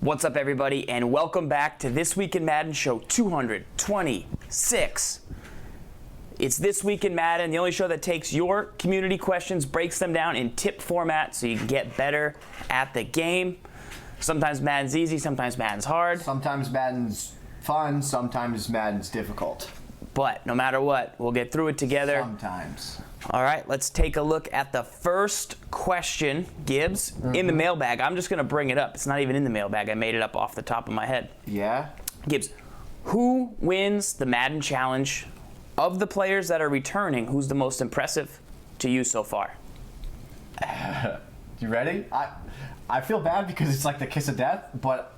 What's up, everybody, and welcome back to This Week in Madden show 226. It's This Week in Madden, the only show that takes your community questions, breaks them down in tip format so you can get better at the game. Sometimes Madden's easy, sometimes Madden's hard. Sometimes Madden's fun, sometimes Madden's difficult. But no matter what, we'll get through it together. Sometimes. All right, let's take a look at the first question, Gibbs, in the mailbag. I'm just going to bring it up. It's not even in the mailbag. I made it up off the top of my head. Yeah? Gibbs, who wins the Madden Challenge? Of the players that are returning, who's the most impressive to you so far? You ready? I feel bad because it's like the kiss of death, but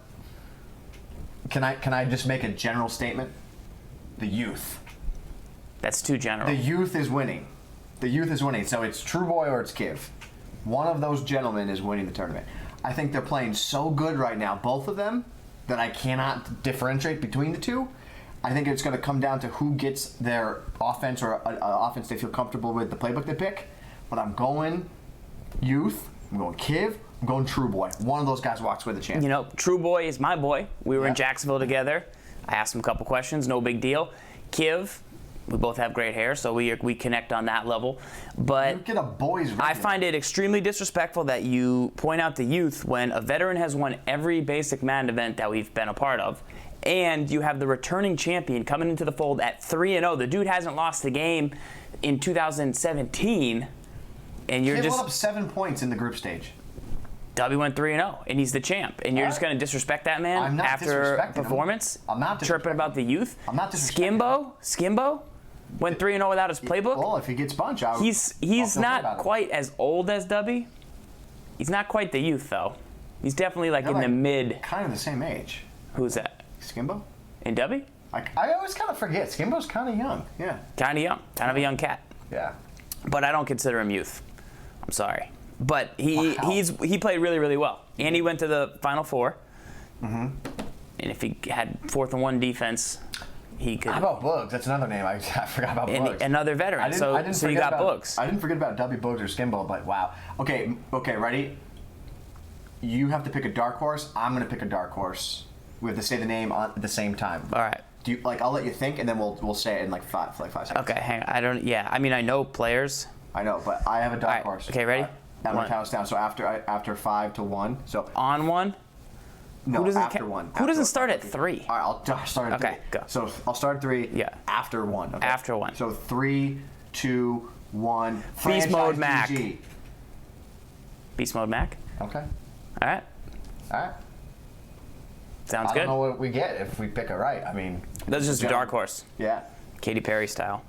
can I just make a general statement? The youth. That's too general. The youth is winning. The youth is winning. So it's True Boy or it's Kiv. One of those gentlemen is winning the tournament. I think they're playing so good right now, both of them, that I cannot differentiate between the two. I think it's going to come down to who gets their offense or offense they feel comfortable with, the playbook they pick. But I'm going youth, I'm going Kiv, I'm going True Boy. One of those guys walks with the champ. You know, True Boy is my boy. We were in Jacksonville together. I asked him a couple questions, no big deal. Kiv, we both have great hair, so we connect on that level. But you get a boy's record. I find it extremely disrespectful that you point out the youth when a veteran has won every basic Madden event that we've been a part of. And you have the returning champion coming into the fold at 3-0. The dude hasn't lost the game in 2017. And you're Kiv just put up 7 points in the group stage. W went 3-0, and he's the champ. And you're just going to disrespect that man I'm not after disrespecting performance? him. I'm not chirping about the youth? I'm not disrespecting Skimbo went 3-0 without his playbook. Well, if he gets bunched, he's not quite as old as W. He's not quite the youth, though. He's definitely like in the mid. Kind of the same age. Who's that? Skimbo? In W? I always kind of forget. Skimbo's kind of young. Yeah. Kind of young. Kind of a young cat. Yeah. But I don't consider him youth. I'm sorry. But he played really, really well. And he went to the Final Four. Mm-hmm. And if he had 4th and 1 defense, he could. How about Boogs? That's another name. I forgot about Boogs. Another veteran. So you got Boogs. I didn't forget about W. Boogs or Skimbo, but wow. Okay, ready? You have to pick a dark horse. I'm going to pick a dark horse. We have to say the name at the same time. All right. Do you, I'll let you think, and then we'll say it in like 5 seconds. Okay, hang on. I mean, I know players. I know, but I have a dark horse. Okay, ready? I'm going to count us down. So after 5 to 1. So on 1? No, after 1. Who doesn't start at 3? All right, I'll start at 3. Okay, go. So I'll start at 3 after 1. Okay? After 1. So 3, 2, 1. Beast Mode Mac. GG. Beast Mode Mac? Okay. All right. Sounds good. I don't know what we get if we pick it right. I mean, that's just a dark horse. Yeah. Katy Perry style.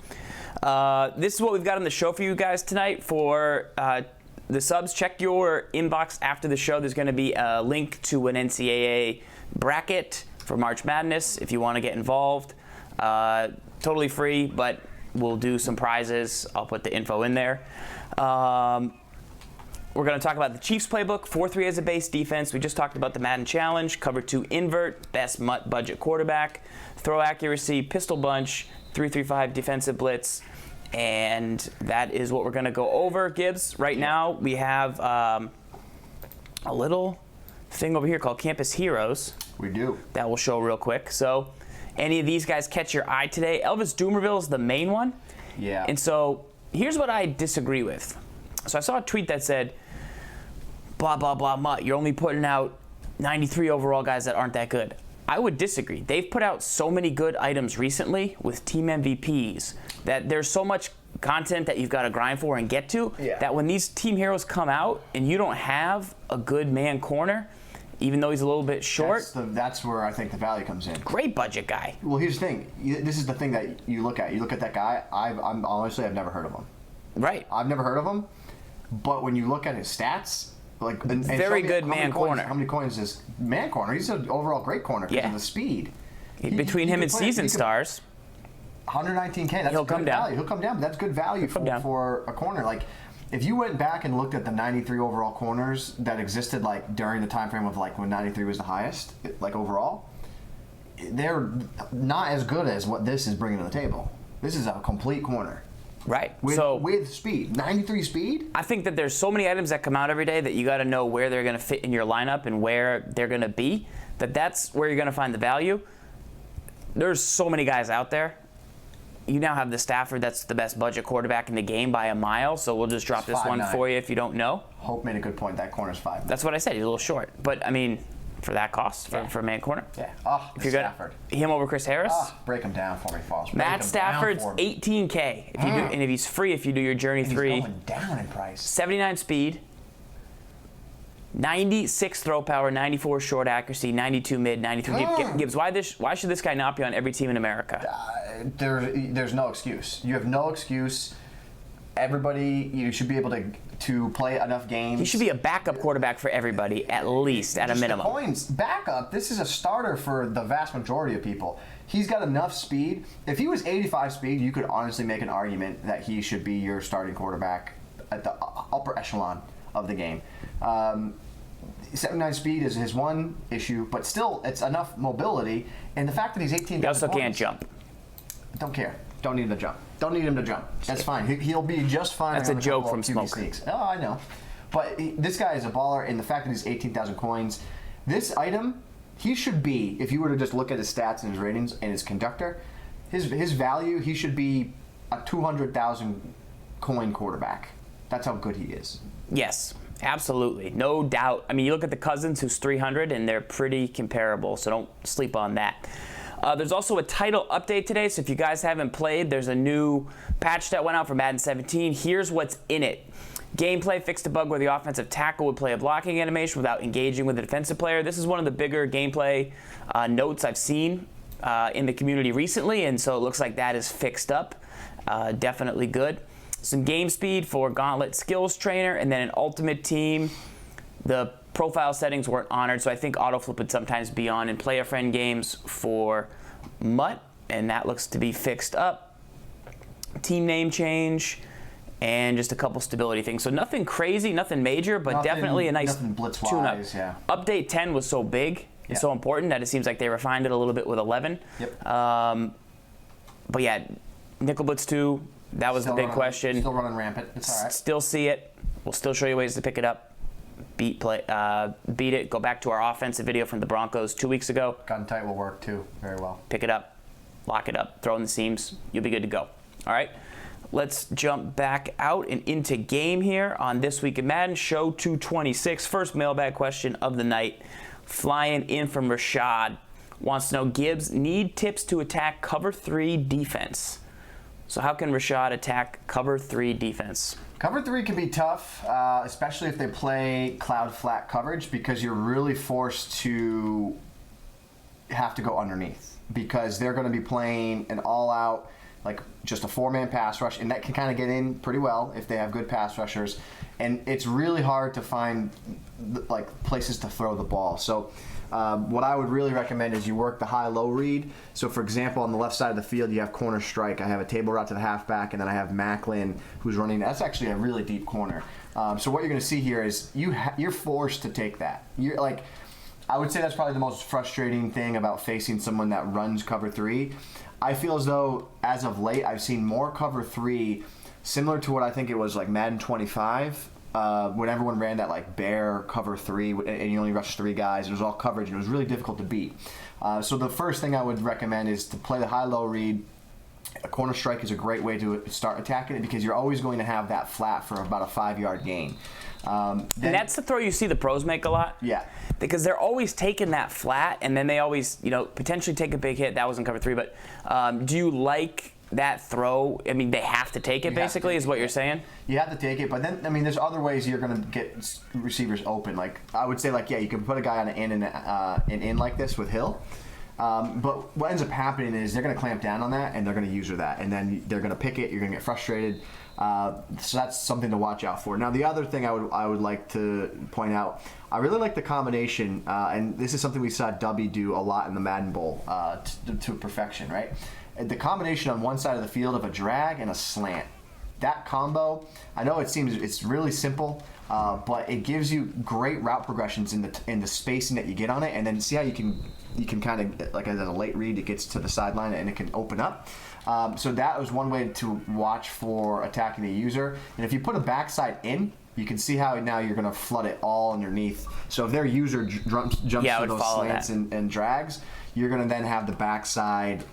This is what we've got on the show for you guys tonight. For the subs, check your inbox after the show. There's going to be a link to an NCAA bracket for March Madness if you want to get involved. Totally free, but we'll do some prizes. I'll put the info in there. We're going to talk about the Chiefs playbook, 4-3 as a base defense. We just talked about the Madden Challenge, cover 2 invert, best MUT budget quarterback, throw accuracy, pistol bunch, 3-3-5 defensive blitz, and that is what we're going to go over, Gibbs. Right now we have a little thing over here called Campus Heroes. We do. That will show real quick. So any of these guys catch your eye today? Elvis Doomerville is the main one. Yeah. And so here's what I disagree with. So I saw a tweet that said, blah, blah, blah, MUT. You're only putting out 93 overall guys that aren't that good. I would disagree. They've put out so many good items recently with team MVPs that there's so much content that you've got to grind for and get to that when these team heroes come out and you don't have a good man corner, even though he's a little bit short. That's where I think the value comes in. Great budget guy. Well, here's the thing. This is the thing that you look at. You look at that guy. I've never heard of him. Right. I've never heard of him. But when you look at his stats, and very good man corner. How many coins is man corner? He's an overall great corner because of the speed. Between him and Season Stars, 119K. That's he'll come down. Value. He'll come down. But that's good value for a corner. Like, if you went back and looked at the 93 overall corners that existed like during the time frame of like when 93 was the highest, like overall, they're not as good as what this is bringing to the table. This is a complete corner. Right. With speed. 93 speed? I think that there's so many items that come out every day that you got to know where they're going to fit in your lineup and where they're going to be. that's where you're going to find the value. There's so many guys out there. You now have the Stafford that's the best budget quarterback in the game by a mile, so we'll just drop this one for you if you don't know. Hope made a good point. That corner's 5'9". That's what I said. He's a little short. But, I mean, for that cost, for a man corner. Yeah. Oh, if you're Stafford. Him over Chris Harris. Oh, break him down for me, Falls. Matt Stafford's $18K. If you do, and if he's free, if you do your Journey 3. He's going down in price. 79 speed. 96 throw power, 94 short accuracy, 92 mid, 93 Gibbs. Why should this guy not be on every team in America? There's no excuse. You have no excuse. Everybody, you should be able to play enough games. He should be a backup quarterback for everybody, at least, at a minimum. The points, backup. This is a starter for the vast majority of people. He's got enough speed. If he was 85 speed, you could honestly make an argument that he should be your starting quarterback at the upper echelon of the game. 79 speed is his one issue, but still, it's enough mobility. And the fact that he's 18. He also can't jump. Don't care. Don't need him to jump. Don't need him to jump. That's fine. He'll be just fine. That's a joke from Smoker. Oh, I know. But this guy is a baller, and the fact that he's 18,000 coins, this item, he should be, if you were to just look at his stats and his ratings and his conductor, his value, he should be a 200,000 coin quarterback. That's how good he is. Yes. Absolutely, no doubt. I mean, you look at the Cousins, who's 300, and they're pretty comparable, so don't sleep on that. There's also a title update today, so if you guys haven't played, there's a new patch that went out for Madden 17. Here's what's in it. Gameplay fixed a bug where the offensive tackle would play a blocking animation without engaging with the defensive player. This is one of the bigger gameplay notes I've seen in the community recently, and so it looks like that is fixed up. Definitely good. Some game speed for Gauntlet Skills Trainer, and then an Ultimate Team. The profile settings weren't honored, so I think autoflip would sometimes be on in player-friend games for Mutt, and that looks to be fixed up. Team name change, and just a couple stability things. So nothing crazy, nothing major, but definitely a nice Blitz-wise, tune-up. Yeah. Update 10 was so big and so important that it seems like they refined it a little bit with 11. Yep. But yeah, Nickel Blitz 2, that was the big question. Still running rampant. It's all right. Still see it. We'll still show you ways to pick it up. Beat it. Go back to our offensive video from the Broncos 2 weeks ago. Gun tight will work too very well. Pick it up, lock it up, throw in the seams. You'll be good to go. All right. Let's jump back out and into game here on This Week in Madden, show 226. First mailbag question of the night. Flying in from Rashad. Wants to know, Gibbs, need tips to attack cover 3 defense. So how can Rashad attack cover 3 defense? Cover 3 can be tough, especially if they play cloud flat coverage, because you're really forced to have to go underneath, because they're going to be playing an all-out, like just a 4-man pass rush, and that can kind of get in pretty well if they have good pass rushers. And it's really hard to find like places to throw the ball. So what I would really recommend is you work the high-low read. So for example, on the left side of the field, you have corner strike. I have a table route to the halfback, and then I have Macklin, who's running. That's actually a really deep corner. So what you're going to see here is you're forced to take that. You're like, I would say that's probably the most frustrating thing about facing someone that runs cover 3. I feel as though, as of late, I've seen more cover 3 similar to what I think it was like Madden 25, when everyone ran that like bear cover 3 and you only rushed 3 guys. It was all coverage and it was really difficult to beat. So the first thing I would recommend is to play the high-low read. A corner strike is a great way to start attacking it, because you're always going to have that flat for about a 5-yard gain. And that's the throw you see the pros make a lot. Yeah. Because they're always taking that flat, and then they always, potentially take a big hit. That wasn't cover 3, but do you like that throw? I mean, they have to take it, basically, is what you're saying? You have to take it, but then, I mean, there's other ways you're going to get receivers open. Like, I would say, like, yeah, you can put a guy on an in like this with Hill. But what ends up happening is they're going to clamp down on that, and they're going to user that, and then they're going to pick it. You're going to get frustrated. So that's something to watch out for. Now, the other thing I would like to point out, I really like the combination, and this is something we saw Dubby do a lot in the Madden Bowl to perfection, right? The combination on one side of the field of a drag and a slant. That combo, I know it's really simple, but it gives you great route progressions in the spacing that you get on it, and then see how you can kind of, like as a late read, it gets to the sideline and it can open up. So that was one way to watch for attacking the user. And if you put a backside in, you can see how now you're going to flood it all underneath. So if their user jumps to those slants and drags, you're going to then have the backside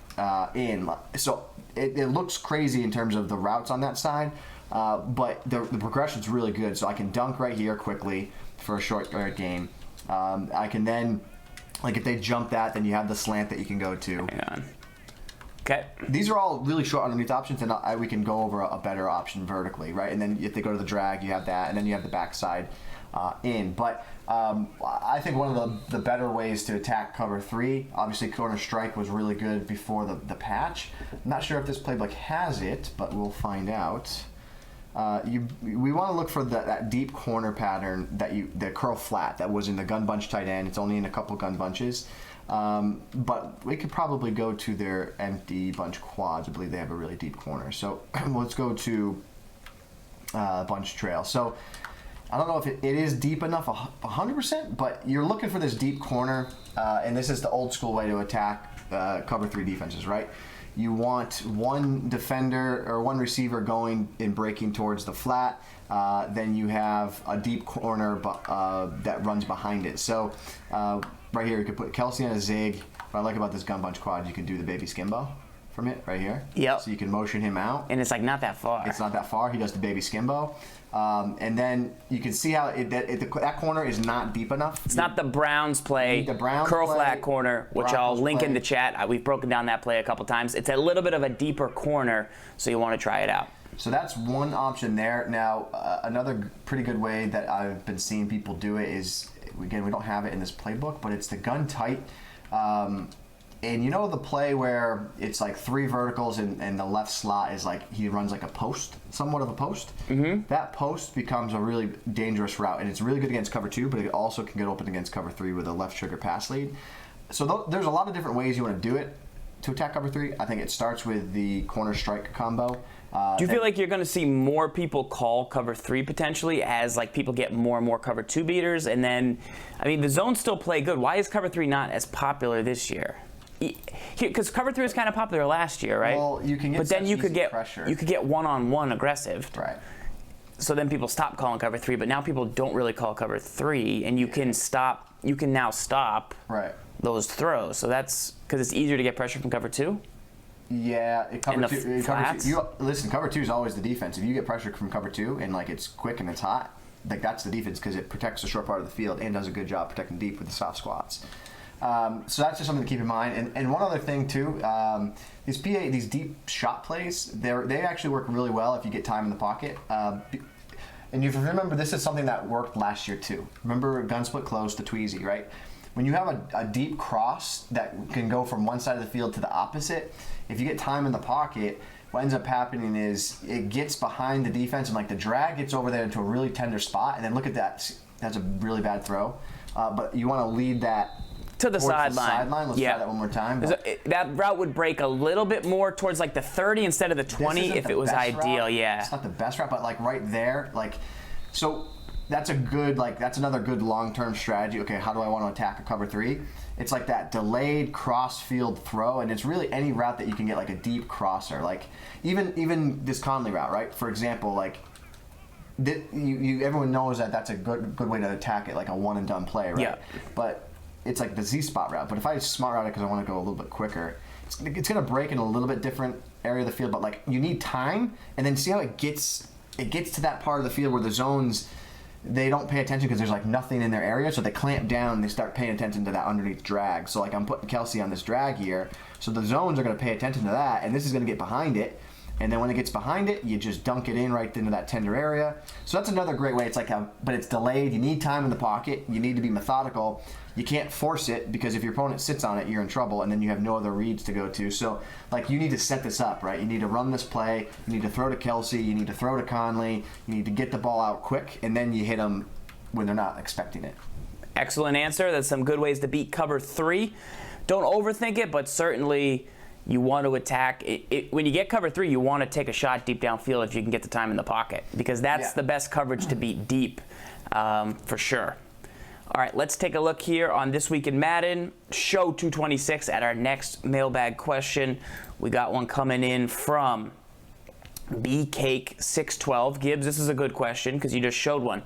in. So it looks crazy in terms of the routes on that side, but the progression's really good. So I can dunk right here quickly for a short game. I can then, like if they jump that, then you have the slant that you can go to. Hang on. Okay. These are all really short underneath options, and we can go over a better option vertically, right? And then if they go to the drag, you have that, and then you have the backside in. But I think one of the better ways to attack cover 3, obviously corner strike was really good before the patch. I'm not sure if this playbook has it, but we'll find out. We want to look for that deep corner pattern the curl flat that was in the gun bunch tight end. It's only in a couple gun bunches. But we could probably go to their empty bunch quads. I believe they have a really deep corner. So let's go to bunch trail. So I don't know if it is deep enough 100%, but you're looking for this deep corner, and this is the old school way to attack cover 3 defenses, right? You want one defender or one receiver going and breaking towards the flat. Then you have a deep corner that runs behind it. So right here, you could put Kelsey on a zig. What I like about this gun bunch quad, you can do the baby skimbo from it right here. Yep. So you can motion him out. And it's like not that far. It's not that far. He does the baby skimbo. And then you can see how that corner is not deep enough. It's not the Browns play, the Browns curl play, flat corner, which I'll link in the chat. We've broken down that play a couple times. It's a little bit of a deeper corner, so you want to try it out. So that's one option there. Now, another pretty good way that I've been seeing people do it is, again, we don't have it in this playbook, but it's the gun tight. And you know the play where it's like 3 verticals and the left slot is like, he runs like a post, somewhat of a post? Mm-hmm. That post becomes a really dangerous route, and it's really good against cover 2, but it also can get open against cover 3 with a left trigger pass lead. So there's a lot of different ways you want to do it to attack cover 3. I think it starts with the corner strike combo. Do you feel like you're going to see more people call cover 3 potentially as like people get more and more cover 2 beaters? And then, I mean, the zones still play good. Why is cover 3 not as popular this year? Because cover 3 was kind of popular last year, right? Well, you can get, but then you could get pressure. You could get one-on-one aggressive. Right. So then people stop calling cover 3, but now people don't really call cover 3, and you can stop. You can now stop. Right. Those throws. So that's because it's easier to get pressure from cover 2. Yeah, cover 2. Listen, cover 2 is always the defense. If you get pressure from cover 2 and like it's quick and it's hot, like that's the defense because it protects the short part of the field and does a good job protecting deep with the soft squats. So that's just something to keep in mind. And one other thing too, these deep shot plays, they actually work really well if you get time in the pocket. And if you remember, this is something that worked last year too. Remember gun split close to Tweezy, right? When you have a deep cross that can go from one side of the field to the opposite, if you get time in the pocket, what ends up happening is it gets behind the defense and like the drag gets over there into a really tender spot, and then look at that. That's a really bad throw. But you want to lead that to the sideline. Let's try that one more time. That route would break a little bit more towards like the 30 instead of the 20 if it was ideal. Yeah. It's not the best route, but like right there, like so. That's another good long-term strategy. Okay, how do I want to attack a cover 3? It's like that delayed cross-field throw, and it's really any route that you can get like a deep crosser. Like even this Conley route, right? For example, like everyone knows that that's a good way to attack it, like a one-and-done play, right? Yeah. But it's like the Z-spot route. But if I smart route it because I want to go a little bit quicker, it's going to break in a little bit different area of the field. But like you need time, and then see how it gets to that part of the field where the zones. They don't pay attention because there's like nothing in their area, so they clamp down and they start paying attention to that underneath drag. So like I'm putting Kelsey on this drag here, so the zones are going to pay attention to that, and this is going to get behind it, and then when it gets behind it, you just dunk it in right into that tender area. So that's another great way. It's like but it's delayed. You need time in the pocket. You need to be methodical. You can't force it because if your opponent sits on it, you're in trouble, and then you have no other reads to go to. So, like, you need to set this up, right? You need to run this play. You need to throw to Kelsey. You need to throw to Conley. You need to get the ball out quick, and then you hit them when they're not expecting it. Excellent answer. That's some good ways to beat cover 3. Don't overthink it, but certainly you want to attack. When you get cover 3, you want to take a shot deep downfield if you can get the time in the pocket because that's the best coverage to beat deep for sure. All right, let's take a look here on This Week in Madden, show 226 at our next mailbag question. We got one coming in from BCake612. Gibbs, this is a good question because you just showed one.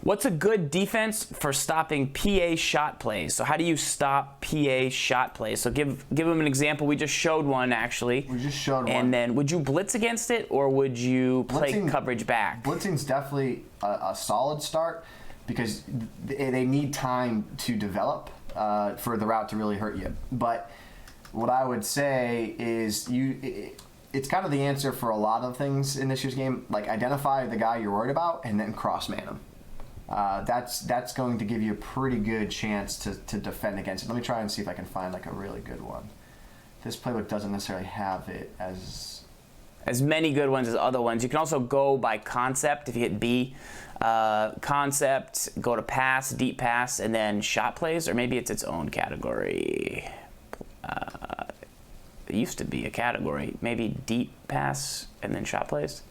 What's a good defense for stopping PA shot plays? So how do you stop PA shot plays? So give them an example. We just showed one, actually. We just showed one. And then would you blitz against it, or would you play coverage back? Blitzing's definitely a solid start because they need time to develop for the route to really hurt you. But what I would say is it's kind of the answer for a lot of things in this year's game. Like, identify the guy you're worried about and then cross-man him. That's going to give you a pretty good chance to defend against it. Let me try and see if I can find like a really good one. This playbook doesn't necessarily have it as many good ones as other ones. You can also go by concept. If you hit B, concept, go to pass, deep pass, and then shot plays, or maybe it's its own category. It used to be a category. Maybe deep pass and then shot plays.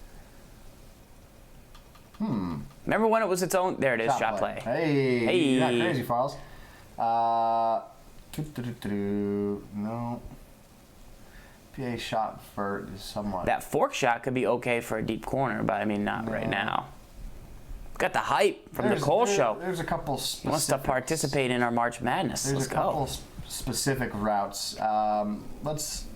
Remember when it was its own? There it is, shot play. Hey, you're not crazy, Farls. No. PA shot vert is somewhat. That fork shot could be okay for a deep corner, but I mean, not right now. Got the hype from the Cole show. There's a couple specific. He wants to participate in our March Madness. There's Let's a couple go. Specific routes. Let's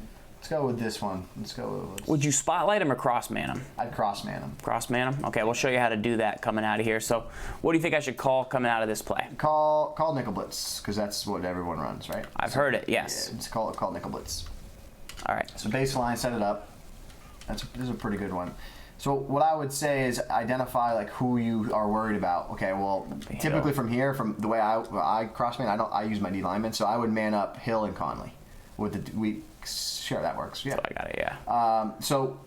go with this one. Let's go with. Would you spotlight him or cross-man him? I'd cross-man him. Cross-man him? Okay, we'll show you how to do that coming out of here. So what do you think I should call coming out of this play? Call nickel blitz, because that's what everyone runs, right? I've heard it, yes. Yeah, it's call nickel blitz. All right. So baseline, set it up. This is a pretty good one. So what I would say is identify like who you are worried about. Okay, well, typically from here, from the way I cross-man, I use my D lineman, so I would man up Hill and Conley. Sure, that works. Yeah, So I got it. Yeah. So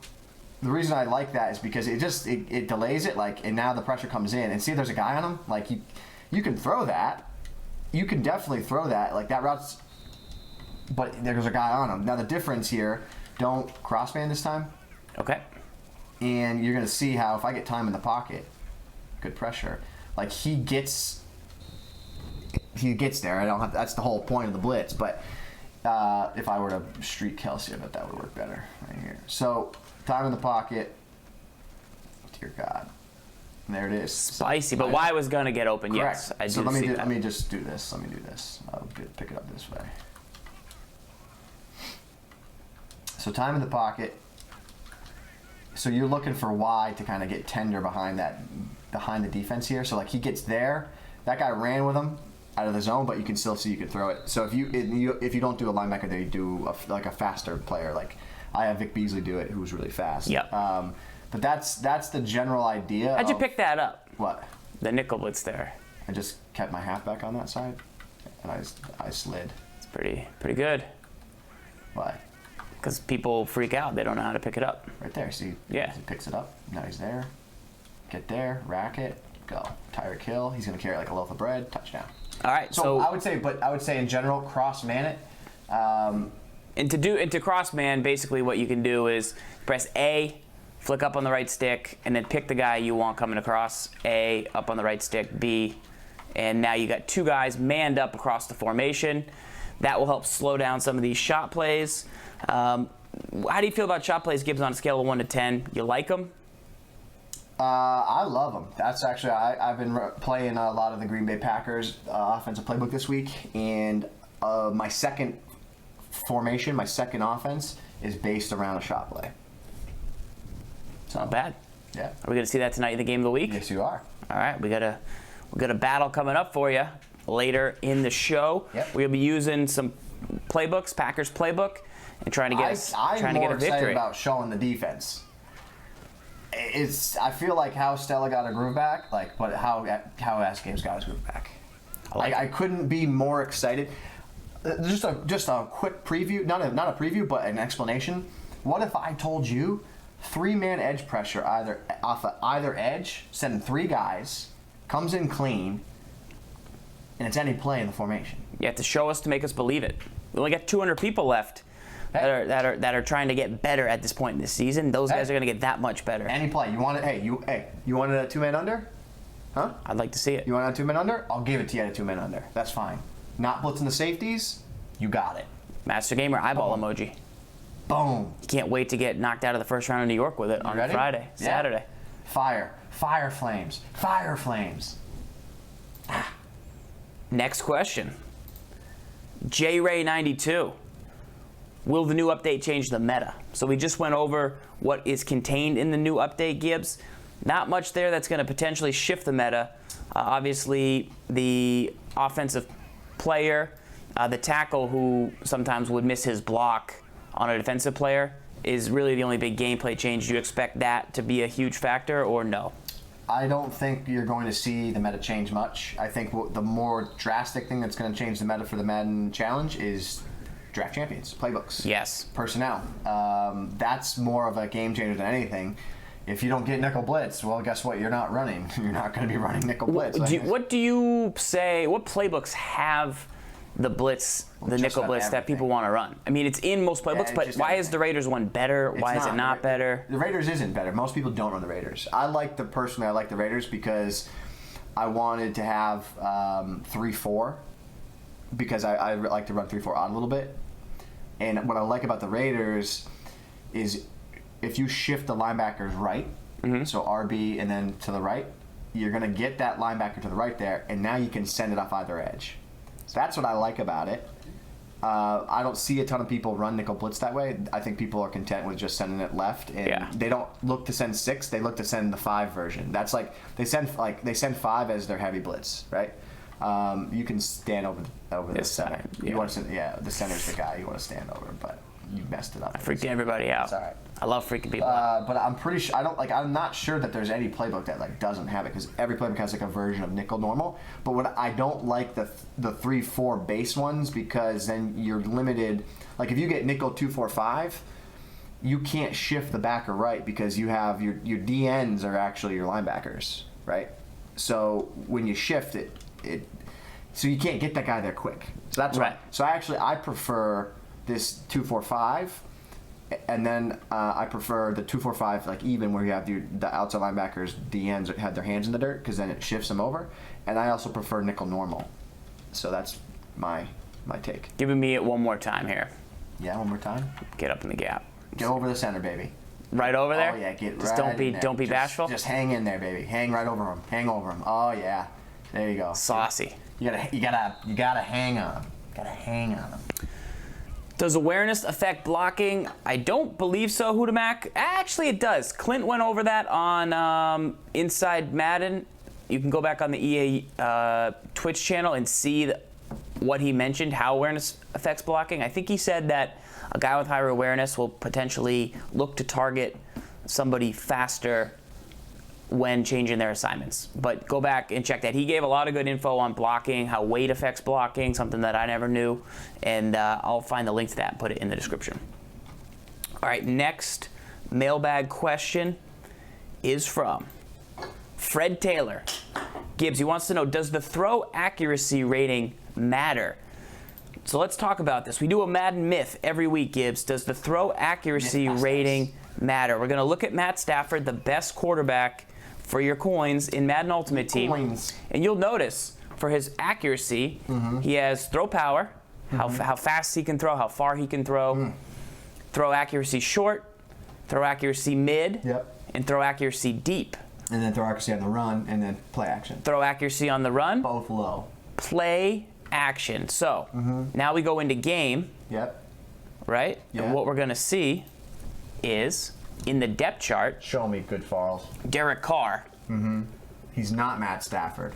the reason I like that is because it delays it, like, and now the pressure comes in, and see if there's a guy on him. Like, you can throw that. You can definitely throw that. Like, that route's, but there's a guy on him. Now the difference here, don't cross-man this time. Okay. And you're gonna see how if I get time in the pocket, good pressure. Like, he gets there. I don't have. That's the whole point of the blitz, but. If I were to streak Kelsey, I bet that would work better right here. So, time in the pocket. Dear God. And there it is. Spicy, but Y was going to get open, correct. yes. I so do see that. let me just do this. Let me do this. I'll pick it up this way. So, time in the pocket. So, you're looking for Y to kind of get tender behind the defense here. So, like, he gets there. That guy ran with him out of the zone, but you can still see you can throw it. So if you don't do a linebacker there, you do a faster player. Like, I have Vic Beasley do it, who's really fast. Yep. But that's the general idea. How'd you pick that up? What? The nickel blitz there. I just kept my halfback on that side, and I slid. It's pretty good. Why? Because people freak out. They don't know how to pick it up. Right there. See? Yeah. He picks it up. Now he's there. Get there. Rack it. Go. Tyreek Hill. He's gonna carry it like a loaf of bread. Touchdown. All right, so I would say in general, cross-man it. And to cross-man, basically what you can do is press A, flick up on the right stick, and then pick the guy you want coming across. A, up on the right stick, B, and now you got two guys manned up across the formation. That will help slow down some of these shot plays. How do you feel about shot plays, Gibbs, on a scale of 1 to 10? You like them? I love them. That's actually, I've been playing a lot of the Green Bay Packers offensive playbook this week, and my second formation, my second offense, is based around a shot play. It's not bad. Yeah. Are we going to see that tonight in the game of the week? Yes, you are. All right, we got a battle coming up for you later in the show. Yep. We'll be using some playbooks, Packers playbook, and trying to get a victory. I'm more excited about showing the defense. I feel like how Stella got her groove back, but how SGibs got his groove back. I couldn't be more excited. Just a quick preview, not a preview, but an explanation. What if I told you 3-man edge pressure off of either edge, sending 3 guys, comes in clean, and it's any play in the formation? You have to show us to make us believe it. We only got 200 people left. That are trying to get better at this point in the season. Those guys are going to get that much better. Any play. You want it? You want it at 2-man under? Huh? I'd like to see it. You want it at 2-man under? I'll give it to you at a 2-man under. That's fine. Not blitzing the safeties? You got it. Master Gamer eyeball emoji. Boom. You can't wait to get knocked out of the first round in New York with it on ready? Friday, Yeah. Saturday. Fire. Fire flames. Fire flames. Next question. JRay92. Will the new update change the meta? So we just went over what is contained in the new update, Gibbs. Not much there that's going to potentially shift the meta. Obviously, the offensive player, the tackle who sometimes would miss his block on a defensive player is really the only big gameplay change. Do you expect that to be a huge factor or no? I don't think you're going to see the meta change much. I think the more drastic thing that's going to change the meta for the Madden Challenge is draft champions, playbooks, Yes. personnel. That's more of a game changer than anything. If you don't get nickel blitz, well, guess what? You're not running. You're not going to be running nickel blitz. What do you say? What playbooks have the blitz, the just nickel about blitz that everything. people want to run? I mean, it's in most playbooks, Yeah, but just why is everything. the Raiders one better? Why is it not better? The Raiders isn't better. Most people don't run the Raiders. I like the Raiders because I wanted to have 3-4 because I like to run 3-4 odd a little bit. And what I like about the Raiders is if you shift the linebackers right, so RB and then to the right, you're going to get that linebacker to the right there, and now you can send it off either edge. So that's what I like about it. I don't see a ton of people run nickel blitz that way. I think people are content with just sending it left, and they don't look to send 6. They look to send the 5 version. That's like they send 5 as their heavy blitz, right? You can stand over the center. side, You want to send, the center's the guy you want to stand over, but you messed it up. Freaking everybody out. It's all right. I love freaking people out. But I'm pretty sure I'm not sure that there's any playbook that doesn't have it because every playbook has a version of nickel normal. But what I don't like the 3-4 base ones because then you're limited. Like if you get nickel 2-4-5, you can't shift the back or right because you have your DNs are actually your linebackers, right? So when you shift it so you can't get that guy there quick. So that's right. So I prefer this 2-4-5. And then I prefer the 2-4-5 like even where you have the outside linebackers, the ends have their hands in the dirt because then it shifts them over. And I also prefer nickel normal. So that's my take. Giving me it one more time here. Yeah, one more time. Get up in the gap. Get over the center, baby. Right over there? Oh yeah, get just right in there. don't be bashful. Just hang in there, baby. Hang right over him. Hang over him. Oh yeah, there you go. Saucy. You gotta hang on him. Gotta hang on him. Does awareness affect blocking? I don't believe so, Hudamac. Actually, it does. Clint went over that on Inside Madden. You can go back on the EA Twitch channel and see what he mentioned, how awareness affects blocking. I think he said that a guy with higher awareness will potentially look to target somebody faster when changing their assignments. But go back and check that. He gave a lot of good info on blocking, how weight affects blocking, something that I never knew. And I'll find the link to that and put it in the description. All right, next mailbag question is from Fred Taylor. Gibbs, he wants to know, does the throw accuracy rating matter? So let's talk about this. We do a Madden myth every week, Gibbs. Does the throw accuracy rating matter? We're going to look at Matt Stafford, the best quarterback for your coins in Madden Ultimate Team. And you'll notice for his accuracy, he has throw power, how fast he can throw, how far he can throw, throw accuracy short, throw accuracy mid, and throw accuracy deep. And then throw accuracy on the run, and then play action. Throw accuracy on the run. Both low. Play action. So now we go into game. Right? And what we're going to see is in the depth chart. Show me good falls. Derek Carr. He's not Matt Stafford.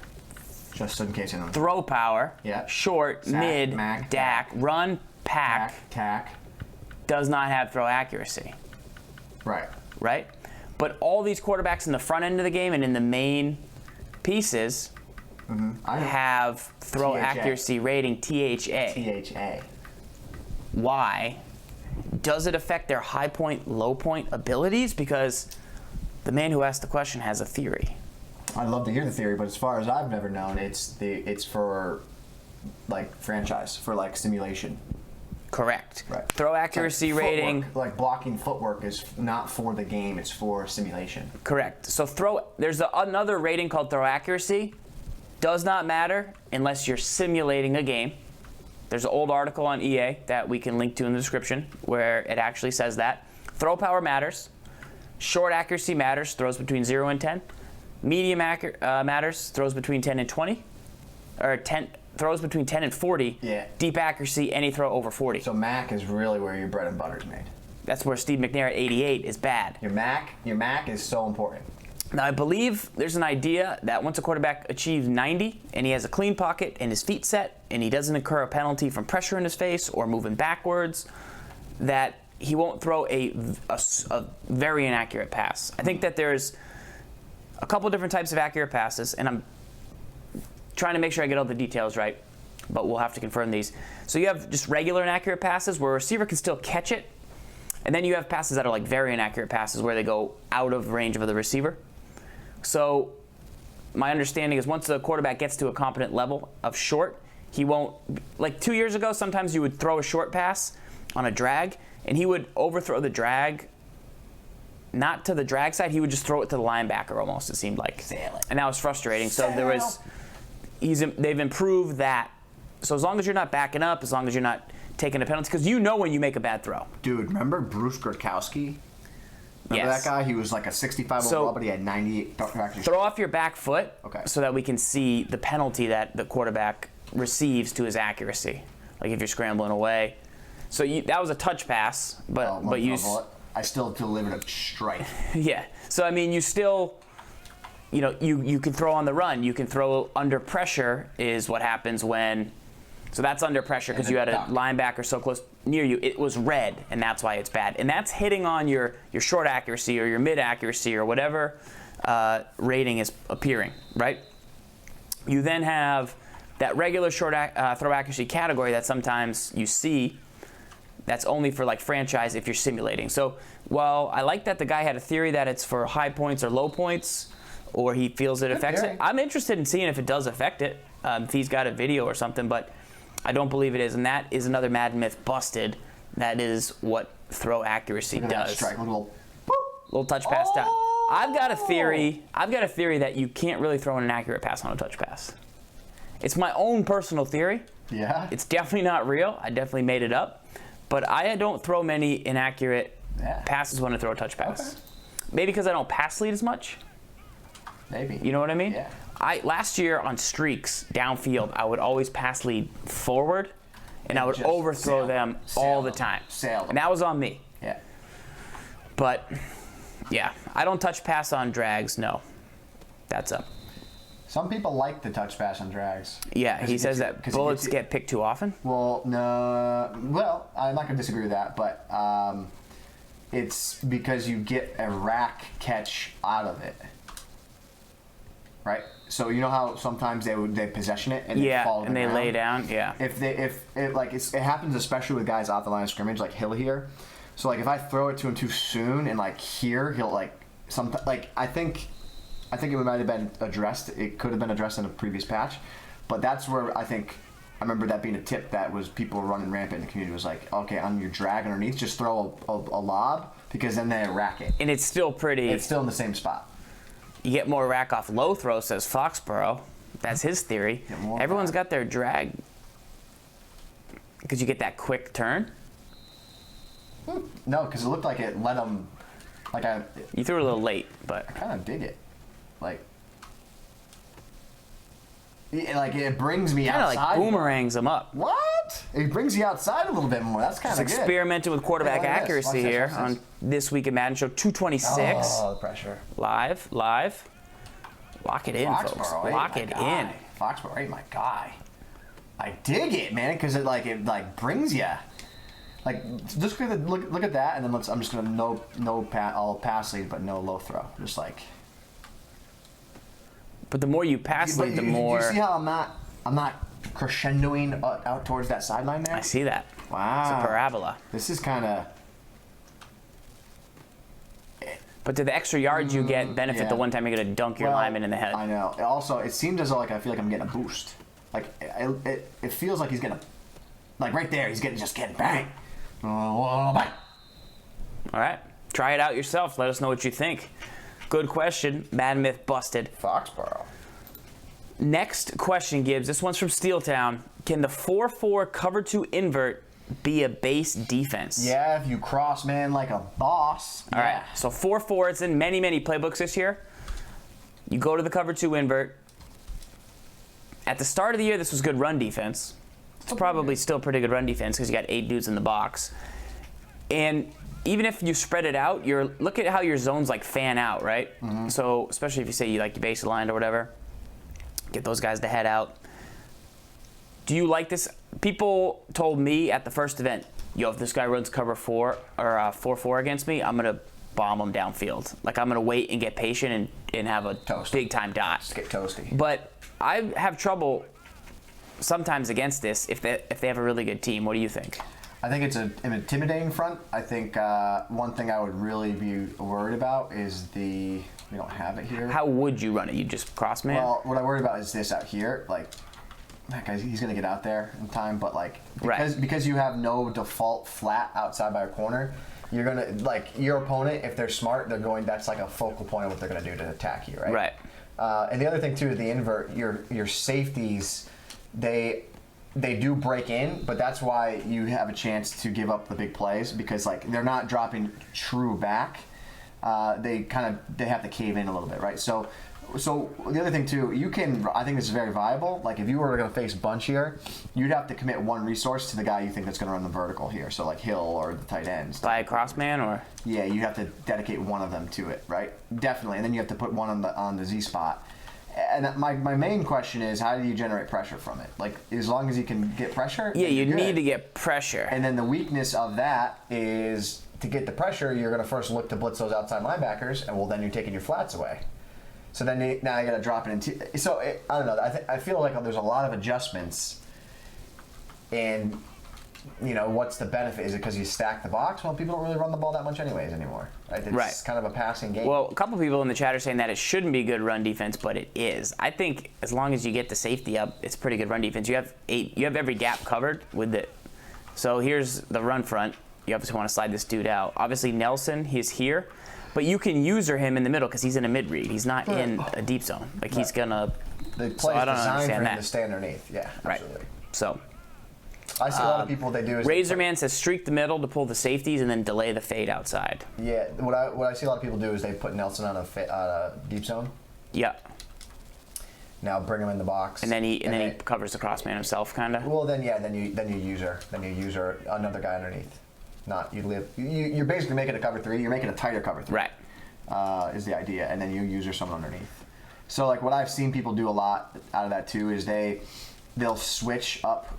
Just in case you don't know. Throw power. Short, Sack, mid, Mac, Dak, run, pack. Tack. Does not have throw accuracy. Right? But all these quarterbacks in the front end of the game and in the main pieces have throw THA. accuracy rating THA. Why? Does it affect their high point, low point abilities? Because the man who asked the question has a theory. I'd love to hear the theory, but as far as I've never known, it's for like franchise, for like simulation. Correct. Right. Throw accuracy rating. Like blocking footwork is not for the game, it's for simulation. Correct. So there's another rating called throw accuracy. Does not matter unless you're simulating a game. There's an old article on EA that we can link to in the description where it actually says that. Throw power matters. Short accuracy matters, throws between 0 and 10. Medium matters, throws between 10 and 20. Or 10, throws between 10 and 40. Yeah. Deep accuracy, any throw over 40. So Mac is really where your bread and butter is made. That's where Steve McNair at 88 is bad. Your Mac is so important. Now, I believe there's an idea that once a quarterback achieves 90 and he has a clean pocket and his feet set and he doesn't incur a penalty from pressure in his face or moving backwards, that he won't throw a very inaccurate pass. I think that there's a couple different types of accurate passes, and I'm trying to make sure I get all the details right, but we'll have to confirm these. So you have just regular inaccurate passes where a receiver can still catch it, and then you have passes that are like very inaccurate passes where they go out of range of the receiver. So my understanding is once the quarterback gets to a competent level of short, he won't, like 2 years ago, sometimes you would throw a short pass on a drag, and he would overthrow the drag, not to the drag side, he would just throw it to the linebacker almost, it seemed like. And that was frustrating. So there was, they've improved that. So as long as you're not backing up, as long as you're not taking a penalty, because you know when you make a bad throw. Dude, remember Bruce Gronkowski? Remember that guy? He was like a 65 overall, but he had 98 practice. Throw off your back foot okay, so that we can see the penalty that the quarterback receives to his accuracy. Like if you're scrambling away. So that was a touch pass, but I still delivered it straight. Yeah. So I mean, you still, you know, you can throw on the run. You can throw under pressure is what happens when. So that's under pressure because you had a linebacker so close near you. It was red, and that's why it's bad. And that's hitting on your short accuracy or your mid accuracy or whatever rating is appearing, right? You then have that regular short throw accuracy category that sometimes you see. That's only for like franchise if you're simulating. So while I like that the guy had a theory that it's for high points or low points, or he feels it affects it, I'm interested in seeing if it does affect it, if he's got a video or something, but I don't believe it is. And that is another Madden myth busted. That is what throw accuracy does. Strike, little touch pass down. I've got a theory that you can't really throw an inaccurate pass on a touch pass. It's my own personal theory. Yeah. It's definitely not real. I definitely made it up. But I don't throw many inaccurate passes when I throw a touch pass. Okay. Maybe because I don't pass lead as much. Maybe. You know what I mean? Yeah. Last year on streaks downfield, I would always pass lead forward, and I would overthrow them all the time. And that was on me. Yeah. But yeah, I don't touch pass on drags. No, that's up. Some people like the touch pass on drags. Yeah, he says that bullets get picked too often. Well, no. Well, I'm not going to disagree with that, but it's because you get a rack catch out of it. Right? So you know how sometimes they possession it and they fall to the ground? lay down. Yeah. If it happens especially with guys off the line of scrimmage like Hill here. So like if I throw it to him too soon and like here he'll like I think it might have been addressed. It could have been addressed in a previous patch, but that's where I remember that being a tip that was people were running rampant in the community. Was like, okay, on your drag underneath, just throw a lob because then they rack it. And it's still pretty. It's still in the same spot. You get more rack off low throw, says Foxborough. That's his theory. Everyone's got their drag because you get that quick turn. No, because it looked like it let him. You threw it a little late, but I kind of dig it. It brings me outside. Kind of like boomerangs them up. What? It brings you outside a little bit more. That's kind of good. Experimenting with quarterback accuracy here on This Week in Madden Show 226. Oh, the pressure. Live. Lock it in, folks. Lock it in. Foxborough ain't my guy. I dig it, man, because it brings you. Like, just look at that, and then I'm just gonna I'll pass lead, but no low throw. Just like. But the more you pass lead, the more. Do you see how I'm not crescendoing out towards that sideline there? I see that. Wow. It's a parabola. This is kind of. But to the extra yards you get benefit the one time you're gonna dunk your lineman in the head. I know. Also, it seems as though I feel like I'm getting a boost. Like it feels like he's gonna, right there. He's just getting bang. Bang. All right, try it out yourself. Let us know what you think. Good question. Madden myth busted. Foxborough. Next question, Gibbs. This one's from Steeltown. Can the 4-4 cover 2 invert be a base defense? Yeah, if you cross man like a boss. All right. So 4-4, it's in many, many playbooks this year. You go to the cover 2 invert. At the start of the year, this was good run defense. It's probably still pretty good run defense because you got 8 dudes in the box. And even if you spread it out, look at how your zones like fan out, right? So especially if you say you like your base aligned or whatever, get those guys to head out. Do you like this? People told me at the first event, yo, if this guy runs cover 4 or 4-4 against me, I'm gonna bomb him downfield. Like I'm gonna wait and get patient and have a big time dot. Just get toasty. But I have trouble sometimes against this if they have a really good team. What do you think? I think it's an intimidating front. I think one thing I would really be worried about is we don't have it here. How would you run it? You just cross man? Well, what I worry about is this out here. Like, that guy, he's going to get out there in time, but like, because you have no default flat outside by a corner, you're going to, like, your opponent, if they're smart, that's like a focal point of what they're going to do to attack you, right? Right. And the other thing, too, is the invert, your safeties, they do break in, but that's why you have a chance to give up the big plays because like they're not dropping true back. They have to cave in a little bit, right? So the other thing too, I think this is very viable. Like if you were going to face bunch here, you'd have to commit one resource to the guy you think that's going to run the vertical here. So like Hill or the tight ends. By a cross man or? Yeah, you have to dedicate one of them to it, right? Definitely, and then you have to put one on the Z spot. And my main question is, how do you generate pressure from it? Like, as long as you can get pressure? Yeah, you need to get pressure. And then the weakness of that is, to get the pressure, you're going to first look to blitz those outside linebackers, and then you're taking your flats away. So then now you got to drop it into... I don't know. I feel like there's a lot of adjustments, and... what's the benefit? Is it because you stack the box? Well, people don't really run the ball that much anyways anymore. Right? It's kind of a passing game. Well, a couple people in the chat are saying that it shouldn't be good run defense, but it is. I think as long as you get the safety up, it's pretty good run defense. You have every gap covered with it. So here's the run front. You obviously want to slide this dude out. Obviously Nelson, he's here, but you can user him in the middle because he's in a mid read. He's not in a deep zone. Like he's gonna. The play is designed for him to stay underneath. Yeah, absolutely. Right. So. I see a lot of people, they do is... Razorman says streak the middle to pull the safeties and then delay the fade outside. Yeah, what I see a lot of people do is they put Nelson on a deep zone. Yeah. Now bring him in the box. And then he covers the crossman himself, kind of. Well, then you user another guy underneath. You're basically making a cover 3. You're making a tighter cover 3. Right. Is the idea, and then you user someone underneath. So like what I've seen people do a lot out of that too is they'll switch up.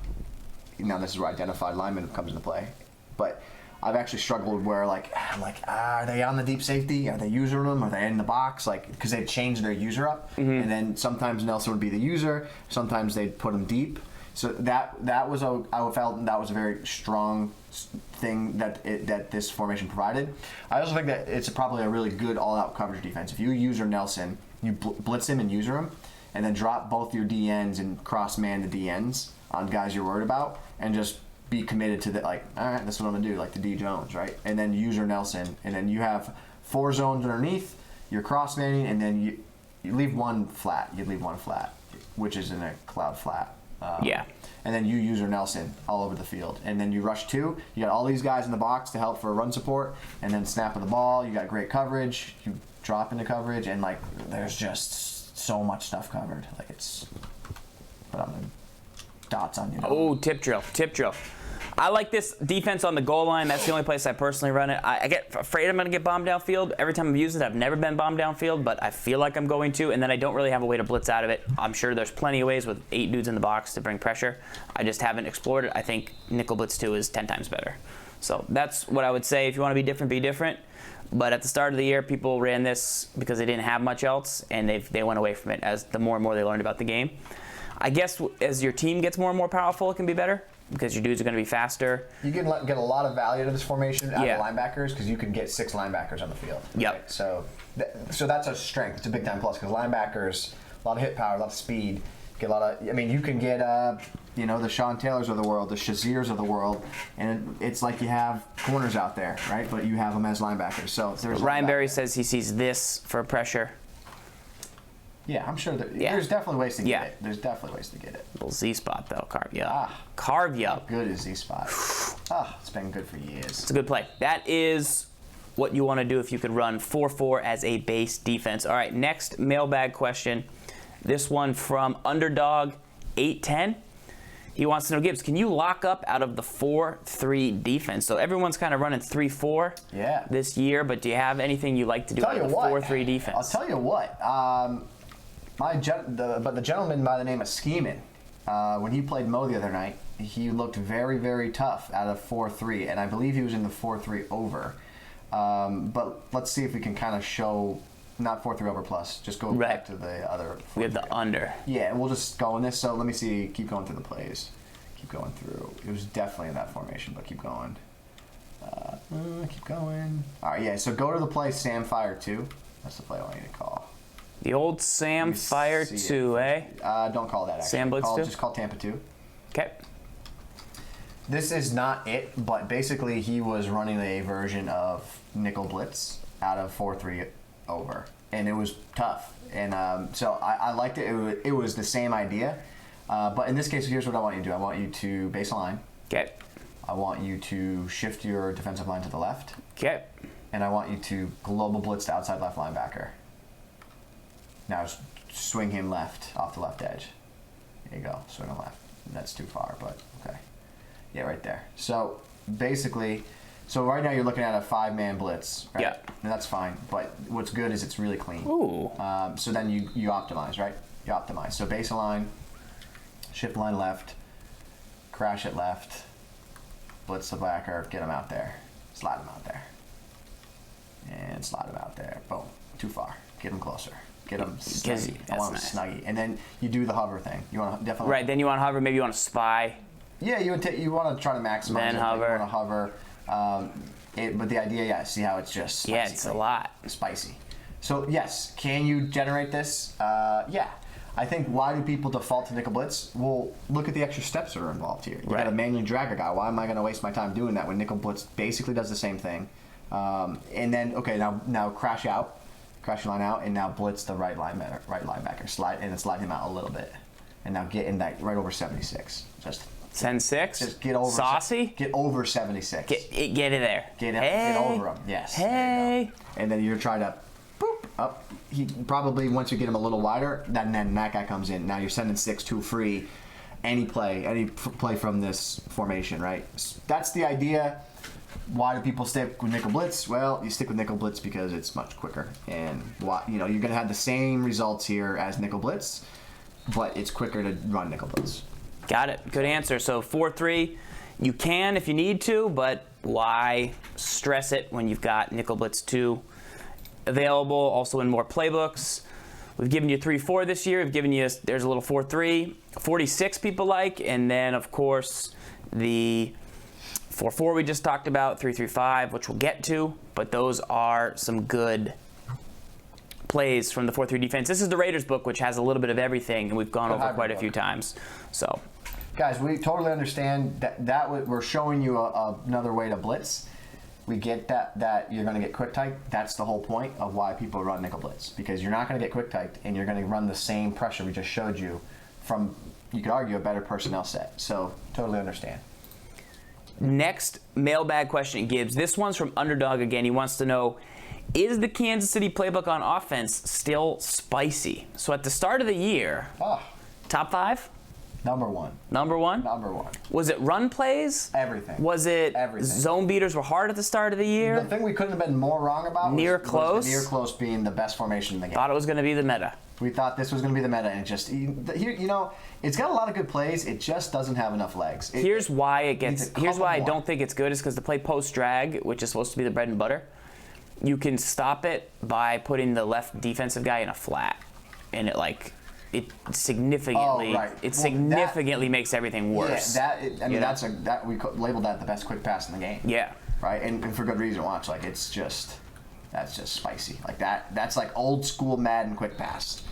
Now this is where identified lineman comes into play, but I've actually struggled where I'm like, are they on the deep safety? Are they using them? Are they in the box? Like, because they've changed their user up, and then sometimes Nelson would be the user, sometimes they'd put him deep. So I felt that was a very strong thing that this formation provided. I also think that it's probably a really good all-out coverage defense. If you user Nelson, you blitz him and user him, and then drop both your DNs and cross-man the DNs on guys you're worried about, and just be committed to all right, that's what I'm gonna do, like the D Jones, right? And then user Nelson, and then you have 4 zones underneath, you're cross-manning, and then you leave one flat. You leave one flat, which is in a cloud flat. Yeah. And then you user Nelson all over the field. And then you rush 2, you got all these guys in the box to help for run support, and then snap of the ball, you got great coverage, you drop into coverage, and there's just so much stuff covered. But I'm gonna dots on you. Oh, tip drill. I like this defense on the goal line. That's the only place I personally run it. I get afraid I'm going to get bombed downfield. Every time I've used it, I've never been bombed downfield, but I feel like I'm going to, and then I don't really have a way to blitz out of it. I'm sure there's plenty of ways with 8 dudes in the box to bring pressure. I just haven't explored it. I think Nickel Blitz 2 is 10 times better. So that's what I would say. If you want to be different, be different. But at the start of the year, people ran this because they didn't have much else, and they went away from it as the more and more they learned about the game. I guess as your team gets more and more powerful, it can be better because your dudes are going to be faster. You can get a lot of value to this formation out of linebackers because you can get 6 linebackers on the field. Yep. Right? So that's a strength. It's a big time plus because linebackers, a lot of hit power, a lot of speed. Get a lot of. I mean, you can get the Sean Taylors of the world, the Shazirs of the world, and it's like you have corners out there, right? But you have them as linebackers. So there's Ryan Berry says he sees this for pressure. Yeah, I'm sure there's definitely ways to get it. There's definitely ways to get it. Little Z spot though, carve you up. Carve you up. Good as Z spot. It's been good for years. It's a good play. That is what you want to do if you could run 4-4 as a base defense. All right, next mailbag question. This one from Underdog 810. He wants to know, Gibbs, can you lock up out of the 4-3 defense? So everyone's kind of running 3-4 this year, but do you have anything you like to do out of the 4-3 defense? I'll tell you what. The gentleman by the name of Skeeman, when he played Mo the other night, he looked very, very tough out of 4-3, and I believe he was in the 4-3 over. But let's see if we can kind of show, not 4-3 over plus, just go back to the other. We have the under. Yeah, we'll just go in this. So let me see, keep going through the plays. Keep going through. It was definitely in that formation, but keep going. Keep going. All right, yeah, so go to the play Sam Fire 2. That's the play I want you to call. The old Sam Fire 2, eh? Don't call that, actually. Sam Blitz 2? Just call Tampa 2. Okay. This is not it, but basically he was running a version of nickel blitz out of 4-3 over, and it was tough. And so I liked it. It was the same idea, but in this case, here's what I want you to do. I want you to base a line. Okay. I want you to shift your defensive line to the left. Okay. And I want you to global blitz to outside left linebacker. Now swing him left off the left edge. There you go. Swing him left. That's too far, but okay. Yeah, right there. So basically, right now you're looking at a 5-man blitz, right? Yeah. And that's fine. But what's good is it's really clean. Ooh. So then you optimize, right? You optimize. So base a line, shift line left, crash it left, blitz the backer, get him out there, slide him out there, and slide him out there. Boom. Too far. Get him closer. Get him snuggy. I want him snuggy. And then you do the hover thing. You want to definitely. Right. Then you want to hover. Maybe you want to spy. Yeah, you want to try to maximize. Then hover. You want to hover. But the idea, see how it's just spicy. Yeah, it's a lot. Spicy. So yes, can you generate this? Yeah. I think why do people default to nickel blitz? Well, look at the extra steps that are involved here. You got to manually drag a guy. Why am I going to waste my time doing that when nickel blitz basically does the same thing? And then now crash your line out, and now blitz the right linebacker, slide him out a little bit, and now get in that right over 76. Just 10-6. Just get over saucy. Get over 76. Get it there. Get over him. Yes. Hey. And then you're trying to boop up. He probably once you get him a little wider, then that guy comes in. Now you're sending 6-2 free. Any play from this formation, right? That's the idea. Why do people stick with nickel blitz? Well, you stick with nickel blitz because it's much quicker, and you're going to have the same results here as nickel blitz, but it's quicker to run nickel blitz. Got it. Good answer. So 4-3, you can if you need to, but why stress it when you've got nickel blitz 2 available, also in more playbooks. We've given you 3-4 this year. We've given you, there's a little 4-3, 46 people like, and then of course the 4-4 we just talked about, 3-3-5, which we'll get to, but those are some good plays from the 4-3 defense. This is the Raiders book, which has a little bit of everything, and we've gone over quite a few times. So, guys, we totally understand that we're showing you another way to blitz. We get that you're going to get quick type. That's the whole point of why people run nickel blitz, because you're not going to get quick typed, and you're going to run the same pressure we just showed you from, you could argue, a better personnel set. So, totally understand. Next mailbag question, Gibbs. This one's from Underdog again. He wants to know, is the Kansas City playbook on offense still spicy? So at the start of the year, top 5? Number one. Number one? Number one. Was it run plays? Everything. Was it everything? Zone beaters were hard at the start of the year? The thing we couldn't have been more wrong about near was close. Near close being the best formation in the game. Thought it was going to be the meta. We thought this was going to be the meta, and it just, it's got a lot of good plays. It just doesn't have enough legs. Here's why I don't think it's good is because the play post drag, which is supposed to be the bread and butter, you can stop it by putting the left defensive guy in a flat, and it significantly makes everything worse. Yeah, we labeled that the best quick pass in the game. Yeah. Right, and for good reason. Watch, that's just spicy. That's like old school Madden quick pass.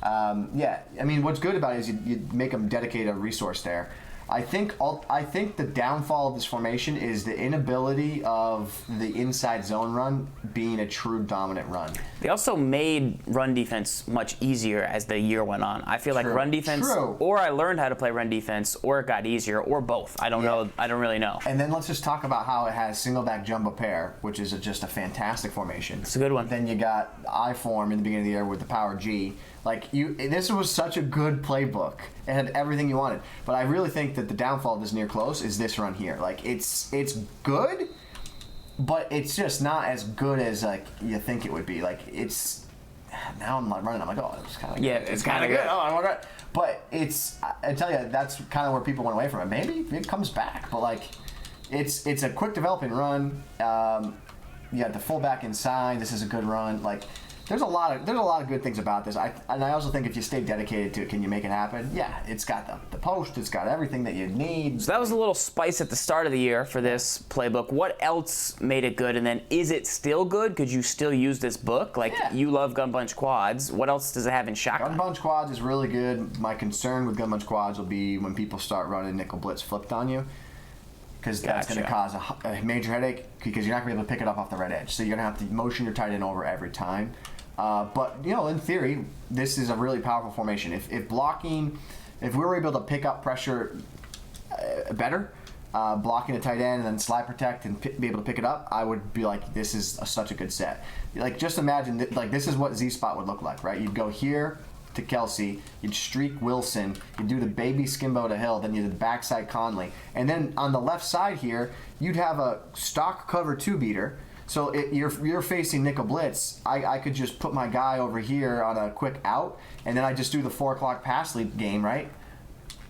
Yeah, I mean, what's good about it is you make them dedicate a resource there. I think the downfall of this formation is the inability of the inside zone run being a true dominant run. They also made run defense much easier as the year went on. I feel like run defense, or I learned how to play run defense, or it got easier, or both. I don't know. I don't really know. And then let's just talk about how it has single back jumbo pair, which is just a fantastic formation. It's a good one. Then you got I form in the beginning of the year with the power G. Like this was such a good playbook. It had everything you wanted. But I really think that the downfall of this near close is this run here. Like it's good, but it's just not as good as like you think it would be. Like it's now I'm running. I'm like, oh, it's kind of yeah, good. it's kind of good. Oh, I want that. But I tell you, that's kind of where people went away from it. Maybe it comes back, but like it's a quick developing run. You got the fullback inside. This is a good run. Like. There's a lot of good things about this. And I also think if you stay dedicated to it, can you make it happen? Yeah, it's got the post. It's got everything that you need. So that was a little spice at the start of the year for this playbook. What else made it good? And then is it still good? Could you still use this book? Like you love gun bunch quads. What else does it have in shotgun? Gun bunch quads is really good. My concern with gun bunch quads will be when people start running nickel blitz flipped on you. Because that's going to cause a major headache because you're not going to be able to pick it up off the red edge. So you're going to have to motion your tight end over every time. But, in theory, this is a really powerful formation. If we were able to pick up pressure better, blocking a tight end and then slide protect and be able to pick it up, I would be like, this is such a good set. Like, just imagine, this is what Z-spot would look like, right? You'd go here to Kelsey, you'd streak Wilson, you'd do the baby skimbo to Hill, then you do the backside Conley. And then on the left side here, you'd have a stock cover 2-beater. So you're facing nickel blitz. I could just put my guy over here on a quick out, and then I just do the 4 o'clock pass lead game, right?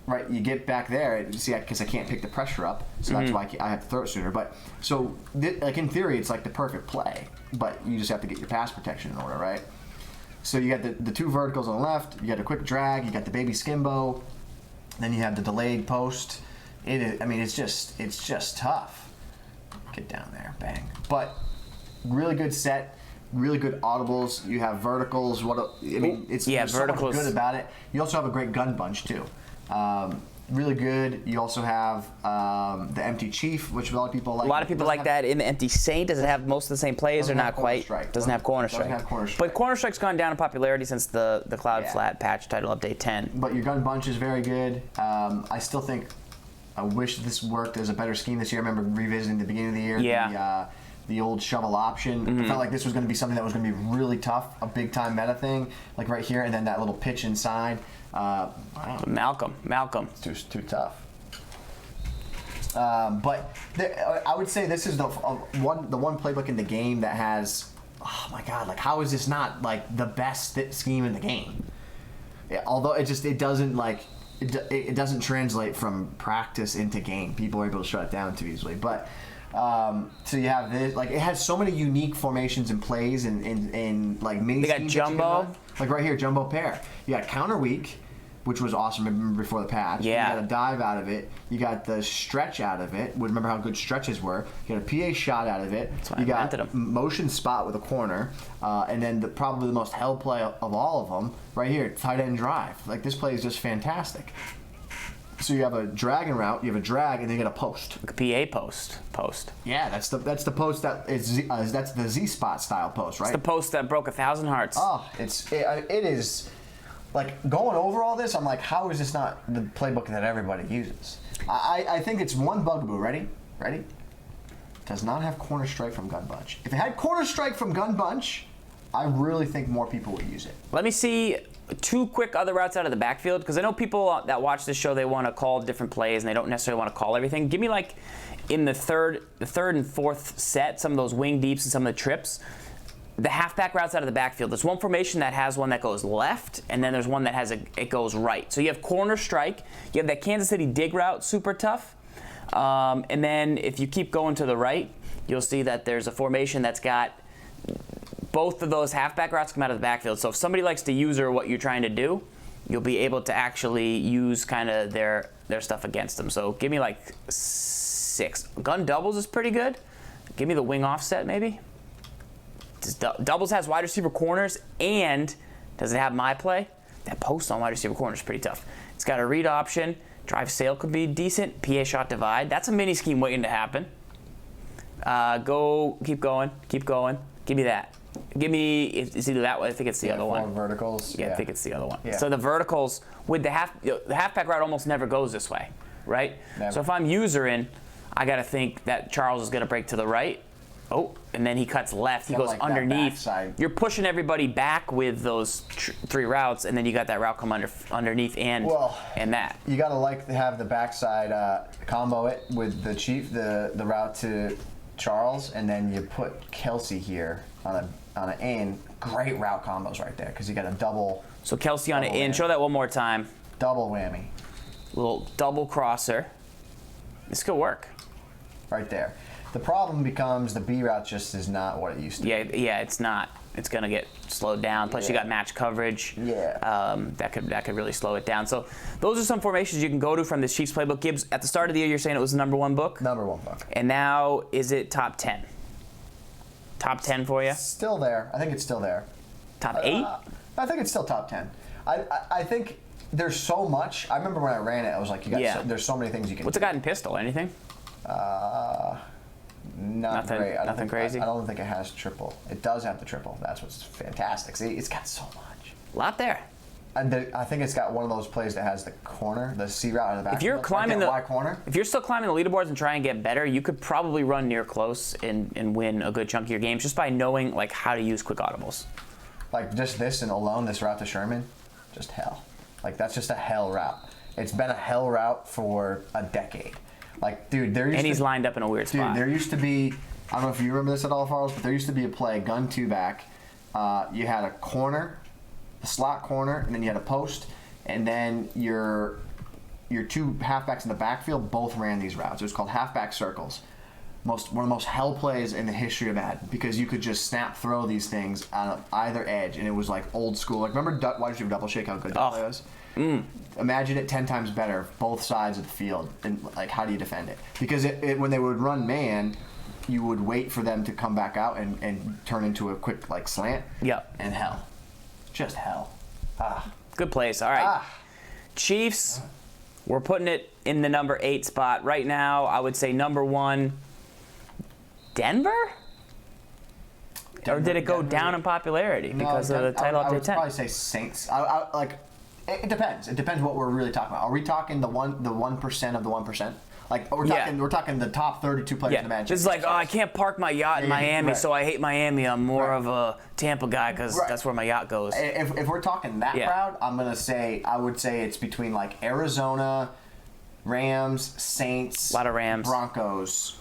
Right, you get back there. See, because I can't pick the pressure up, so that's why I have to throw it sooner. But so, like in theory, it's like the perfect play, but you just have to get your pass protection in order, right? So you got the 2 verticals on the left. You got a quick drag. You got the baby skimbo. Then you have the delayed post. It's just tough. Get down there, bang. But really good set, really good audibles. You have verticals. There's so much good about it. You also have a great gun bunch too. Really good. You also have the empty chief, which a lot of people like. A lot of people like that. In the empty saint, does it have most of the same plays or not quite? Doesn't have corner strike. But corner strike's gone down in popularity since the cloud flat patch title update 10. But your gun bunch is very good. I still think. I wish this worked as a better scheme this year. I remember revisiting the beginning of the year. Yeah. The old shovel option. I felt like this was going to be something that was going to be really tough, a big time meta thing, like right here, and then that little pitch inside. Malcolm. It's too tough. But I would say this is the one playbook in the game that has, oh my god, like how is this not like the best scheme in the game? Although it doesn't like. It doesn't translate from practice into game. People are able to shut it down too easily. But so you have this, like it has so many unique formations and plays and like mini. They got jumbo, like right here, jumbo pair. You got counter weak, which was awesome. Remember before the patch. Yeah. You got a dive out of it. You got the stretch out of it. Remember how good stretches were. You got a PA shot out of it. You got motion spot with a corner, and then probably the most held play of all of them right here, tight end drive. Like this play is just fantastic. So you have a drag and route, you have a drag, and then you get a post. A PA post. Yeah, that's the post that is that's the Z spot style post, right? It's the post that broke 1,000 hearts. Oh, it is. Like, going over all this, I'm like, how is this not the playbook that everybody uses? I think it's one bugaboo. Ready? Does not have corner strike from gun bunch. If it had corner strike from gun bunch, I really think more people would use it. Let me see 2 quick other routes out of the backfield, because I know people that watch this show, they want to call different plays, and they don't necessarily want to call everything. Give me, like, in the third and fourth set, some of those wing deeps and some of the trips. The halfback routes out of the backfield. There's one formation that has one that goes left, and then there's one that has it goes right. So you have corner strike. You have that Kansas City dig route, super tough. And then if you keep going to the right, you'll see that there's a formation that's got both of those halfback routes come out of the backfield. So if somebody likes to user what you're trying to do, you'll be able to actually use kind of their stuff against them. So give me like 6. Gun doubles is pretty good. Give me the wing offset maybe. Doubles has wide receiver corners, and does it have my play? That post on wide receiver corner is pretty tough. It's got a read option, Drive sail could be decent. PA shot divide. That's a mini scheme waiting to happen. Keep going. Give me that. Give me, it's either that one, I think it's the other one. Verticals. Yeah, I think it's the other one. Yeah. So the verticals with the halfback route almost never goes this way, right? Never. So if I'm usering, I got to think that Charles is going to break to the right. Oh, and then he cuts left. He goes like that underneath. backside. You're pushing everybody back with those 3 routes, and then you got that route come underneath and that. You got to have the backside combo it with the chief, the route to Charles, and then you put Kelsey here on an in. Great route combos right there because you got a double. So Kelsey on an in. Show that one more time. Double whammy. Little double crosser. This could work. Right there. The problem becomes the B route just is not what it used to be. Yeah, it's not. It's gonna get slowed down. Plus, you got match coverage. Yeah. That could really slow it down. So, those are some formations you can go to from this Chiefs playbook. Gibbs, at the start of the year, you're saying it was the #1 book. #1 book. And now, is it top 10? Top 10 for you? Still there. I think it's still there. Top 8? I think it's still top 10. I think there's so much. I remember when I ran it, I was like, there's so many things you can. What's it got in pistol? Anything? Nothing great. Nothing crazy? I don't think it has triple. It does have the triple. That's what's fantastic. See, it's got so much. A lot there. And I think it's got one of those plays that has the corner, the C route in the back. If you're climbing Y corner. If you're still climbing the leaderboards and trying to get better, you could probably run near close and win a good chunk of your games just by knowing like how to use quick audibles. Like just this and alone, this route to Sherman, just hell. Like that's just a hell route. It's been a hell route for a decade. Like, dude, he's lined up in a weird spot. Dude, there used to be, I don't know if you remember this at all, Farls, but there used to be a play, gun 2 back. You had a corner, a slot corner, and then you had a post, and then your 2 halfbacks in the backfield both ran these routes. It was called halfback circles. One of the most hell plays in the history of Madden because you could just snap throw these things on either edge, and it was like old school. Like, remember wide receiver double shake, how good that play was? Imagine it 10 times better, both sides of the field, and like how do you defend it? Because when they would run man, you would wait for them to come back out and turn into a quick like slant. Yep. And hell, just hell. Good place. All right, Chiefs. We're putting it in the number 8 spot right now. I would say number 1. Denver? Or did it go down in popularity because of the title update 10? I would probably say Saints. It depends. It depends what we're really talking about. Are we talking the 1% of the 1%? Like we're talking the top 32 players in the Madden. This is like, I can't park my yacht in Miami, so I hate Miami. I'm more of a Tampa guy because that's where my yacht goes. If we're talking that crowd, I would say it's between like Arizona, Rams, Saints, a lot of Rams, Broncos.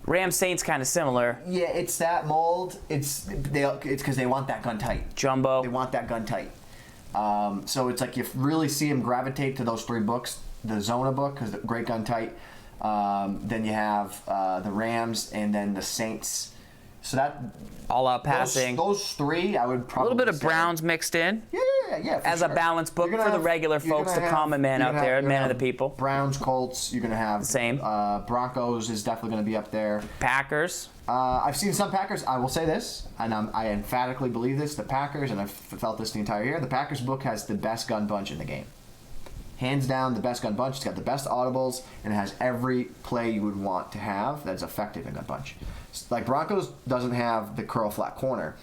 Rams Saints kind of similar. Yeah, it's that mold. It's because they want that gun tight. Jumbo. They want that gun tight. So it's like you really see them gravitate to those 3 books. The Zona book, because the great gun tight. Then you have the Rams and then the Saints. So that all out passing. Those 3, I would probably a little bit of Browns mixed in. Yeah. As a balanced book for the regular folks, the common man out there, man of the people. Browns, Colts. You're gonna have same. Broncos is definitely gonna be up there. Packers. I've seen some Packers. I will say this, and I emphatically believe this: the Packers, and I've felt this the entire year. The Packers book has the best gun bunch in the game. Hands down, the best gun bunch. It's got the best audibles, and it has every play you would want to have that's effective in gun bunch. Like Broncos doesn't have the curl flat corner.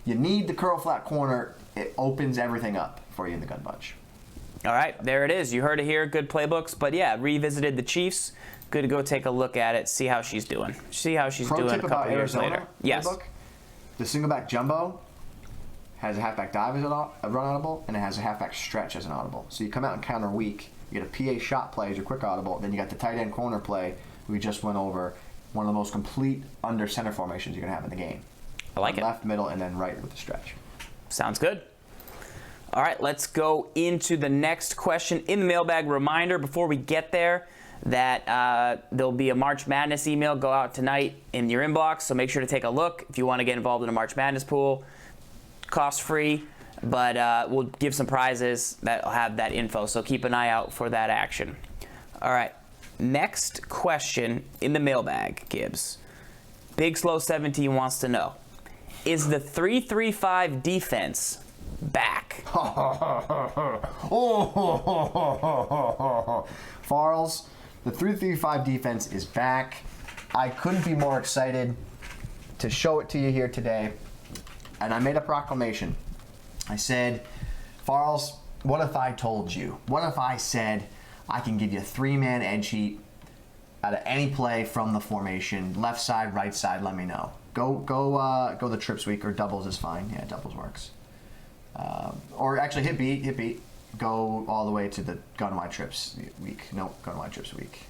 You need the curl flat corner. It opens everything up for you in the gun bunch. All right, there it is. You heard it here. Good playbooks. But yeah, revisited the Chiefs. Good to go take a look at it. See how she's doing. See how she's doing a couple years later. Yes. Playbook, the single back jumbo has a halfback dive as a run audible, and it has a halfback stretch as an audible. So you come out and counter weak. You get a PA shot play as your quick audible. Then you got the tight end corner play we just went over. One of the most complete under center formations you're going to have in the game. I like it. Left, middle, and then right with the stretch. Sounds good. All right, let's go into the next question in the mailbag. Reminder before we get there that there'll be a March Madness email go out tonight in your inbox, so make sure to take a look if you want to get involved in a March Madness pool. Cost free, but we'll give some prizes that'll have that info, so keep an eye out for that action. All right, next question in the mailbag, Gibbs. Big Slow 17 wants to know, is the 3-3-5 defense back. Farls, the 3-3-5 defense is back. I couldn't be more excited to show it to you here today. And I made a proclamation. I said, Farls, what if I told you? What if I said I can give you a 3-man edge heat out of any play from the formation, left side, right side? Let me know. Go the trips week, or doubles is fine. Yeah, doubles works. Or actually hit beat. Go all the way to the gun wide trips week. Nope, gun wide trips week.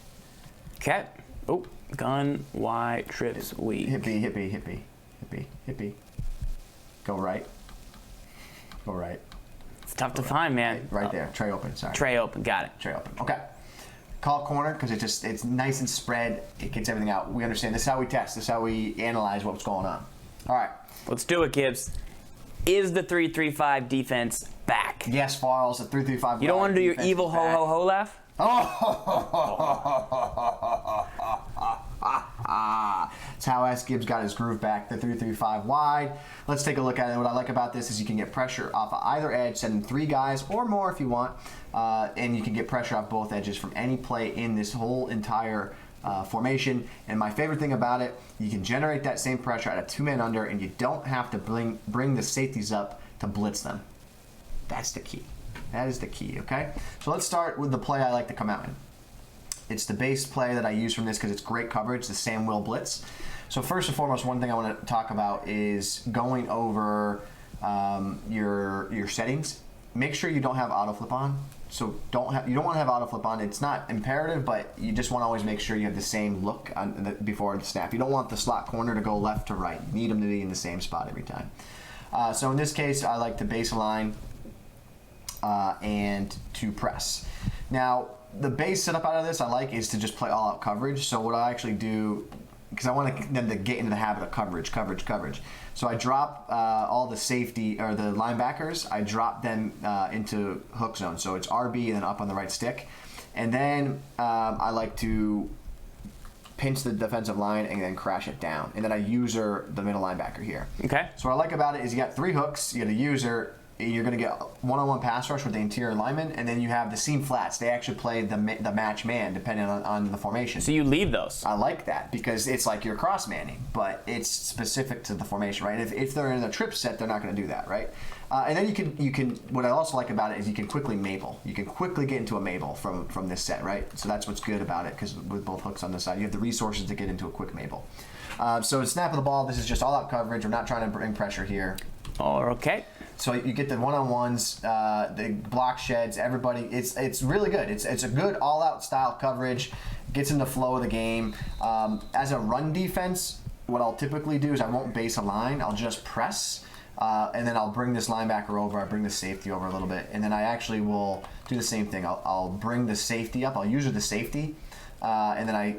Okay. Oh, gun wide trips week. Hit B. Go right. It's tough to find, man. Right there. Tray open. Sorry. Tray open. Got it. Tray open. Okay. Call corner because it's nice and spread. It gets everything out. We understand. This is how we test. This is how we analyze what's going on. All right. Let's do it, Gibbs. Is the 3-3-5 defense back? Yes, Farls. The 3-3-5. You don't want to do your evil ho ho ho laugh? That's how SGibs got his groove back, the 3-3-5 wide. Let's take a look at it. What I like about this is you can get pressure off of either edge, sending 3 guys or more if you want, and you can get pressure off both edges from any play in this whole entire formation. And my favorite thing about it, you can generate that same pressure at a 2-man under, and you don't have to bring the safeties up to blitz them. That's the key. That is the key, okay? So let's start with the play I like to come out in. It's the base play that I use from this because it's great coverage, the Sam Will Blitz. So first and foremost, one thing I want to talk about is going over your settings. Make sure you don't have auto flip on. So you don't want to have auto flip on. It's not imperative, but you just want to always make sure you have the same look before the snap. You don't want the slot corner to go left to right. You need them to be in the same spot every time. So in this case, I like to baseline and to press. Now, the base setup out of this I like is to just play all out coverage. So what I actually do, because I want them to get into the habit of coverage. So I drop all the safety or the linebackers. I drop them into hook zone. So it's RB and then up on the right stick. And then I like to pinch the defensive line and then crash it down. And then I user the middle linebacker here. Okay. So what I like about it is you got 3 hooks. You got a user. You're going to get one-on-one pass rush with the interior lineman, and then you have the seam flats. They actually play the match man depending on the formation. So you leave those. I like that because it's like you're cross manning, but it's specific to the formation, right? If they're in a trip set, they're not going to do that, right? And then you can. What I also like about it is you can quickly Mabel. You can quickly get into a Mabel from this set, right? So that's what's good about it because with both hooks on this side, you have the resources to get into a quick Mabel. So snap of the ball. This is just all-out coverage. We're not trying to bring pressure here. Okay. So you get the one-on-ones, the block sheds, everybody. It's really good. It's a good all-out style coverage. Gets in the flow of the game. As a run defense, what I'll typically do is I won't base a line. I'll just press, and then I'll bring this linebacker over. I bring the safety over a little bit, and then I actually will do the same thing. I'll bring the safety up. I'll use the safety, and then I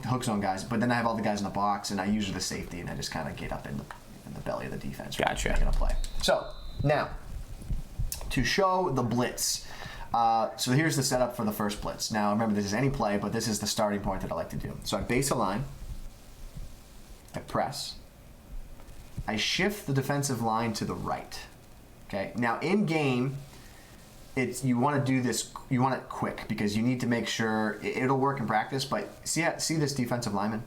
hook zone guys. But then I have all the guys in the box, and I use the safety, and I just kind of get up in the belly of the defense. Gotcha. Making a play. So now, to show the blitz. So here's the setup for the first blitz. Now remember, this is any play, but this is the starting point that I like to do. So I base a line. I press. I shift the defensive line to the right. Okay. Now in game, you want to do this. You want it quick because you need to make sure it'll work in practice. But see this defensive lineman.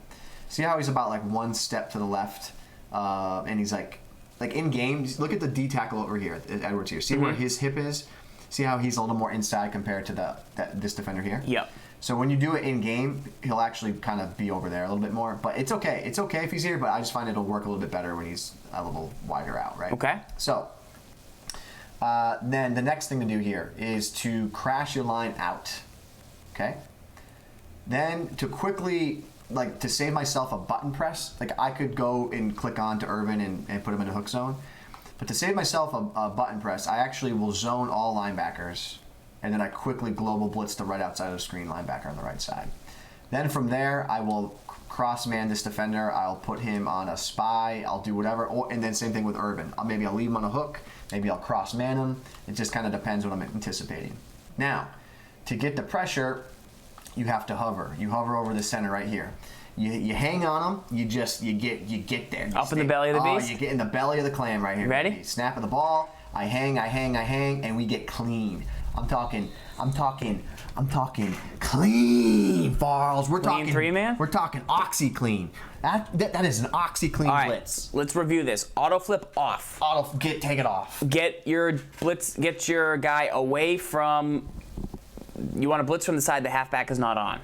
See how he's about like 1 step to the left. And he's like in game, look at the D tackle over here, Edwards here. See where his hip is? See how he's a little more inside compared to this defender here? Yep. So when you do it in game, he'll actually kind of be over there a little bit more. But it's okay. It's okay if he's here, but I just find it'll work a little bit better when he's a little wider out, right? Okay. So then the next thing to do here is to crash your line out. Okay. Then to quickly, to save myself a button press, I could go and click on to Irvin and put him in a hook zone. But to save myself a button press, I actually will zone all linebackers, and then I quickly global blitz the right outside of the screen linebacker on the right side. Then from there, I will cross-man this defender. I'll put him on a spy. I'll do whatever. And then same thing with Irvin. Maybe I'll leave him on a hook. Maybe I'll cross-man him. It just kind of depends what I'm anticipating. Now, to get the pressure, you have to hover. You hover over the center right here. You hang on them. You get there. You Up in the belly of the beast? You get in the belly of the clam right here. Ready? Snap of the ball. I hang, and we get clean. I'm talking clean, Farls. We're Clean talking 3-man? We're talking OxyClean. That is an OxyClean All right, blitz. let's review this. Auto flip off. Take it off. Get your blitz. Get your guy away from. You want to blitz from the side the halfback is not on.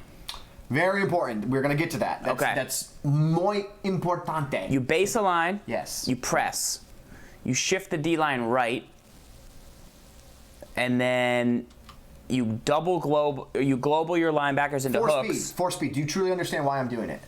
Very important. We're gonna get to that. That's muy importante. You base a line. Yes. You press. You shift the D line right, and then you global your linebackers into hooks. Force speed. Do you truly understand why I'm doing it?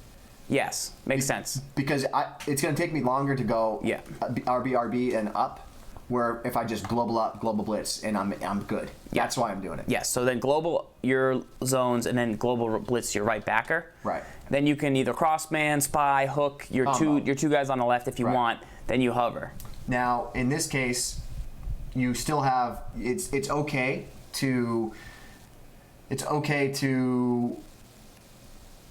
Yes, makes sense. Because it's going to take me longer to go RB and up, where if I just global up, global blitz, and I'm good. Yeah. That's why I'm doing it. Yes, so then global your zones, and then global blitz your right backer. Right. Then you can either cross man, spy, hook your two guys on the left if you want. Then you hover. Now in this case, you still have it's okay to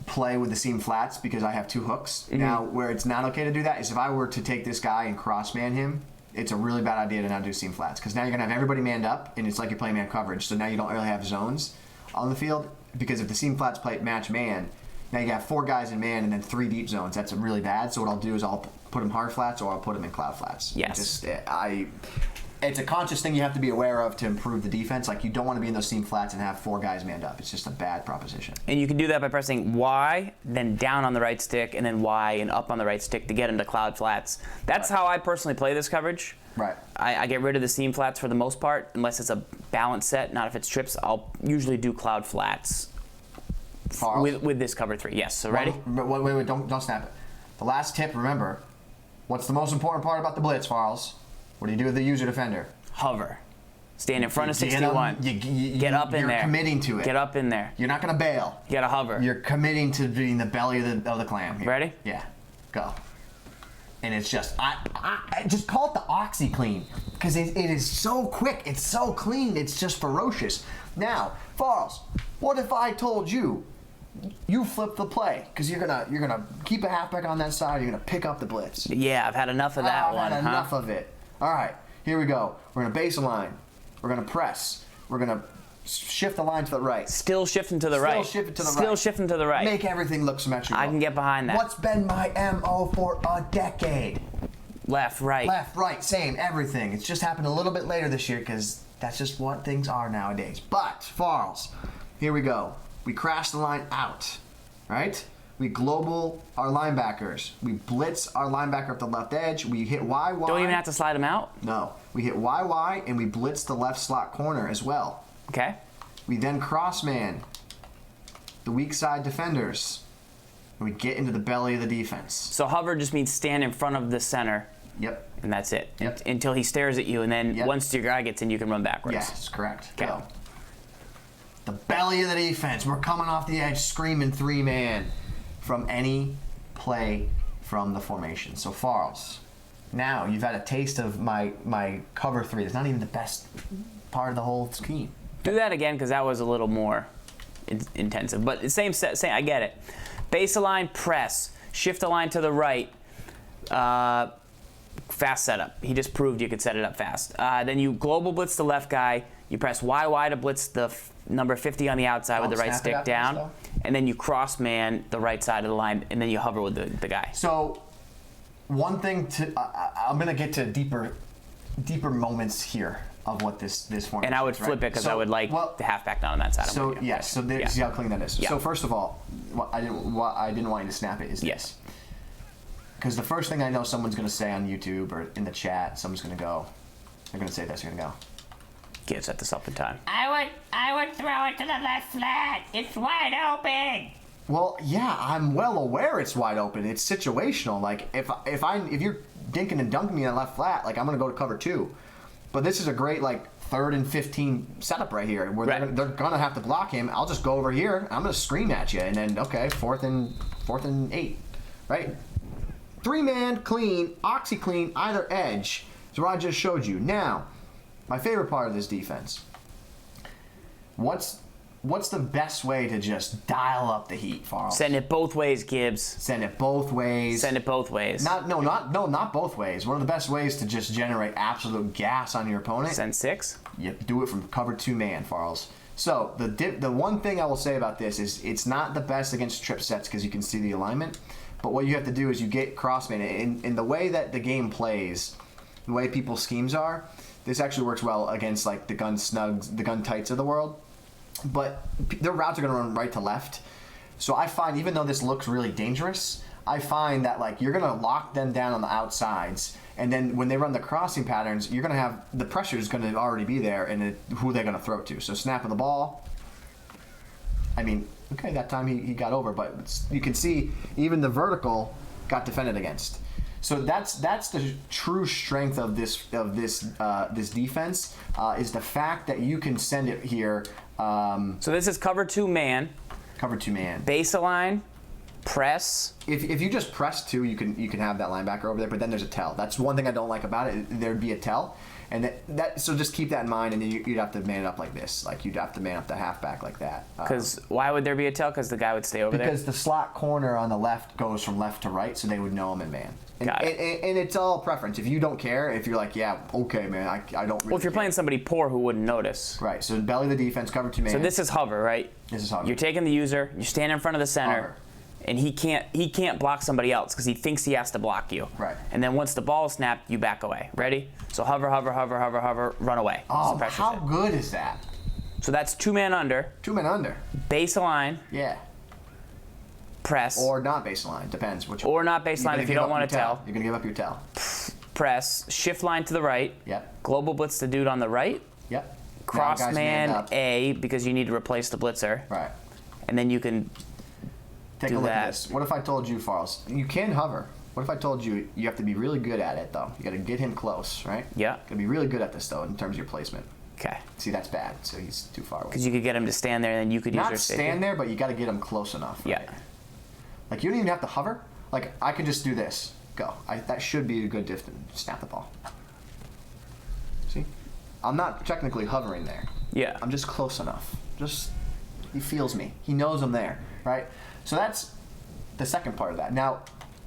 play with the seam flats because I have 2 hooks. Mm-hmm. Now, where it's not okay to do that is if I were to take this guy and cross-man him, it's a really bad idea to not do seam flats because now you're going to have everybody manned up, and it's like you're playing man coverage, so now you don't really have zones on the field because if the seam flats match man, now you got 4 guys in man and then 3 deep zones. That's really bad, so what I'll do is I'll put them hard flats or I'll put them in cloud flats. Yes. It's a conscious thing you have to be aware of to improve the defense. Like, you don't want to be in those seam flats and have 4 guys manned up. It's just a bad proposition. And you can do that by pressing Y, then down on the right stick, and then Y and up on the right stick to get into cloud flats. That's how I personally play this coverage. Right. I get rid of the seam flats for the most part, unless it's a balanced set. Not if it's trips. I'll usually do cloud flats with this cover 3. Yes. So ready? Wait, don't snap it. The last tip, remember, what's the most important part about the blitz, Farls? What do you do with the user defender? Hover. Stand in front of 61. Get up in there. You're committing to it. Get up in there. You're not going to bail. You got to hover. You're committing to being the belly of the clam. Here. Ready? Yeah. Go. And it's just, I just call it the OxyClean because it is so quick. It's so clean. It's just ferocious. Now, Farls, what if I told you flip the play because you're gonna keep a halfback on that side. You're gonna pick up the blitz. Yeah, I've had enough of that one. I've had enough of it. All right, here we go. We're gonna base a line. We're gonna press. We're gonna shift the line to the right. Still shifting to the right. Still shifting to the right. Make everything look symmetrical. I can get behind that. What's been my MO for a decade? Left, right. Left, right, same, everything. It's just happened a little bit later this year because that's just what things are nowadays. But, Farls, here we go. We crash the line out, right? We global our linebackers. We blitz our linebacker up the left edge. We hit YY. Don't even have to slide them out? No. We hit YY and we blitz the left slot corner as well. Okay. We then cross man the weak side defenders. And we get into the belly of the defense. So hover just means stand in front of the center. Yep. And that's it. Yep. Until he stares at you, and then once your guy gets in, you can run backwards. Yes, correct. Okay. Go. The belly of the defense. We're coming off the edge screaming 3-man from any play from the formation. So, Farls, now you've had a taste of my cover 3. It's not even the best part of the whole scheme. Do that again because that was a little more intensive. But the same, I get it. Base a line, press. Shift the line to the right. Fast setup. He just proved you could set it up fast. Then you global blitz the left guy. You press YY to blitz the number 50 on the outside with the right stick down. And then you cross man the right side of the line, and then you hover with the guy. So, one thing I'm going to get to deeper moments here of what this formation is. And I would flip it because I would like the halfback down on that side. So, yes. So, see how clean that is. Yeah. So, first of all, what I didn't want you to snap it is this. Because the first thing I know someone's going to say on YouTube or in the chat, someone's going to go, they're going to say this, they're going to go, Can't set this up in time. I would throw it to the left flat. It's wide open. Well, yeah, I'm well aware it's wide open. It's situational. Like, if you're dinking and dunking me on left flat, like, I'm going to go to cover 2. But this is a great, like, 3rd and 15 setup right here where they're going to have to block him. I'll just go over here. I'm going to scream at you. And then, okay, 4th and 8, right? 3-man, clean, OxyClean, either edge is what I just showed you. Now, my favorite part of this defense. Once what's the best way to just dial up the heat, Farls? Send it both ways, Gibbs. Send it both ways. Send it both ways. Not both ways. One of the best ways to just generate absolute gas on your opponent. Send 6. You do it from cover 2 man, Farls. So the one thing I will say about this is it's not the best against trip sets because you can see the alignment. But what you have to do is you get crossman. In the way that the game plays, the way people's schemes are, this actually works well against like the gun snugs, the gun tights of the world. But their routes are going to run right to left. So I find, even though this looks really dangerous, I find that like you're going to lock them down on the outsides. And then when they run the crossing patterns, you're going to have the pressure is going to already be there and who they're going to throw to. So snap of the ball. I mean, okay, that time he got over, but you can see even the vertical got defended against. So that's the true strength of this defense is the fact that you can send it here. So this is cover 2 man. Cover 2 man. Baseline, press. If you just press 2, you can have that linebacker over there. But then there's a tell. That's one thing I don't like about it. There'd be a tell, and so just keep that in mind. And then you'd have to man it up like this. Like you'd have to man up the halfback like that. Because why would there be a tell? Because the guy would stay over there. Because the slot corner on the left goes from left to right, so they would know him in man. And, Got it. And it's all preference. If you don't care, if you're like, yeah, okay, man, I don't really Well, if you're care. playing somebody poor who wouldn't notice. Right, so belly the defense, cover 2 man. So this is hover, right? This is hover. You're taking the user, you stand in front of the center, Hover. and he can't block somebody else because he thinks he has to block you. Right. And then once the ball is snapped, you back away. Ready? So hover, hover, hover, hover, hover, run away. Oh, So pressure how set. good is that? So that's 2 man under, 2 men under. baseline, Yeah. press, Or not baseline, depends. Which or not you're baseline gonna if you give don't up want your to tell. You're going to give up your tell. Press, shift line to the right, Yep. global blitz the dude on the right, Yep. cross Now guys manned man up. A because you need to replace the blitzer, Right. and then you can Take do a look that. at this. What if I told you, Farls, you can hover. What if I told you you have to be really good at it, though? You got to get him close, right? Yeah. Got to be really good at this, though, in terms of your placement. Okay. See, that's bad. So he's too far away. Because you could get him to stand there, and then you could use Not your safety. stand there, but you got to get him close enough. Yeah. Right? Like you don't even have to hover. Like I could just do this. Go. That should be a good distance. Snap the ball. See, I'm not technically hovering there. Yeah. I'm just close enough. Just he feels me. He knows I'm there. Right. So that's the second part of that. Now,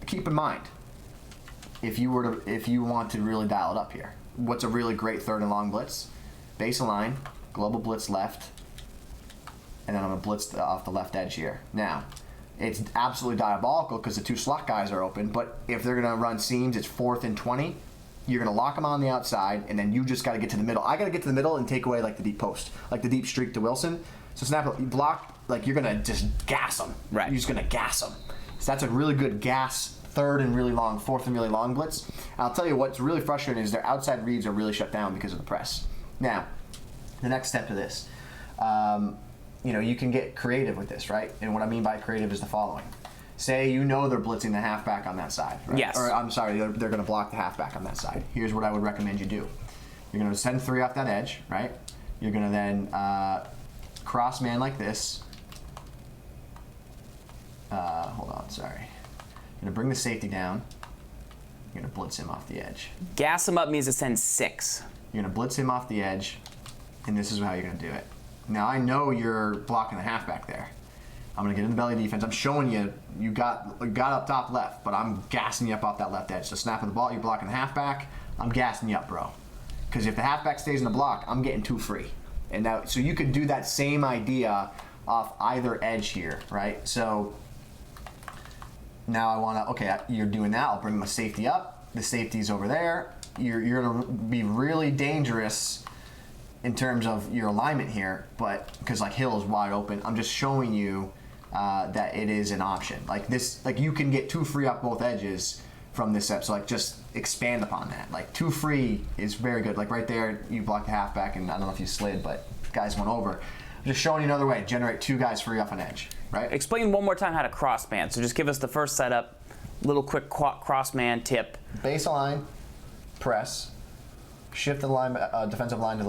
keep in mind, if you want to really dial it up here, what's a really great third and long blitz? Baseline, global blitz left, and then I'm gonna blitz off the left edge here. Now, it's absolutely diabolical because the 2 slot guys are open. But if they're gonna run seams, it's 4th and 20. You're gonna lock them on the outside, and then you just got to get to the middle. I got to get to the middle and take away like the deep post, like the deep streak to Wilson. So snap it, you block, like you're gonna just gas them. Right. You're just gonna gas them. So that's a really good gas 3rd and really long, 4th and really long blitz. And I'll tell you what's really frustrating is their outside reads are really shut down because of the press. Now, the next step to this, you can get creative with this, right? And what I mean by creative is the following. Say you know they're blitzing the halfback on that side, right? Yes. Or I'm sorry, they're going to block the halfback on that side. Here's what I would recommend you do. You're going to send 3 off that edge, right? You're going to then cross man like this. Hold on, sorry. You're going to bring the safety down. You're going to blitz him off the edge. Gas him up means to send 6. You're going to blitz him off the edge, and this is how you're going to do it. Now, I know you're blocking the halfback there. I'm going to get in the belly defense. I'm showing you got up top left, but I'm gassing you up off that left edge. So snapping the ball, you're blocking the halfback. I'm gassing you up, bro. Because if the halfback stays in the block, I'm getting 2 free. And now, so you could do that same idea off either edge here, right? So now I want to, okay, you're doing that. I'll bring my safety up. The safety's over there. You're going to be really dangerous in terms of your alignment here, but because like Hill is wide open, I'm just showing you that it is an option. Like this, like you can get 2 free off both edges from this step. So like just expand upon that. Like 2 free is very good. Like right there, you block the halfback, and I don't know if you slid, but guys went over. I'm just showing you another way. Generate 2 guys free off an edge, right? Explain one more time how to cross man. So just give us the first setup, little quick cross man tip. Baseline, press, shift the line, defensive line to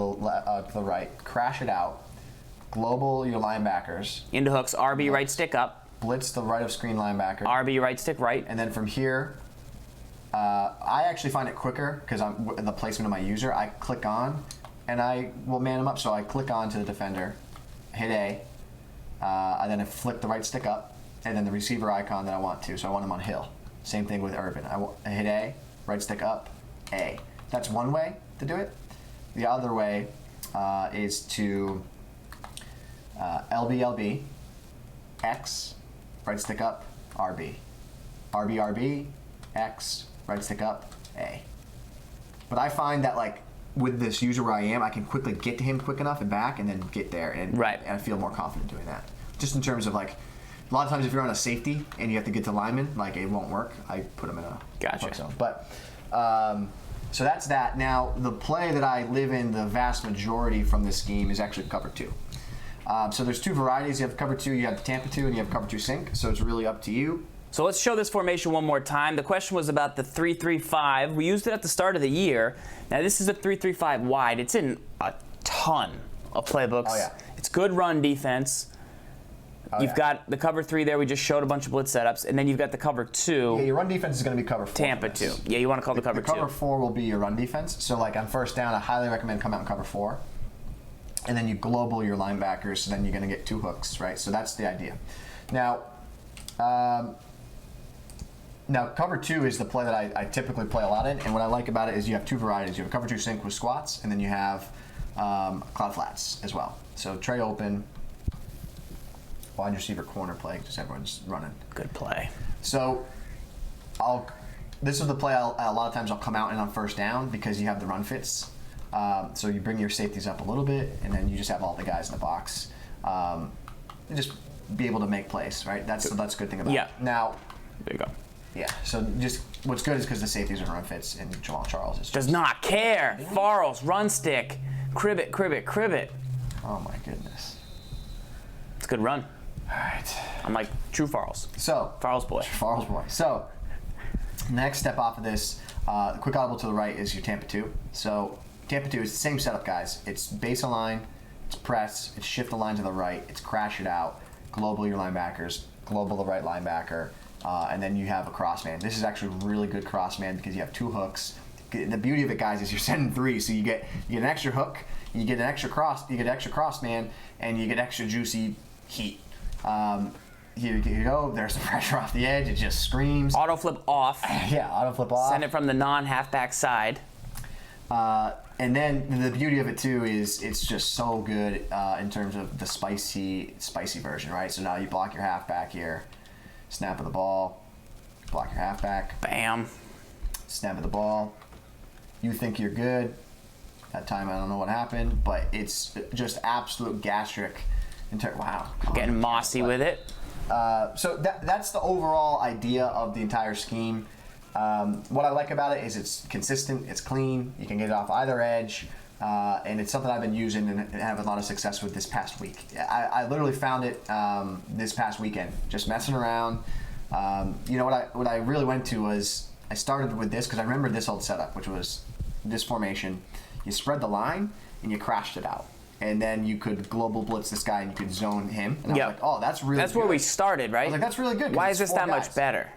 the right, crash it out, global your linebackers, Into hooks, RB right stick up, blitz the right of screen linebacker, RB right stick right. and then from here, I actually find it quicker because I'm the placement of my user. I click on, and I will man him up. So I click on to the defender, hit A, I then flick the right stick up, and then the receiver icon that I want to. So I want him on hill. Same thing with Urban. I hit A, right stick up, A. That's one way to do it. The other way is to LB, X, right stick up, RB. RB, X, right stick up, A. But I find that like with this user where I am, I can quickly get to him quick enough and back and then get there. And, right. And I feel more confident doing that. Just in terms of like, a lot of times if you're on a safety and you have to get to lineman, like it won't work. I put him in a gotcha zone. But so that's that. Now the play that I live in the vast majority from this scheme is actually cover 2. So there's 2 varieties. You have cover 2, you have the Tampa 2, and you have cover 2 sink. So it's really up to you. So let's show this formation one more time. The question was about the 3-3-5. We used it at the start of the year. Now this is a 3-3-5 wide. It's in a ton of playbooks. Oh, yeah. It's good run defense. You've got the cover 3 there. We just showed a bunch of blitz setups. And then you've got the cover 2. Yeah, your run defense is going to be cover 4. Tampa 2. Yeah, you want to call the cover 2. The cover 4 will be your run defense. So like on first down, I highly recommend come out in cover 4. And then you global your linebackers, so then you're going to get 2 hooks, right? So that's the idea. Now, cover 2 is the play that I typically play a lot in, and what I like about it is you have 2 varieties. You have a cover 2 sink with squats, and then you have cloud flats as well. So tray open, wide receiver corner play, because everyone's running. Good play. So this is the play a lot of times I'll come out in on first down because you have the run fits. So you bring your safeties up a little bit, and then you just have all the guys in the box. And just be able to make plays, right? That's a good thing about it. Now, there you go. Yeah, so just what's good is because the safeties are run fits, and Jamal Charles is does not care. Farls, run stick, crib it. Oh my goodness. It's a good run. All right. I'm like true Farls. So Farls boy. Farls boy. So next step off of this, the quick audible to the right is your Tampa 2. So Tampa 2 is the same setup, guys. It's base a line, it's press, it's shift the line to the right, it's crash it out, global your linebackers, global the right linebacker, and then you have a cross man. This is actually really good cross man because you have 2 hooks. The beauty of it, guys, is you're sending 3, so you get an extra hook, you get an extra cross, man, and you get extra juicy heat. Here you go. There's the pressure off the edge. It just screams. Auto flip off. Yeah, auto flip off. Send it from the non-halfback side. And then the beauty of it too is it's just so good in terms of the spicy version, right? So now you block your halfback here, snap of the ball, block your halfback, bam, snap of the ball. You think you're good. That time I don't know what happened, but it's just absolute gastric. Wow, getting mossy with it. So that's the overall idea of the entire scheme. What I like about it is it's consistent, it's clean, you can get it off either edge, and it's something I've been using and having a lot of success with this past week. I literally found it this past weekend, just messing around. You know what I really went to was I started with this because I remember this old setup, which was this formation. You spread the line and you crashed it out. And then you could global blitz this guy and you could zone him. And I was like, oh, that's really good. That's where we started, right? I was like, that's really good. Why is this that much better?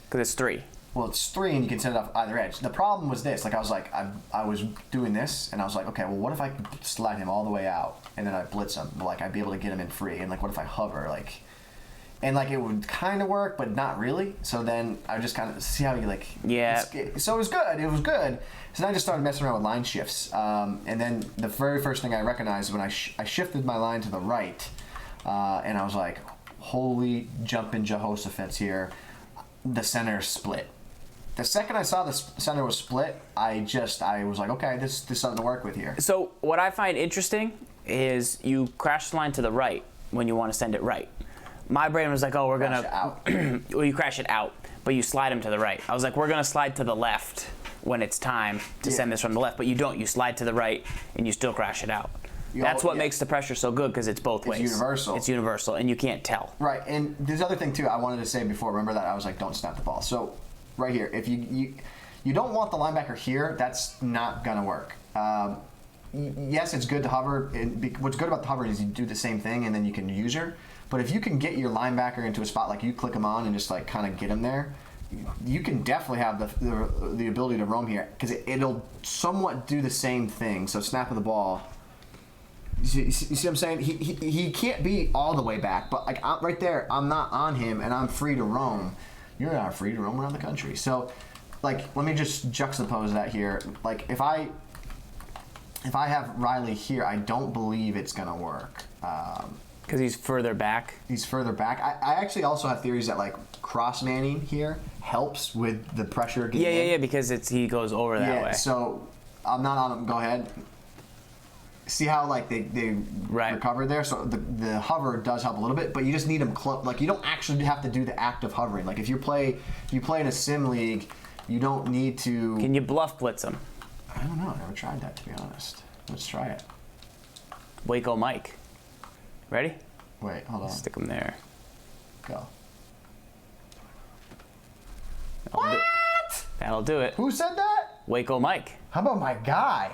Because it's 3. Well, it's 3 and you can send it off either edge. The problem was this. Like, I was like, I was doing this and I was like, okay, well, what if I could slide him all the way out and then I blitz him? Like, I'd be able to get him in free. And like, what if I hover? Like, and like, it would kind of work, but not really. So then I would just kind of see how you like. Yeah. So it was good. It was good. So then I just started messing around with line shifts. And then the very first thing I recognized when I shifted my line to the right, and I was like, holy jumping Jehoshaphat's here. The center split. The second I saw the center was split, I was like, okay, this is something to work with here. So what I find interesting is you crash the line to the right when you want to send it right. My brain was like, oh, we're going to... Well, you crash it out, but you slide him to the right. I was like, we're going to slide to the left when it's time to send this from the left, but you don't. You slide to the right, and you still crash it out. That's what makes the pressure so good, because it's both ways. It's universal. It's universal, and you can't tell. Right, and there's other thing, too, I wanted to say before. Remember that I was like, don't snap the ball. So right here, if you don't want the linebacker here, that's not going to work. Yes, it's good to hover. What's good about the hover is you do the same thing, and then you can use her. But if you can get your linebacker into a spot, like you click him on and just like kind of get him there, you can definitely have the ability to roam here, because it'll somewhat do the same thing. So snap of the ball, You see what I'm saying? He can't be all the way back, but like right there, I'm not on him, and I'm free to roam. You're not free to roam around the country. So, like, let me just juxtapose that here. Like, if I have Riley here, I don't believe it's gonna work. Because he's further back. He's further back. I actually also have theories that like cross manning here helps with the pressure. Yeah, because he goes over that way. So I'm not on him. Go ahead. See how like they recovered there. So the hover does help a little bit, but you just need him close. Like you don't actually have to do the act of hovering. Like if you play in a sim league, you don't need to. Can you bluff blitz him? I don't know. I never tried that, to be honest. Let's try it. Waco Mike. Ready? Wait, hold on. Stick him there. Go. That'll do it. Who said that? Waco Mike. How about my guy?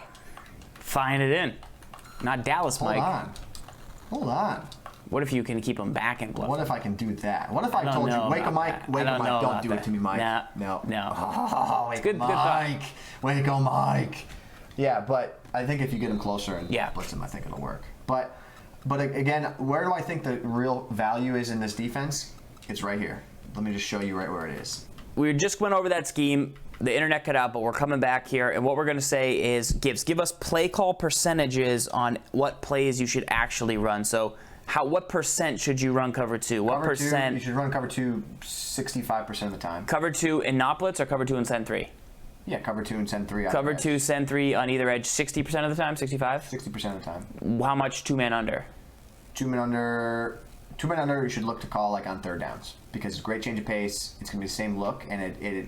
Fine it in. Not Dallas Mike. Hold on. What if you can keep him back and bluff? What if I can do that? What if I don't told you, know Waco about Mike, that. Waco I don't Mike, know don't about do it that. to me, Mike. No. Oh, Waco good Mike. Waco Mike. Yeah, but I think if you get him closer and blitz him, I think it'll work. But again, where do I think the real value is in this defense? It's right here. Let me just show you right where it is. We just went over that scheme. The internet cut out, but we're coming back here, and what we're going to say is, give us play call percentages on what plays you should actually run. So, what percent should you run cover 2? What percent? You should run cover 2 65% of the time. Cover 2 and not blitz, or cover 2 and send 3? Yeah, cover 2 and send 3. Cover 2, send 3 on either edge 60% of the time, 65? 60% of the time. How much 2-man under? 2-man under. 2-man under, you should look to call like on third downs because it's a great change of pace. It's going to be the same look, and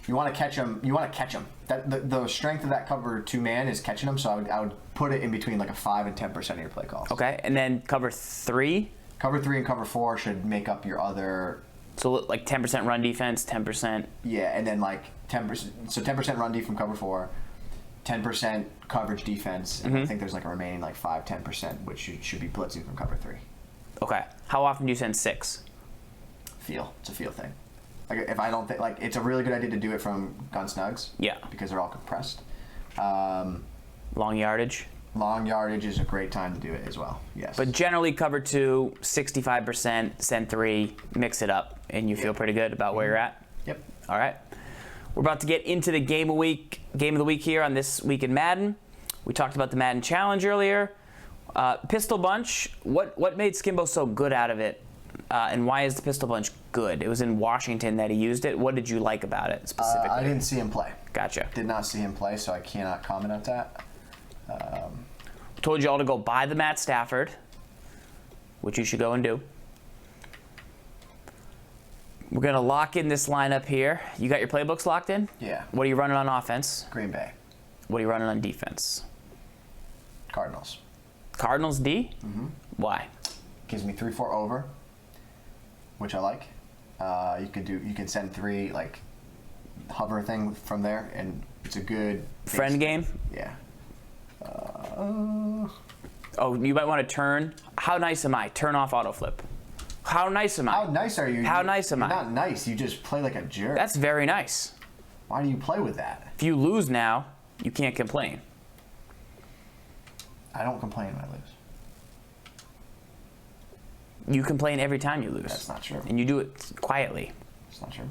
you want to catch them. You want to catch them. The strength of that cover 2-man is catching them. So I would put it in between like a 5 and 10% of your play calls. Okay, and then cover 3. Cover 3 and cover 4 should make up your other. So like 10% run defense, 10%. Yeah, and then like 10%. So 10% run D from cover 4, 10% coverage defense, and I think there's like a remaining like 5-10% which should be blitzing from cover 3. Okay. How often do you send 6? It's a feel thing. Like if I don't think like it's a really good idea to do it from gun snugs. Yeah. Because they're all compressed. Long yardage. Long yardage is a great time to do it as well. Yes. But generally, cover 2, 65%, send 3, mix it up, and you feel pretty good about where you're at. Yep. All right. We're about to get into the game of the week here on This Week in Madden. We talked about the Madden Challenge earlier. Pistol Bunch. What made Skimbo so good out of it? And why is the Pistol Bunch good? It was in Washington that he used it. What did you like about it specifically? I didn't see him play. Gotcha. Did not see him play, so I cannot comment on that. Told you all to go buy the Matt Stafford, which you should go and do. We're going to lock in this lineup here. You got your playbooks locked in? Yeah. What are you running on offense? Green Bay. What are you running on defense? Cardinals. Cardinals D? Mm-hmm. Why? Gives me 3-4 over, which I like. You can send 3 like hover thing from there, and it's a good friend game. Yeah. Oh, you might want to turn. How nice am I? Turn off autoflip. How nice am I? How nice are you? How nice am I? You're not nice. You just play like a jerk. That's very nice. Why do you play with that? If you lose now, you can't complain. I don't complain when I lose. You complain every time you lose. That's not true. And you do it quietly. That's not true.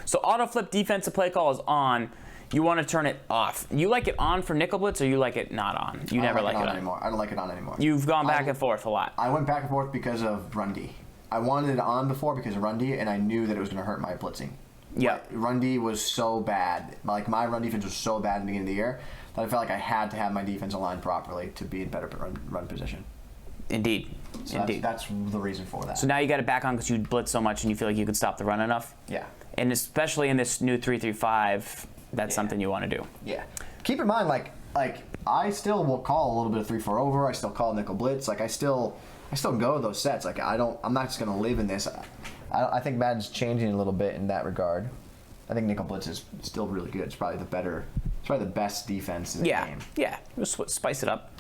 So autoflip defensive play call is on. You want to turn it off. You like it on for nickel blitz, or you like it not on? You never like it on anymore. I don't like it on anymore. You've gone back and forth a lot. I went back and forth because of run D. I wanted it on before because of run D, and I knew that it was going to hurt my blitzing. Yeah. Run D was so bad. Like my run defense was so bad in the beginning of the year that I felt like I had to have my defense aligned properly to be in better run position. Indeed. So Indeed. That's the reason for that. So now you got it back on because you blitz so much and you feel like you can stop the run enough. Yeah. And especially in this new 3-3-5, that's something you want to do. Yeah. Keep in mind, like I still will call a little bit of 3-4 over. I still call nickel blitz. Like I still go those sets. Like I'm not just gonna live in this. I think Madden's changing a little bit in that regard. I think nickel blitz is still really good. It's probably the best defense in the game. Yeah. Just spice it up.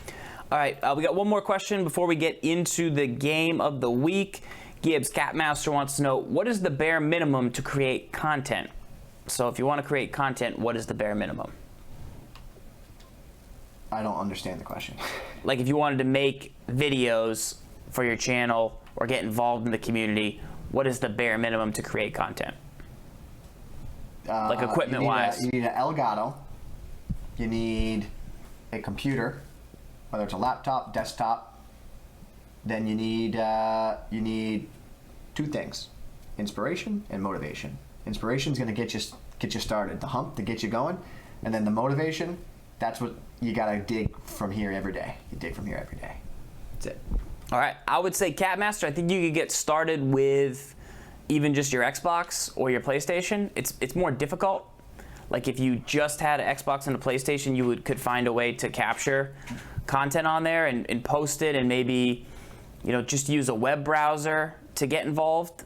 All right. We got one more question before we get into the game of the week. Gibbs, Catmaster wants to know, what is the bare minimum to create content? So if you want to create content, what is the bare minimum? I don't understand the question. like if you wanted to make videos for your channel or get involved in the community, what is the bare minimum to create content? Like equipment-wise. You need an Elgato. You need a computer, whether it's a laptop, desktop. Then you need two things: inspiration and motivation. Inspiration is going to get you started, the hump to get you going, and then the motivation. That's what you got to dig from here every day. You dig from here every day. That's it. All right, I would say Catmaster, I think you could get started with even just your Xbox or your PlayStation. It's more difficult. Like if you just had an Xbox and a PlayStation, you could find a way to capture content on there and post it, and maybe, you know, just use a web browser to get involved,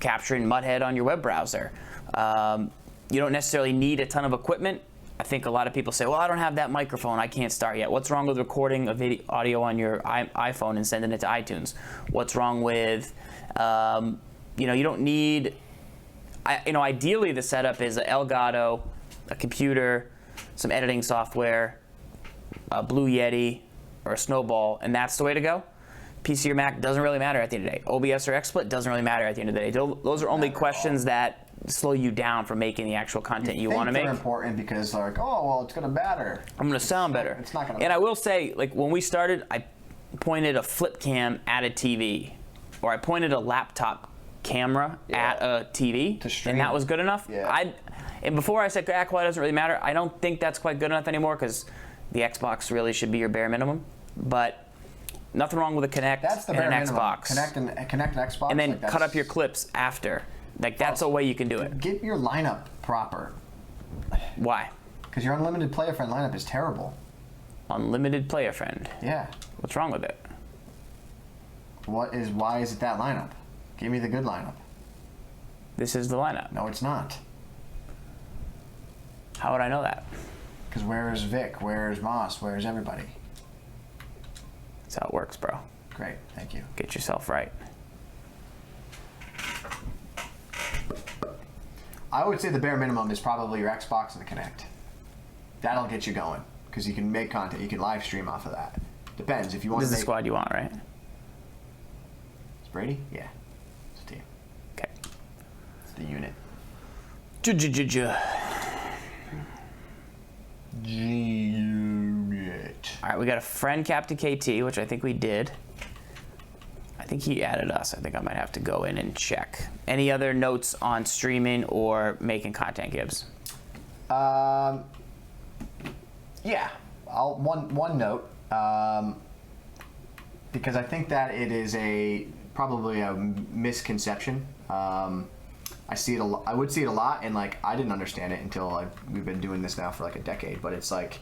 capturing Mudhead on your web browser. You don't necessarily need a ton of equipment. I think a lot of people say, well, I don't have that microphone, I can't start yet. What's wrong with recording a video audio on your iPhone and sending it to iTunes? What's wrong with, you know, you don't need, you know, ideally the setup is an Elgato, a computer, some editing software, a Blue Yeti, or a Snowball, and that's the way to go. PC or Mac doesn't really matter at the end of the day. OBS or XSplit doesn't really matter at the end of the day. Those are only questions that slow you down from making the actual content you want to make. They're important because they're like, oh, well, it's going to matter. I'm going to sound better. It's not going to. And I will say, like when we started, I pointed a flip cam at a TV, or I pointed a laptop camera at a TV, to stream. and that was good enough. Yeah. And before I said, quality doesn't really matter, I don't think that's quite good enough anymore, because the Xbox really should be your bare minimum. But nothing wrong with a Kinect That's the and bare an minimum. Xbox. Connect an Xbox. And then like cut up your clips after. Like that's a way you can do it. Get your lineup proper. Why? Because your unlimited player friend lineup is terrible. Unlimited player friend. Yeah. What's wrong with it? Why is it that lineup? Give me the good lineup. This is the lineup. No, it's not. How would I know that? Because where's Vic? Where's Moss? Where's everybody? That's how it works, bro. Great, thank you. Get yourself right. I would say the bare minimum is probably your Xbox and the Kinect. That'll get you going because you can make content. You can live stream off of that. Depends if you want This to is the squad you want, right? It's Brady? Yeah. It's a team. Okay. It's the unit. Unit. All right, we got a friend, KaptainKT, which I think we did. I think he added us. I think I might have to go in and check. Any other notes on streaming or making content, Gibbs? Yeah. One note. Because I think that it is probably a misconception. I see it I would see it a lot, and like I didn't understand it until we've been doing this now for like a decade. But it's like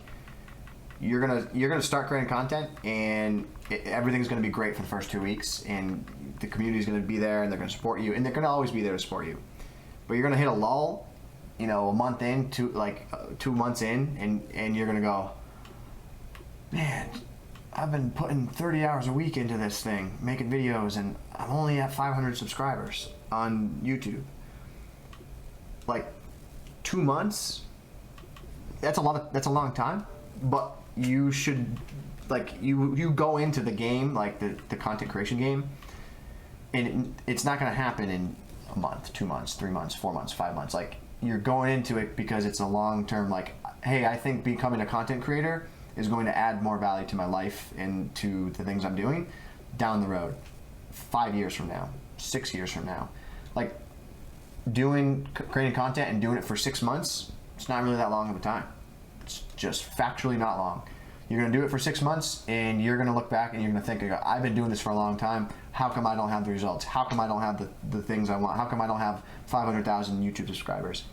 you're gonna start creating content, and everything's gonna be great for the first 2 weeks, and the community's gonna be there, and they're gonna support you, and they're gonna always be there to support you. But you're gonna hit a lull, a month in, 2 months in, and you're gonna go, man, I've been putting 30 hours a week into this thing, making videos, and I'm only at 500 subscribers on YouTube. Like 2 months, that's a long time, but you should, like, you go into the game, like the content creation game, and it's not going to happen in a month, 2 months, 3 months, 4 months, 5 months. Like, you're going into it because it's a long term, like, hey, I think becoming a content creator is going to add more value to my life and to the things I'm doing down the road, 5 years from now, 6 years from now. Like, creating content and doing it for 6 months, it's not really that long of a time. It's just factually not long. You're gonna do it for 6 months, and you're gonna look back and you're gonna think, I've been doing this for a long time. How come I don't have the results? How come I don't have the things I want? How come I don't have 500,000 YouTube subscribers?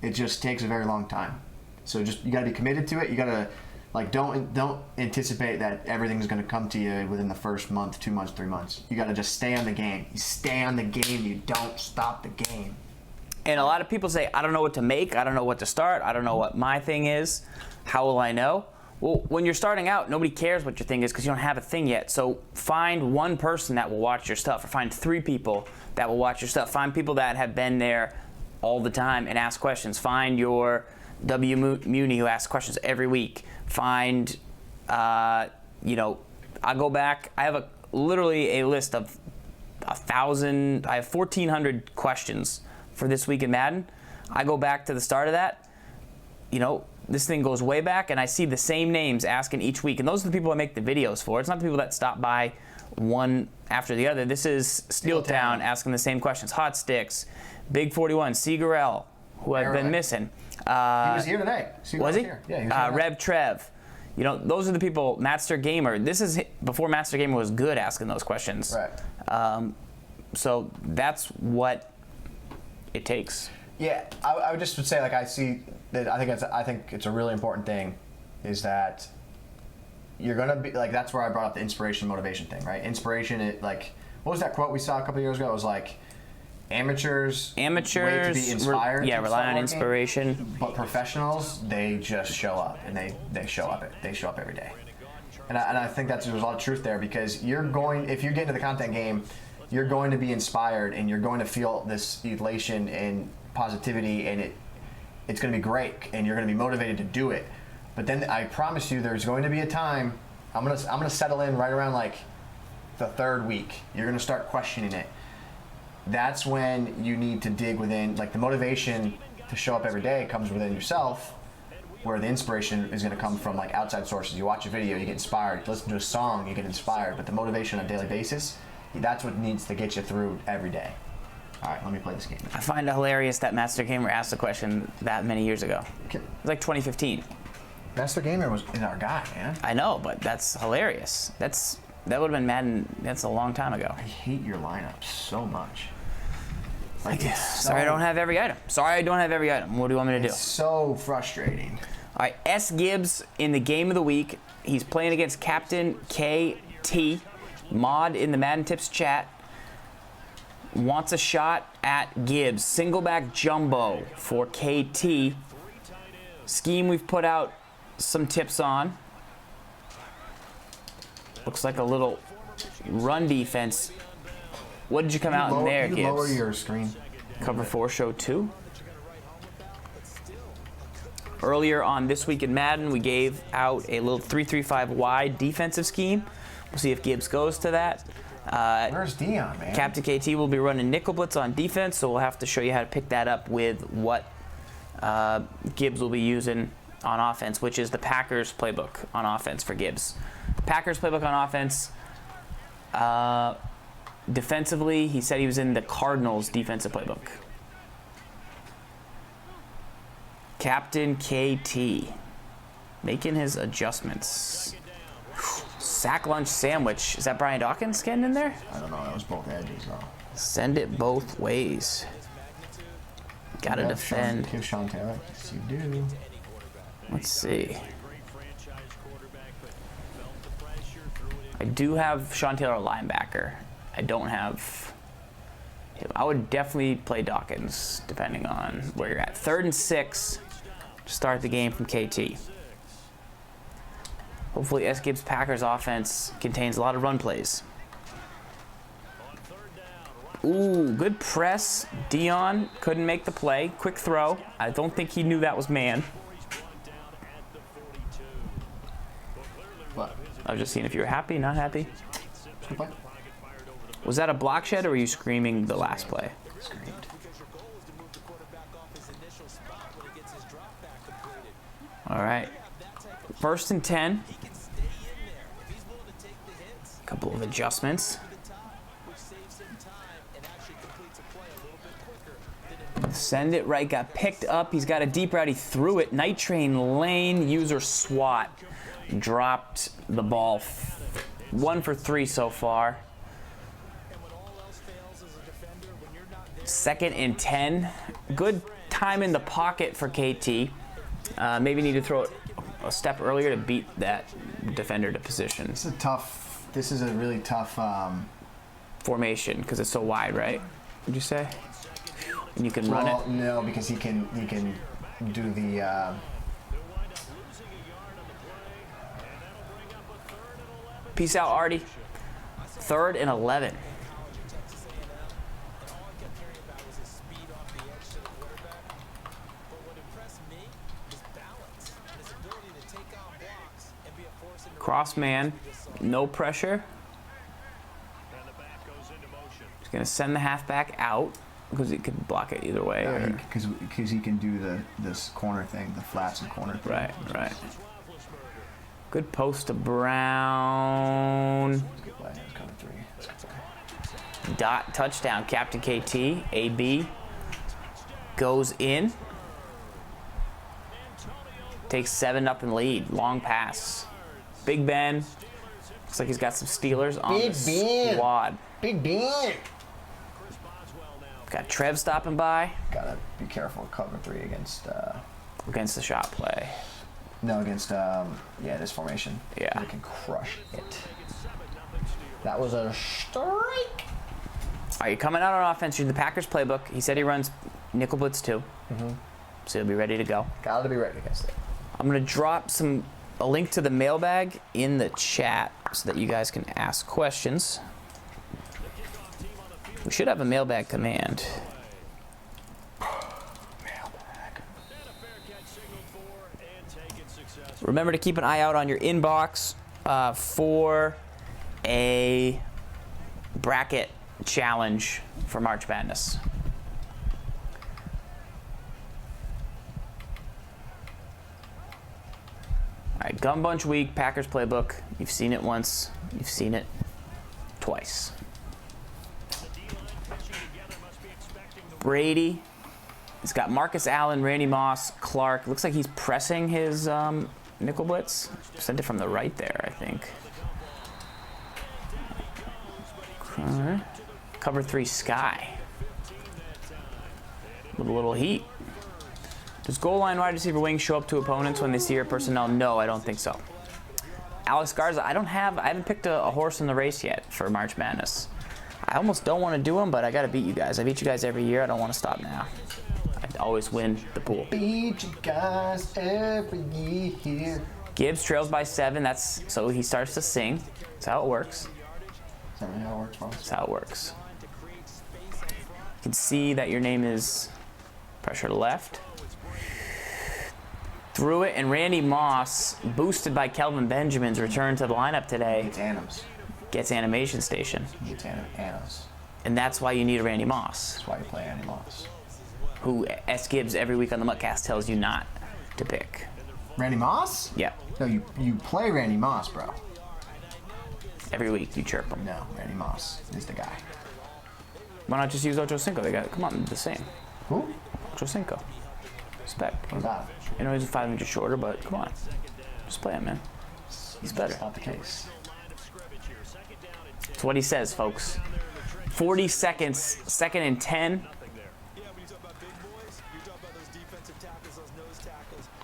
It just takes a very long time. So you gotta be committed to it. You gotta, like, don't anticipate that everything's gonna come to you within the first month, 2 months, 3 months. You gotta just stay on the game. You stay on the game. You don't stop the game. And a lot of people say, I don't know what to make, I don't know what to start, I don't know what my thing is, how will I know? Well, when you're starting out, nobody cares what your thing is because you don't have a thing yet. So find one person that will watch your stuff, or find 3 people that will watch your stuff. Find people that have been there all the time and ask questions. Find your W Muni who asks questions every week. Find You know, I go back. I have literally a list of 1,000. I have 1,400 questions for this week in Madden. I go back to the start of that. You know, this thing goes way back, and I see the same names asking each week. And those are the people I make the videos for. It's not the people that stop by one after the other. This is Steeltown asking the same questions. Hot Sticks, Big 41, Seagarell, who I've been missing. He was here today. Was he? Here. Yeah, he was here Rev Trev. You know, those are the people. Master Gamer. This is before Master Gamer was good asking those questions. Right. So that's what it takes. Yeah, I would say like I see that I think it's a really important thing is that you're gonna be like that's where I brought up the inspiration motivation thing, right? Inspiration, what was that quote we saw a couple of years ago? It was like amateurs wait to be inspired. Rely on inspiration. But professionals, they just show up and they show up every day. And I think there's a lot of truth there because if you get into the content game, you're going to be inspired and you're going to feel this elation and positivity, and it's going to be great, and you're going to be motivated to do it. But then I promise you, there's going to be a time I'm gonna settle in right around like the third week. You're going to start questioning it. That's when you need to dig within, like the motivation to show up every day comes within yourself, where the inspiration is going to come from like outside sources. You watch a video, you get inspired. You listen to a song, you get inspired. But the motivation on a daily basis, that's what needs to get you through every day. All right, let me play this game. I find it hilarious that Master Gamer asked the question that many years ago. It was like 2015. Master Gamer was our guy, man. I know, but that's hilarious. That would have been Madden. That's a long time ago. I hate your lineup so much. Sorry, I don't have every item. What do you want me to do? It's so frustrating. All right, SGibs in the game of the week. He's playing against KaptainKT, mod in the Madden Tips chat. Wants a shot at Gibbs. Single back jumbo for KT. Scheme we've put out some tips on. Looks like a little run defense. What did you come out in there, Gibbs? Lower your screen. Cover 4, show 2. Earlier on This Week in Madden, we gave out a little 3-3-5 wide defensive scheme. We'll see if Gibbs goes to that. Where's Dion, man? KaptainKT will be running nickel blitz on defense, so we'll have to show you how to pick that up with what Gibbs will be using on offense, which is the Packers playbook on offense for Gibbs. Packers playbook on offense. Defensively, he said he was in the Cardinals defensive playbook. KaptainKT making his adjustments. Sack lunch sandwich. Is that Brian Dawkins getting in there? I don't know. That was both edges, though. Send it both ways. Gotta defend. Sean Taylor. Yes, you do. Let's see. I do have Sean Taylor linebacker. I don't have him. I would definitely play Dawkins, depending on where you're at. 3rd and 6 to start the game from KT. Hopefully SGibs Packers offense contains a lot of run plays. Ooh, good press. Dion couldn't make the play. Quick throw. I don't think he knew that was man. What? I was just seeing if you were happy, not happy. Good play. Was that a block shed or were you screaming the last play? Screamed. All right. 1st and 10. Couple of adjustments. Send it right, got picked up. He's got a deep route, he threw it. Night Train lane, user SWAT. Dropped the ball. 1 for 3 so far. 2nd and 10. Good time in the pocket for KT. Maybe need to throw it a step earlier to beat that defender to position. This is a really tough formation because it's so wide, right? Would you say? And you can run it. No, because he can do the. Peace out, Artie. 3rd and 11. Cross man, no pressure. He's gonna send the halfback out because he could block it either way. Because he can do this corner thing, the flats and corner thing. Right. Good post to Brown. Good play. It's coming 3. Dot touchdown. KaptainKT. AB goes in. Takes 7 up in lead. Long pass. Big Ben. Looks like he's got some Steelers on the squad. Big Ben. Got Trev stopping by. Gotta be careful of cover 3 against the shot play. No, against this formation. Yeah. They can crush it. That was a strike. All right, you're coming out on offense. You're in the Packers playbook. He said he runs nickel blitz too. So he'll be ready to go. Gotta be ready against it. I'm gonna drop a link to the mailbag in the chat so that you guys can ask questions. We should have a mailbag command. Remember to keep an eye out on your inbox for a bracket challenge for March Madness. All right, Gun Bunch Week, Packers playbook. You've seen it once, you've seen it twice. Brady. He's got Marcus Allen, Randy Moss, Clark. Looks like he's pressing his nickel blitz. Sent it from the right there, I think. Okay. Cover 3 Sky. With a little heat. Does goal line wide receiver wing show up to opponents when they see your personnel? No, I don't think so. Alex Garza, I haven't picked a horse in the race yet for March Madness. I almost don't want to do them, but I got to beat you guys. I beat you guys every year. I don't want to stop now. I always win the pool. Beat you guys every year. Gibbs trails by 7. So he starts to sing. That's how it works. Is that really how it works, folks? That's how it works. You can see that your name is pressure left. Threw it, and Randy Moss, boosted by Kelvin Benjamin's return to the lineup today. It's Anims. Gets animation station. It's Anims. And that's why you need a Randy Moss. That's why you play Andy Moss. Who SGibs every week on the Muttcast tells you not to pick. Randy Moss? Yeah. No, you play Randy Moss, bro. Every week you chirp him. No, Randy Moss is the guy. Why not just use Ocho Cinco? They got, come on, the same. Who? Ocho Cinco. Respect. What about it? I know he's 5 inches shorter, but come on. Just play him, man. He's better. That's not the case. That's what he says, folks. 40 seconds, 2nd and 10.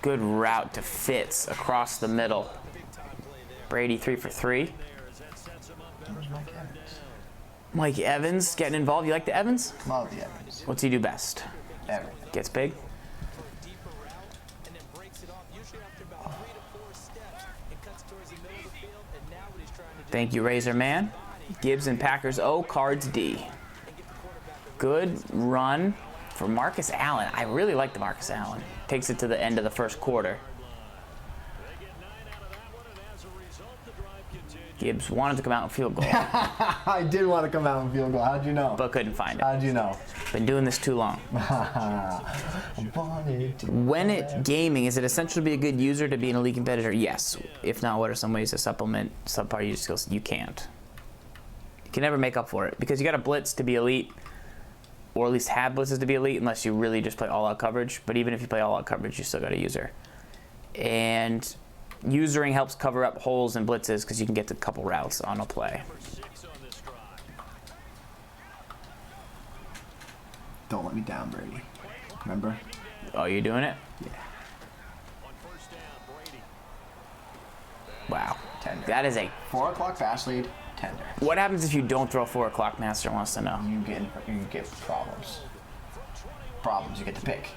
Good route to Fitz across the middle. Brady 3 for 3. Where's Mike Evans? Mike Evans getting involved. You like the Evans? Love the Evans. What's he do best? Everything. Gets big. Thank you, Razor Man. Gibbs and Packers O, Cards D. Good run for Marcus Allen. I really like the Marcus Allen. Takes it to the end of the first quarter. Gibbs wanted to come out and field goal, I did want to come out and field goal. How'd you know? but couldn't find it. How'd you know? Been doing this too long. When it gaming, is it essential to be a good user to be an elite competitor? Yes. If not, what are some ways to supplement subpar user skills? You can't. You can never make up for it because you got a blitz to be elite, or at least have blitzes to be elite, unless you really just play all-out coverage. But even if you play all-out coverage, you still got a user. And usering helps cover up holes in blitzes because you can get to a couple routes on a play. Don't let me down, Brady. Remember? Oh, you're doing it? Yeah. Wow. Tender. That is a... 4 o'clock fast lead, tender. What happens if you don't throw 4 o'clock? Master wants to know. You get problems. Problems. You get to pick.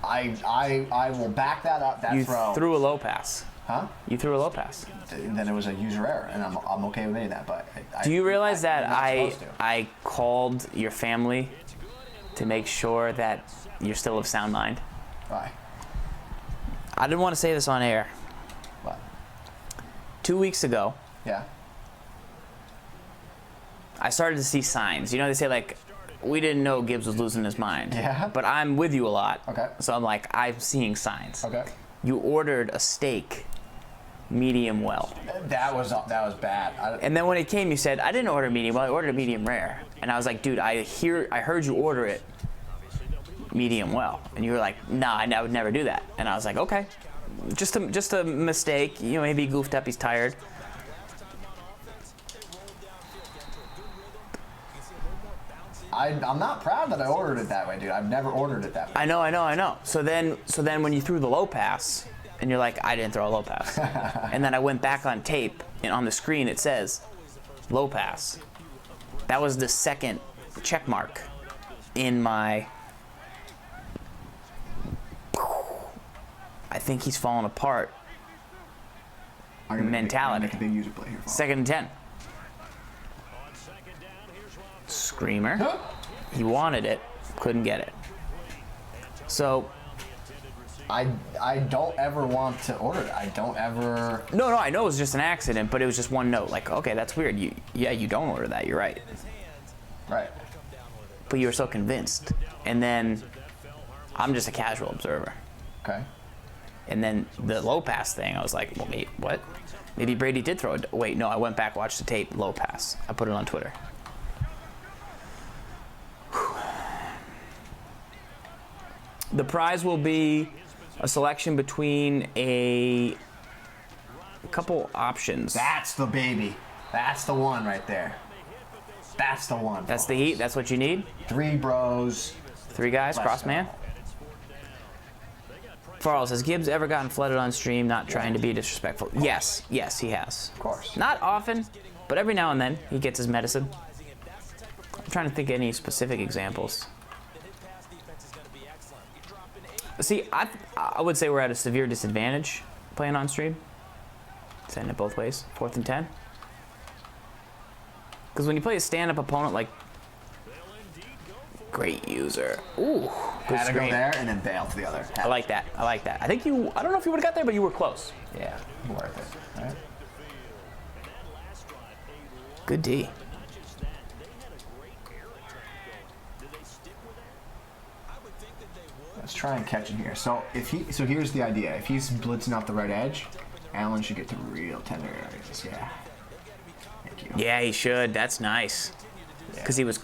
I will back that up. That You throw. threw a low pass. Huh? You threw a low pass. Then it was a user error, and I'm okay with any of that. But Do you realize that you're not supposed to. I called your family to make sure that you're still of sound mind? Why? I didn't want to say this on air. What? 2 weeks ago, Yeah. I started to see signs. You know, they say, like, we didn't know Gibbs was losing his mind. Yeah. But I'm with you a lot. Okay. So I'm like, I'm seeing signs. Okay. You ordered a steak medium well. That was bad. And then when it came, you said, I didn't order medium well, I ordered a medium rare. And I was like, dude, I heard you order it medium well. And you were like, nah, I would never do that. And I was like, okay. Just a mistake. You know, maybe he goofed up, he's tired. I'm not proud that I ordered it that way, dude. I've never ordered it that way. I know. So then when you threw the low pass, and you're like, I didn't throw a low pass. And then I went back on tape, and on the screen it says, low pass. That was the second check mark in my... I think he's falling apart. Mentality. Make a big user play here. 2nd and 10. Screamer. He wanted it, couldn't get it. So I don't ever want to order it. I don't ever. no, I know it was just an accident, but it was just one note. Like, okay, that's weird. You don't order that. You're right. Right. But you were so convinced. And then I'm just a casual observer. Okay. And then the low pass thing, I was like, well, wait, what? Maybe Brady did throw it. Wait, no, I went back, watched the tape, low pass. I put it on Twitter. The prize will be a selection between a couple options. That's the baby. That's the one right there. That's the one. That's the heat. That's what you need. 3 bros. 3 guys, cross man. Farls, has Gibbs ever gotten flooded on stream? Not trying to be disrespectful. Yes, he has. Of course. Not often, but every now and then he gets his medicine. I'm trying to think of any specific examples. See, I would say we're at a severe disadvantage playing on stream. Send it both ways. 4th and 10. Because when you play a stand-up opponent like... Great user. Ooh, good Had to screen. go there and then bail to the other. I like that. I think you... I don't know if you would have got there, but you were close. Yeah, worth it. Right? Good D. Let's try and catch him here. So here's the idea. If he's blitzing off the right edge, Allen should get to real tender areas. Yeah. Thank you. Yeah, he should. That's nice. Because he was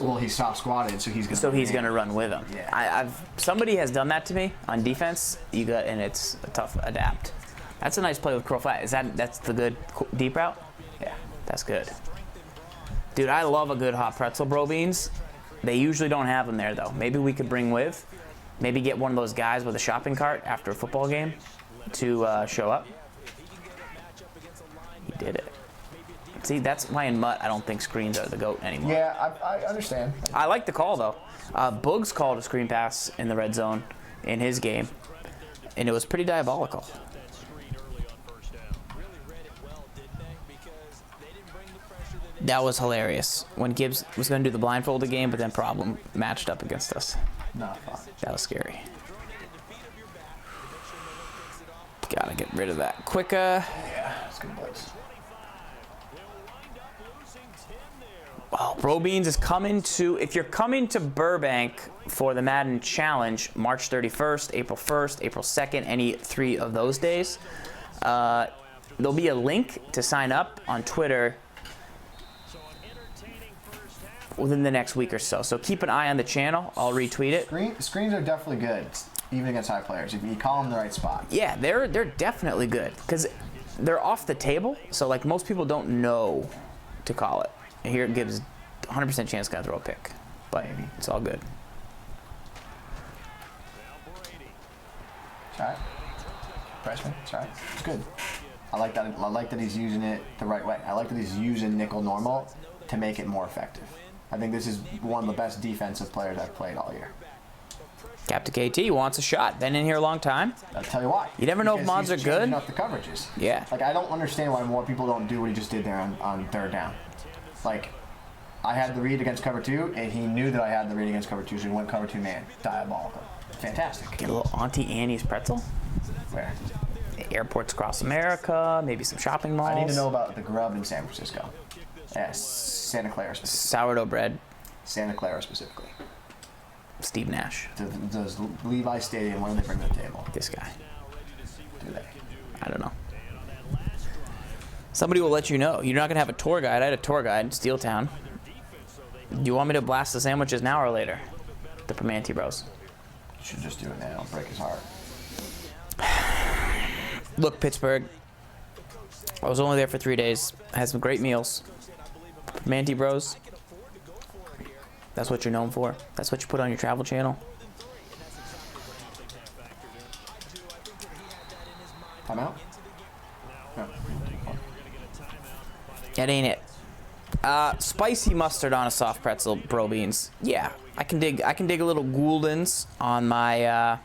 Well, he's soft squatted, so he's gonna. So he's gonna run with him. Yeah. Somebody has done that to me on defense. And it's a tough adapt. That's a nice play with curl flat. That's the good deep route? Yeah. That's good. Dude, I love a good hot pretzel, bro beans. They usually don't have them there though. Maybe we could bring with. Maybe get one of those guys with a shopping cart after a football game to show up. He did it. See, that's why in Mutt I don't think screens are the GOAT anymore. Yeah, I understand. I like the call though. Boogs called a screen pass in the red zone in his game, and it was pretty diabolical. That was hilarious. When Gibbs was going to do the blindfolded game, but then problem matched up against us. Not fun. That was scary. Gotta get rid of that quicker. Yeah, it's good blitz. Well, Bro Beans is coming to, if you're coming to Burbank for the Madden Challenge, March 31st, April 1st, April 2nd, any 3 of those days, there'll be a link to sign up on Twitter within the next week or so. So keep an eye on the channel. I'll retweet it. Screens are definitely good, even against high players, if you call them the right spot. Yeah, they're definitely good because they're off the table. So like most people don't know to call it. And here it gives 100% chance to throw a pick, but Maybe. it's all good. It's all right. Freshman, it's all right. It's good. I like that. I like that he's using it the right way. I like that he's using nickel normal to make it more effective. I think this is one of the best defensive players I've played all year. KaptainKT wants a shot. Been in here a long time. I'll tell you why. You never know if Because mods he's are good. changing up the coverages. Yeah. Like, I don't understand why more people don't do what he just did there on 3rd down. Like, I had the read against cover 2, and he knew that I had the read against cover 2, so he went cover 2 man. Diabolical. Fantastic. Get a little Auntie Annie's pretzel. Where? airports across America, maybe some shopping malls. I need to know about the grub in San Francisco. Yes, Santa Clara specifically. Sourdough bread. Santa Clara specifically. Steve Nash. Does Levi Stadium, what do they bring to the table? This guy. Do they? I don't know. Somebody will let you know. You're not going to have a tour guide. I had a tour guide in Steel Town. Do you want me to blast the sandwiches now or later? The Permanente Bros. You should just do it now. Break his heart. Look, Pittsburgh. I was only there for 3 days. I had some great meals. Permanente Bros. That's what you're known for. That's what you put on your travel channel. Time out? No. That ain't it. Spicy mustard on a soft pretzel, bro beans. Yeah, I can dig a little Gouldens on my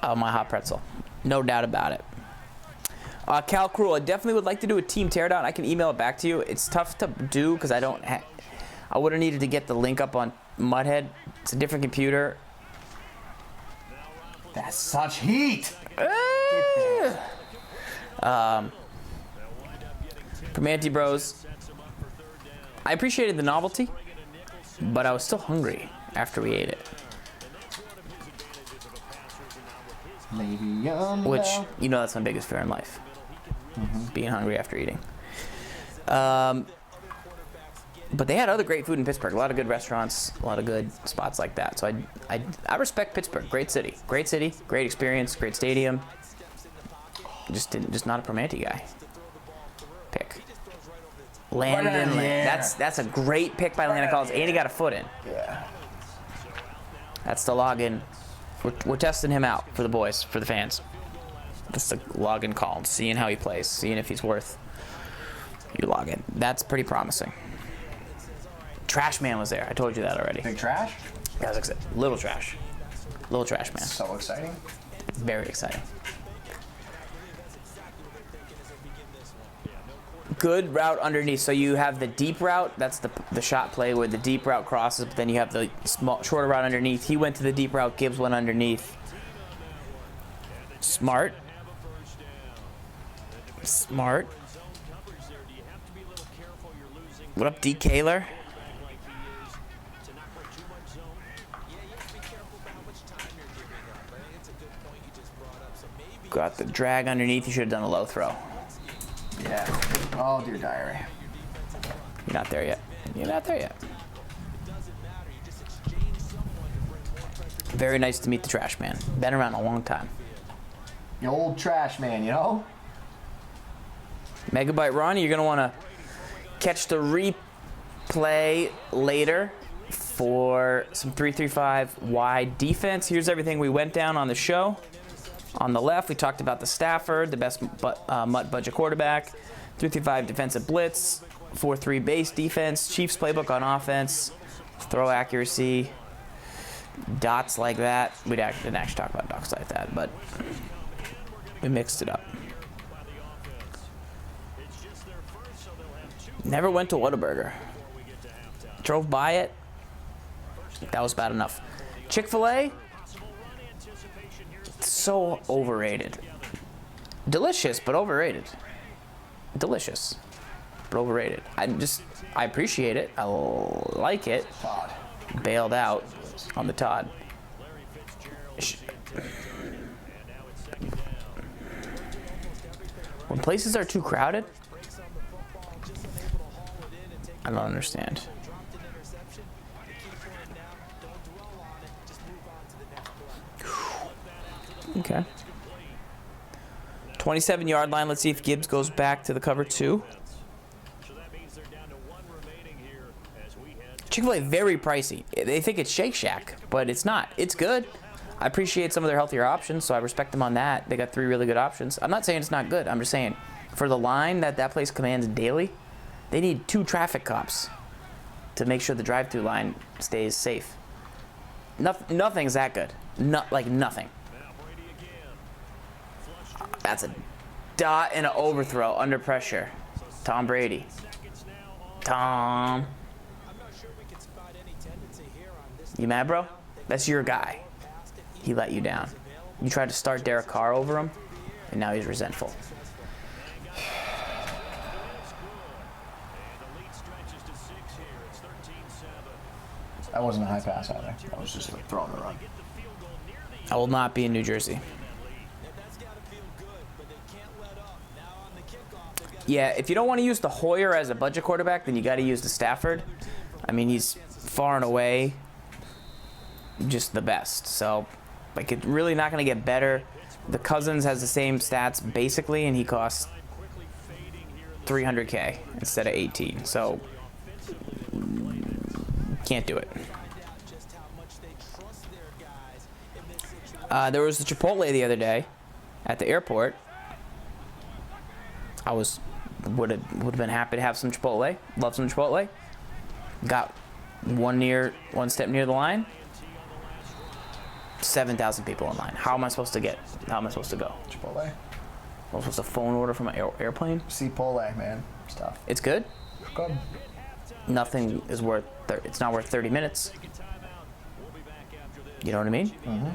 hot pretzel. No doubt about it. Cal Cruel, I definitely would like to do a team teardown. I can email it back to you. It's tough to do because I don't. I would have needed to get the link up on Mudhead. It's a different computer. That's such heat. Permanente Bros. I appreciated the novelty, but I was still hungry after we ate it. Which, you know, that's my biggest fear in life. Being hungry after eating. But they had other great food in Pittsburgh. A lot of good restaurants, a lot of good spots like that. So I respect Pittsburgh. Great city, great experience, great stadium. Just not a Permanente guy. Pick. Landon. That's a great pick by Landon Collins, and he got a foot in. Yeah. That's the login. We're testing him out for the boys, for the fans. That's the login call, seeing how he plays, seeing if he's worth your login. That's pretty promising. Trash Man was there. I told you that already. Big trash? That was exciting. Little trash. Little trash man. So exciting. Very exciting. Good route underneath. So you have the deep route. That's the shot play where the deep route crosses, but then you have the shorter route underneath. He went to the deep route. Gibbs went underneath. Smart. Smart. What up, D. Kaler? Got the drag underneath. You should have done a low throw. Yeah. Oh, dear diary. You're not there yet. You're not there yet. Very nice to meet the trash man. Been around a long time. The old trash man, you know? Megabyte Ronnie, you're going to want to catch the replay later for some 3-3-5 wide defense. Here's everything we went down on the show. On the left, we talked about the Stafford, the best MUT budget quarterback, 3-3-5 defensive blitz, 4-3 base defense, Chiefs playbook on offense, throw accuracy, dots like that. We didn't actually talk about dots like that, but we mixed it up. Never went to Whataburger. Drove by it. That was bad enough. Chick-fil-A? So overrated. Delicious, but overrated. Delicious, but overrated. I appreciate it. I like it. Todd. Bailed out on the Todd. When places are too crowded, I don't understand. Okay. 27-yard line. Let's see if Gibbs goes back to the cover 2. Chick-fil-A very pricey. They think it's Shake Shack, but it's not. It's good. I appreciate some of their healthier options, so I respect them on that. They got 3 really good options. I'm not saying it's not good. I'm just saying for the line that place commands daily, they need 2 traffic cops to make sure the drive-through line stays safe. Nothing's that good. Like nothing. That's a dot and an overthrow under pressure. Tom Brady. Tom. You mad, bro? That's your guy. He let you down. You tried to start Derek Carr over him, and now he's resentful. That wasn't a high pass either. That was just like throwing the run. I will not be in New Jersey. Yeah, if you don't want to use the Hoyer as a budget quarterback, then you got to use the Stafford. I mean, he's far and away just the best. So, like, it's really not going to get better. The Cousins has the same stats, basically, and he costs $300K instead of 18. So, can't do it. There was a Chipotle the other day at the airport. I would have been happy to have some Chipotle. Love some Chipotle. Got one step near the line. 7,000 people in line. How am I supposed to go? Chipotle? I'm supposed to phone order from an airplane? Chipotle, man. Stuff. It's good. It's good. Nothing is worth. It's not worth 30 minutes. You know what I mean? Mm-hmm.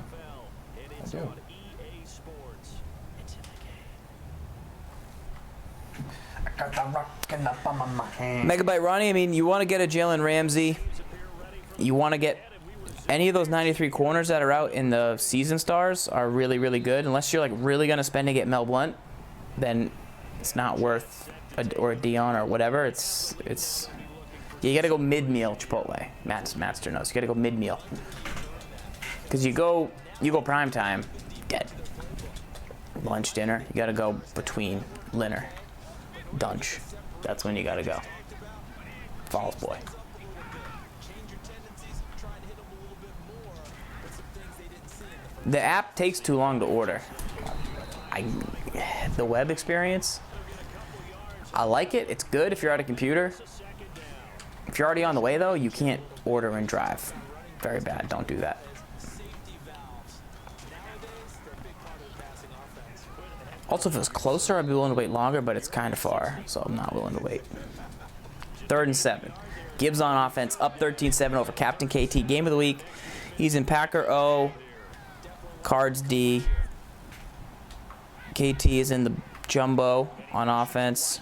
I do. Megabyte Ronnie, I mean, you want to get a Jalen Ramsey. You want to get any of those 93 corners that are out in the season stars are really, really good. Unless you're like really going to spend to get Mel Blount, then it's not worth or a Dion or whatever. It's you got to go mid-meal Chipotle. Master knows. You got to go mid-meal. Because you go prime time, dead. Lunch, dinner, you got to go between dinner. Dunch. That's when you gotta go. Falls boy. The app takes too long to order. The web experience, I like it. It's good if you're at a computer. If you're already on the way though, you can't order and drive. Very bad. Don't do that. Also, if it was closer, I'd be willing to wait longer, but it's kind of far, so I'm not willing to wait. 3rd and 7. Gibbs on offense, up 13-7 over KaptainKT. Game of the week. He's in Packer O, Cards D. KT is in the Jumbo on offense.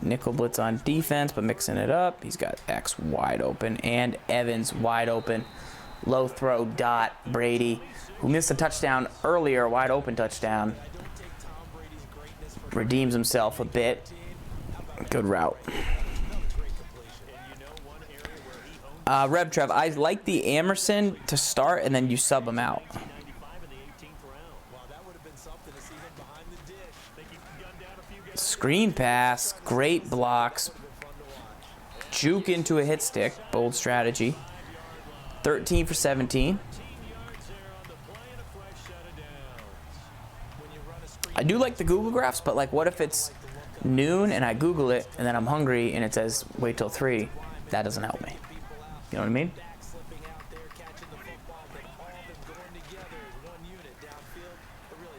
Nickel blitz on defense, but mixing it up. He's got X wide open and Evans wide open. Low throw, dot, Brady, who missed a touchdown earlier, wide open touchdown. Redeems himself a bit. Good route. Rev Trev, I like the Amerson to start and then you sub him out. Screen pass, great blocks. Juke into a hit stick, bold strategy. 13 for 17. I do like the Google Graphs, but like what if it's noon and I Google it and then I'm hungry and it says wait till 3? That doesn't help me. You know what I mean?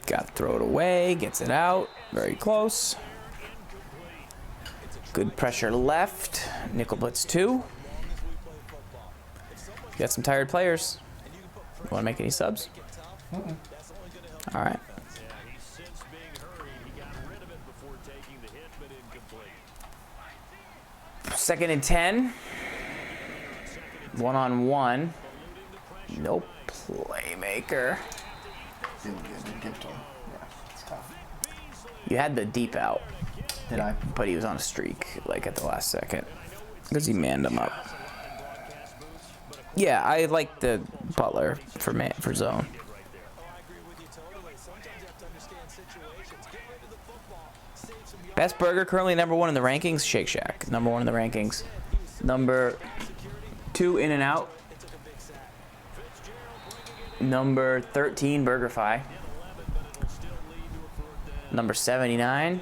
Got to throw it away, gets it out, very close. Good pressure left, nickel blitz 2. Got some tired players. You want to make any subs? All right. Second and 10. 1-on-1. No playmaker. Didn't give to him. Yeah, it's tough. You had the deep out. Did I? But he was on a streak, like at the last second. Because he manned him up. Yeah, I like the Butler for zone. Best burger currently number 1 in the rankings, Shake Shack. Number 1 in the rankings. Number 2, In-N-Out. Number 13, BurgerFi. Number 79.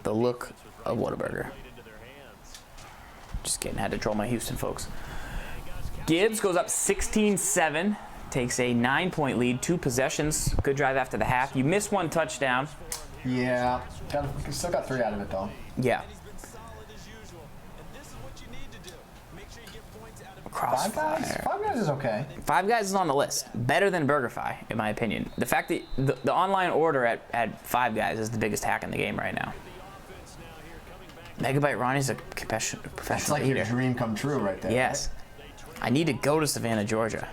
The look of Whataburger. Just kidding, had to troll my Houston folks. Gibbs goes up 16-7. Takes a 9-point lead, 2 possessions. Good drive after the half. You missed 1 touchdown. Yeah, still got 3 out of it though. Yeah. Crossfire. Five Guys is okay. Five Guys is on the list. Better than BurgerFi, in my opinion. The fact that the online order at Five Guys is the biggest hack in the game right now. Megabyte Ronnie's a professional It's like eater. your dream come true right there. Yes. I need to go to Savannah, Georgia.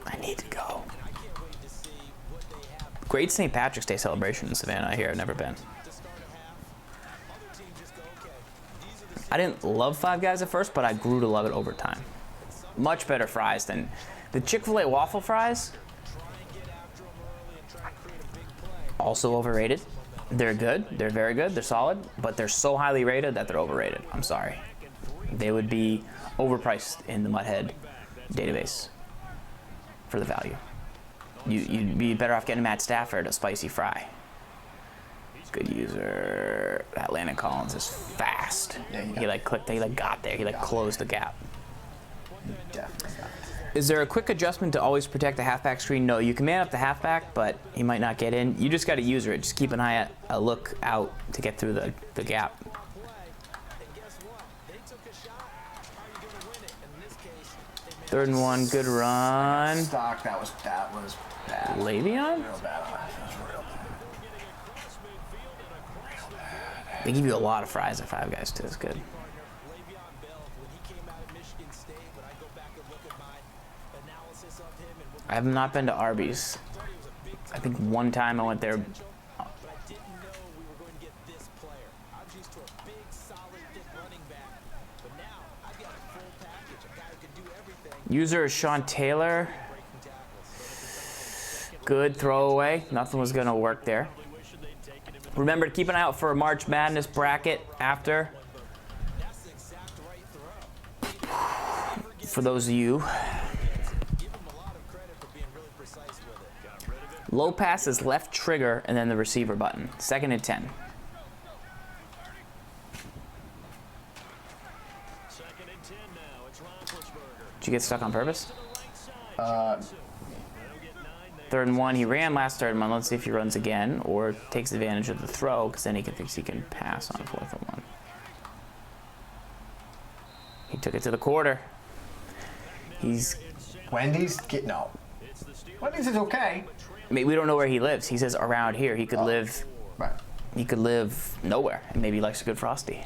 I need to go. Great St. Patrick's Day celebration in Savannah, I hear. I've never been. I didn't love Five Guys at first, but I grew to love it over time. Much better fries than the Chick-fil-A waffle fries. Also overrated. They're good. They're very good. They're solid, but they're so highly rated that they're overrated. I'm sorry. They would be overpriced in the Mudhead database for the value. You'd be better off getting Matt Stafford a spicy fry. Good user. That Landon Collins is fast. Yeah, he like clicked. He like got there. He like closed the gap. Definitely got Is there a quick adjustment to always protect the halfback screen? No, you can man up the halfback, but he might not get in. You just got to user it. Just keep an eye a look out to get through the gap. Third and 1, good run. stock. That was bad. Le'Veon? Real bad on that. That was real bad. They give you a lot of fries at Five Guys too. It's good. I have not been to Arby's. I think one time I went there. User is Sean Taylor. Good throwaway. Nothing was going to work there. Remember to keep an eye out for a March Madness bracket after. For those of you. Low pass is left trigger and then the receiver button. 2nd and 10. Did you get stuck on purpose? 3rd and 1. He ran last 3rd and 1. Let's see if he runs again or takes advantage of the throw because then he thinks he can pass on 4th and 1. He took it to the quarter. He's Wendy's? No. Wendy's is okay. I mean, we don't know where he lives. He says around here. He could live. Right. He could live nowhere, and maybe he likes a good frosty.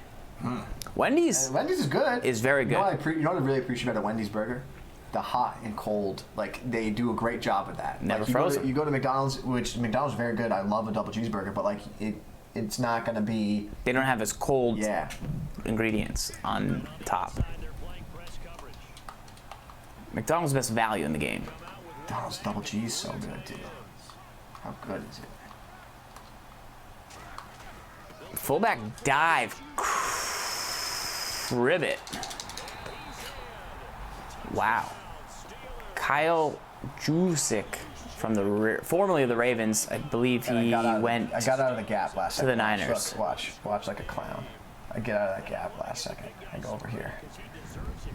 Wendy's Wendy's is good. is very good. You know what I really appreciate about a Wendy's burger? The hot and cold. Like, they do a great job with that. Never like, frozen. You go to McDonald's, which McDonald's is very good. I love a double cheeseburger, but like it's not gonna be. They don't have as cold Yeah. ingredients on top. McDonald's best value in the game. McDonald's double cheese so good, dude. How good is it? Fullback dive. Ribbit. Wow. Kyle Jusic from the formerly of the Ravens. I believe he went. I got out of the gap last second. the Niners. Watch like a clown. I get out of that gap last second. I go over here.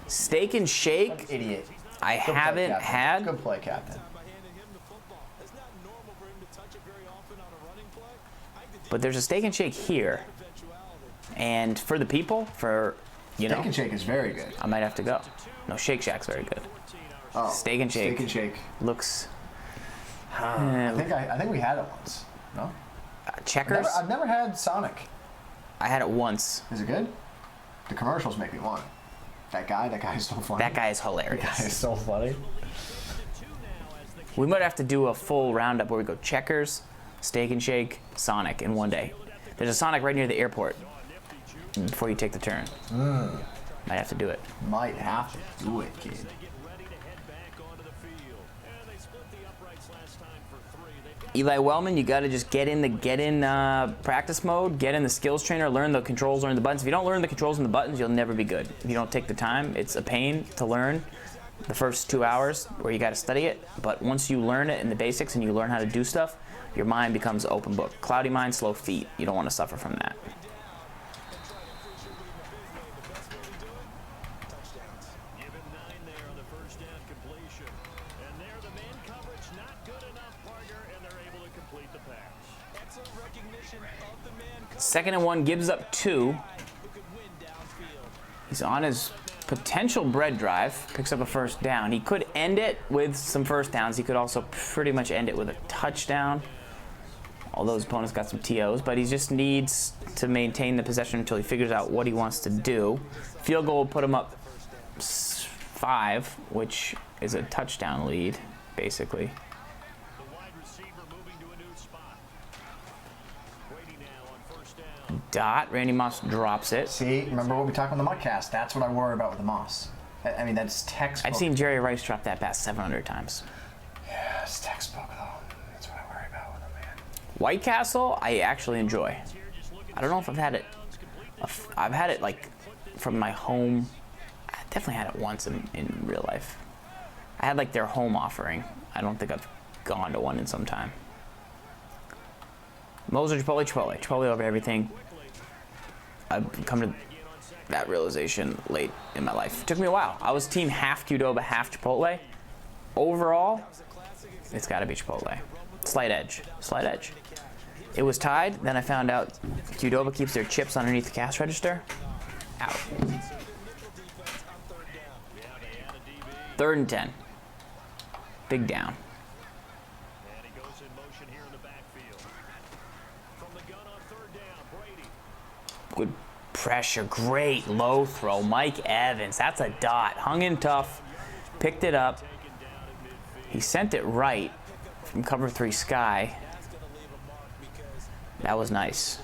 Steak and Shake. Idiot. I Good play, haven't Captain. had. Good play, Captain. But there's a Steak and Shake here. And for the people, you know, Steak and Shake is very good. I might have to go. No, Shake Shack's very good. Oh, Steak and Shake. Steak and Shake. Looks. I think we had it once. No. Checkers. I've never had Sonic. I had it once. Is it good? The commercials make me want it. That guy is so funny. That guy is hilarious. That guy is so funny. We might have to do a full roundup where we go Checkers, Steak and Shake, Sonic in one day. There's a Sonic right near the airport before you take the turn. Might have to do it. Might have to do it, kid. Eli Wellman, you got to just get in practice mode, get in the skills trainer, learn the controls, learn the buttons. If you don't learn the controls and the buttons, you'll never be good. If you don't take the time, it's a pain to learn the first 2 hours where you got to study it. But once you learn it in the basics and you learn how to do stuff, your mind becomes open book. Cloudy mind, slow feet. You don't want to suffer from that. Second and 1, Gibbs up 2. He's on his potential bread drive. Picks up a first down. He could end it with some first downs. He could also pretty much end it with a touchdown. All those opponents got some TOs, but he just needs to maintain the possession until he figures out what he wants to do. Field goal will put him up 5, which is a touchdown lead, basically. Dot. Randy Moss drops it. See, remember what we talked about in the Muckcast? That's what I worry about with the Moss. I mean, that's textbook. I've seen Jerry Rice drop that pass 700 times. Yeah, it's textbook, though. That's what I worry about with him, man. White Castle, I actually enjoy. I don't know if I've had it. I've had it like from my home. I definitely had it once in real life. I had like their home offering. I don't think I've gone to one in some time. Moser, Chipotle, Chipotle. Chipotle over everything. I've come to that realization late in my life. It took me a while. I was team half Qdoba, half Chipotle. Overall, it's got to be Chipotle. Slight edge. Slight edge. It was tied. Then I found out Qdoba keeps their chips underneath the cash register. Out. 3rd and 10. Big down. Good pressure. Great low throw. Mike Evans. That's a dot. Hung in tough. Picked it up. He sent it right from cover 3 sky. That was nice.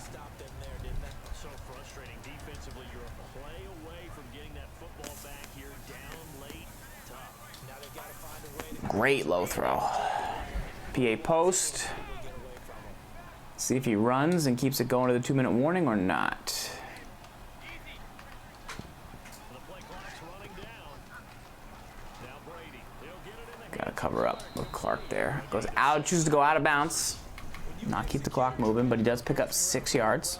Great low throw. PA post. See if he runs and keeps it going to the 2-minute warning or not. Gotta cover up with Clark there. Goes out, chooses to go out of bounds. Not keep the clock moving, but he does pick up 6 yards.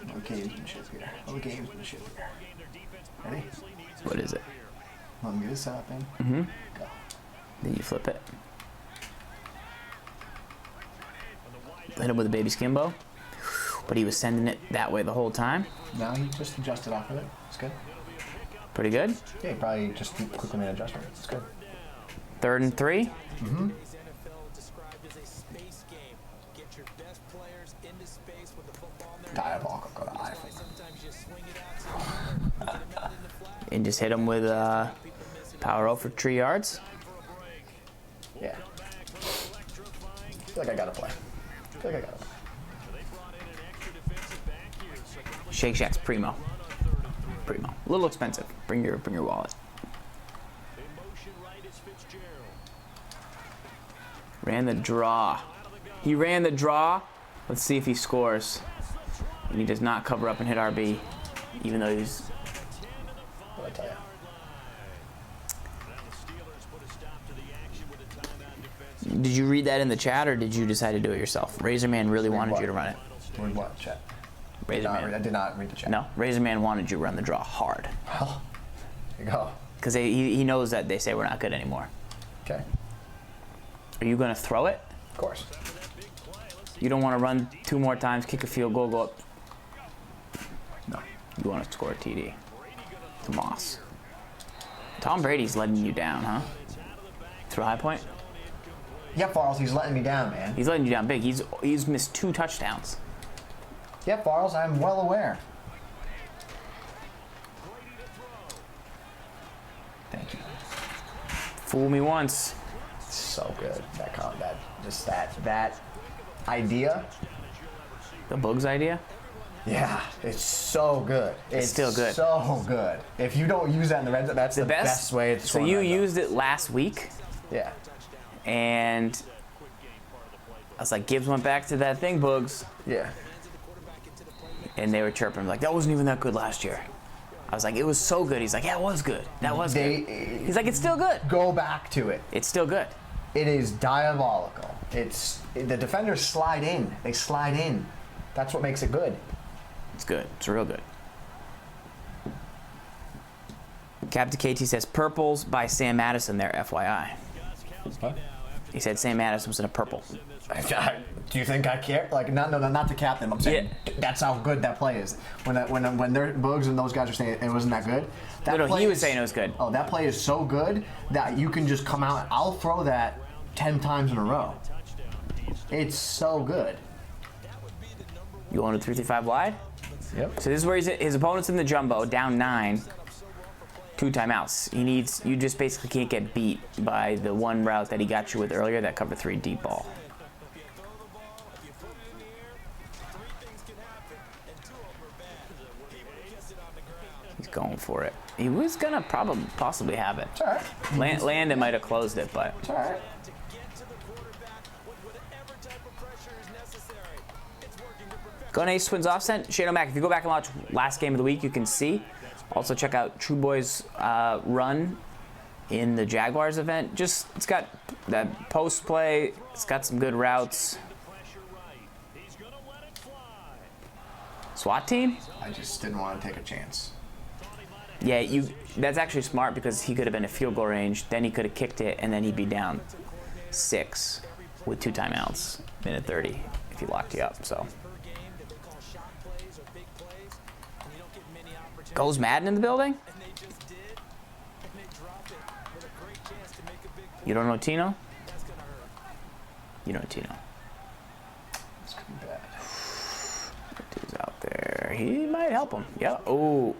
No gamesmanship here. No gamesmanship here. Ready? What is it? Let me get this up, man. Mm-hmm. Go. Then you flip it. Hit him with a baby skimbo. But he was sending it that way the whole time. Now he just adjusted off of it. It's good. Pretty good. Yeah, he probably just quickly made an adjustment. It's good. 3rd and 3. Mm-hmm. Diabolical. Go to iPhone. And just hit him with power 0 for 3 yards. Yeah. I feel like I gotta play. Shake Shack's primo. Primo. A little expensive. Bring your wallet. Ran the draw. He ran the draw. Let's see if he scores. And he does not cover up and hit RB, even though he's. What'd I tell you? Did you read that in the chat, or did you decide to do it yourself? Razorman really wanted you to run it. Read what, chat? Razorman. I did not read the chat. No, Razorman wanted you to run the draw hard. Well, there you go. Because he knows that they say we're not good anymore. Okay. Are you going to throw it? Of course. You don't want to run 2 more times, kick a field goal, go up. No. You want to score a TD. To Moss. Tom Brady's letting you down, huh? Through high point? Yeah, Farls, he's letting me down, man. He's letting you down big. He's missed 2 touchdowns. Yeah, Farls, I'm well aware. Thank you. Fool me once. So good. That idea. The Bugs idea? Yeah, it's so good. It's still good. So good. If you don't use that in the red zone, that's the best way to score. So you used it last week, Yeah. and I was like, Gibbs went back to that thing, Bugs. Yeah. And they were chirping like, that wasn't even that good last year. I was like, it was so good. He's like, yeah, it was good. That was good. He's like, it's still good. Go back to it. It's still good. It is diabolical. The defenders slide in. They slide in. That's what makes it good. It's good. It's real good. KaptainKT says Purples by Sam Madison there, FYI. Huh? He said Sam Madison was in a purple. Do you think I care? Like, no, not the captain. I'm saying that's how good that play is. When they're Boogs and those guys are saying it wasn't that good. He was saying it was good. Oh, that play is so good that you can just come out. I'll throw that 10 times in a row. It's so good. You want a 3-5 wide? Yep. So this is where his opponent's in the jumbo, down 9. 2 timeouts. You just basically can't get beat by the one route that he got you with earlier, that cover 3 deep ball. He's going for it. He was gonna possibly have it. It's all right. Landon might have closed it, but It's all right. Going Ace Twins offset. Shane O'Mac, if you go back and watch last game of the week, you can see. Also check out True Boy's run in the Jaguars event. It's got that post play. It's got some good routes. SWAT team? I just didn't want to take a chance. Yeah, that's actually smart because he could have been at field goal range, then he could have kicked it, and then he'd be down 6 with 2 timeouts, minute 30, if he locked you up, so. Goes Madden in the building? You don't know Tino? You know Tino. This could be bad. Dude's out there. He might help him. Yeah. Ooh.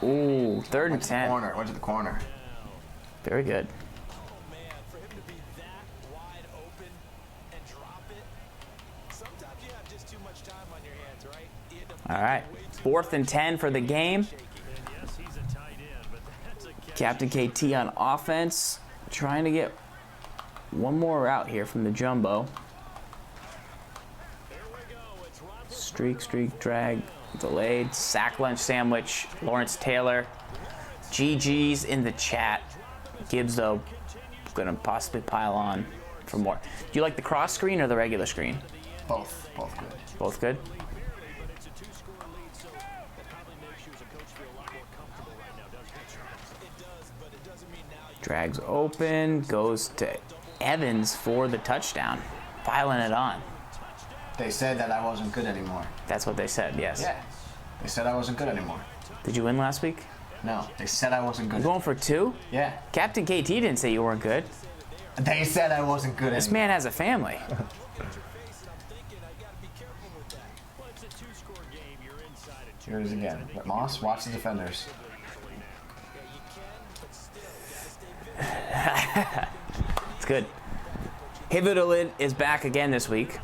3rd and 10. Went to the corner. Very good. All right. 4th and 10 for the game. KaptainKT on offense, trying to get one more route here from the jumbo. Streak, drag, delayed, sack lunch sandwich. Lawrence Taylor. GG's in the chat. Gibbs, though, gonna possibly pile on for more. Do you like the cross screen or the regular screen? Both good. Both good? Drags open, goes to Evans for the touchdown. Piling it on. They said that I wasn't good anymore. That's what they said, yes. Yeah. They said I wasn't good anymore. Did you win last week? No. They said I wasn't good. You going for 2? Yeah. KaptainKT didn't say you weren't good. They said I wasn't good This anymore. man has a family. Here it is again. But Moss, watch the defenders. It's good. Hivitalid is back again this week.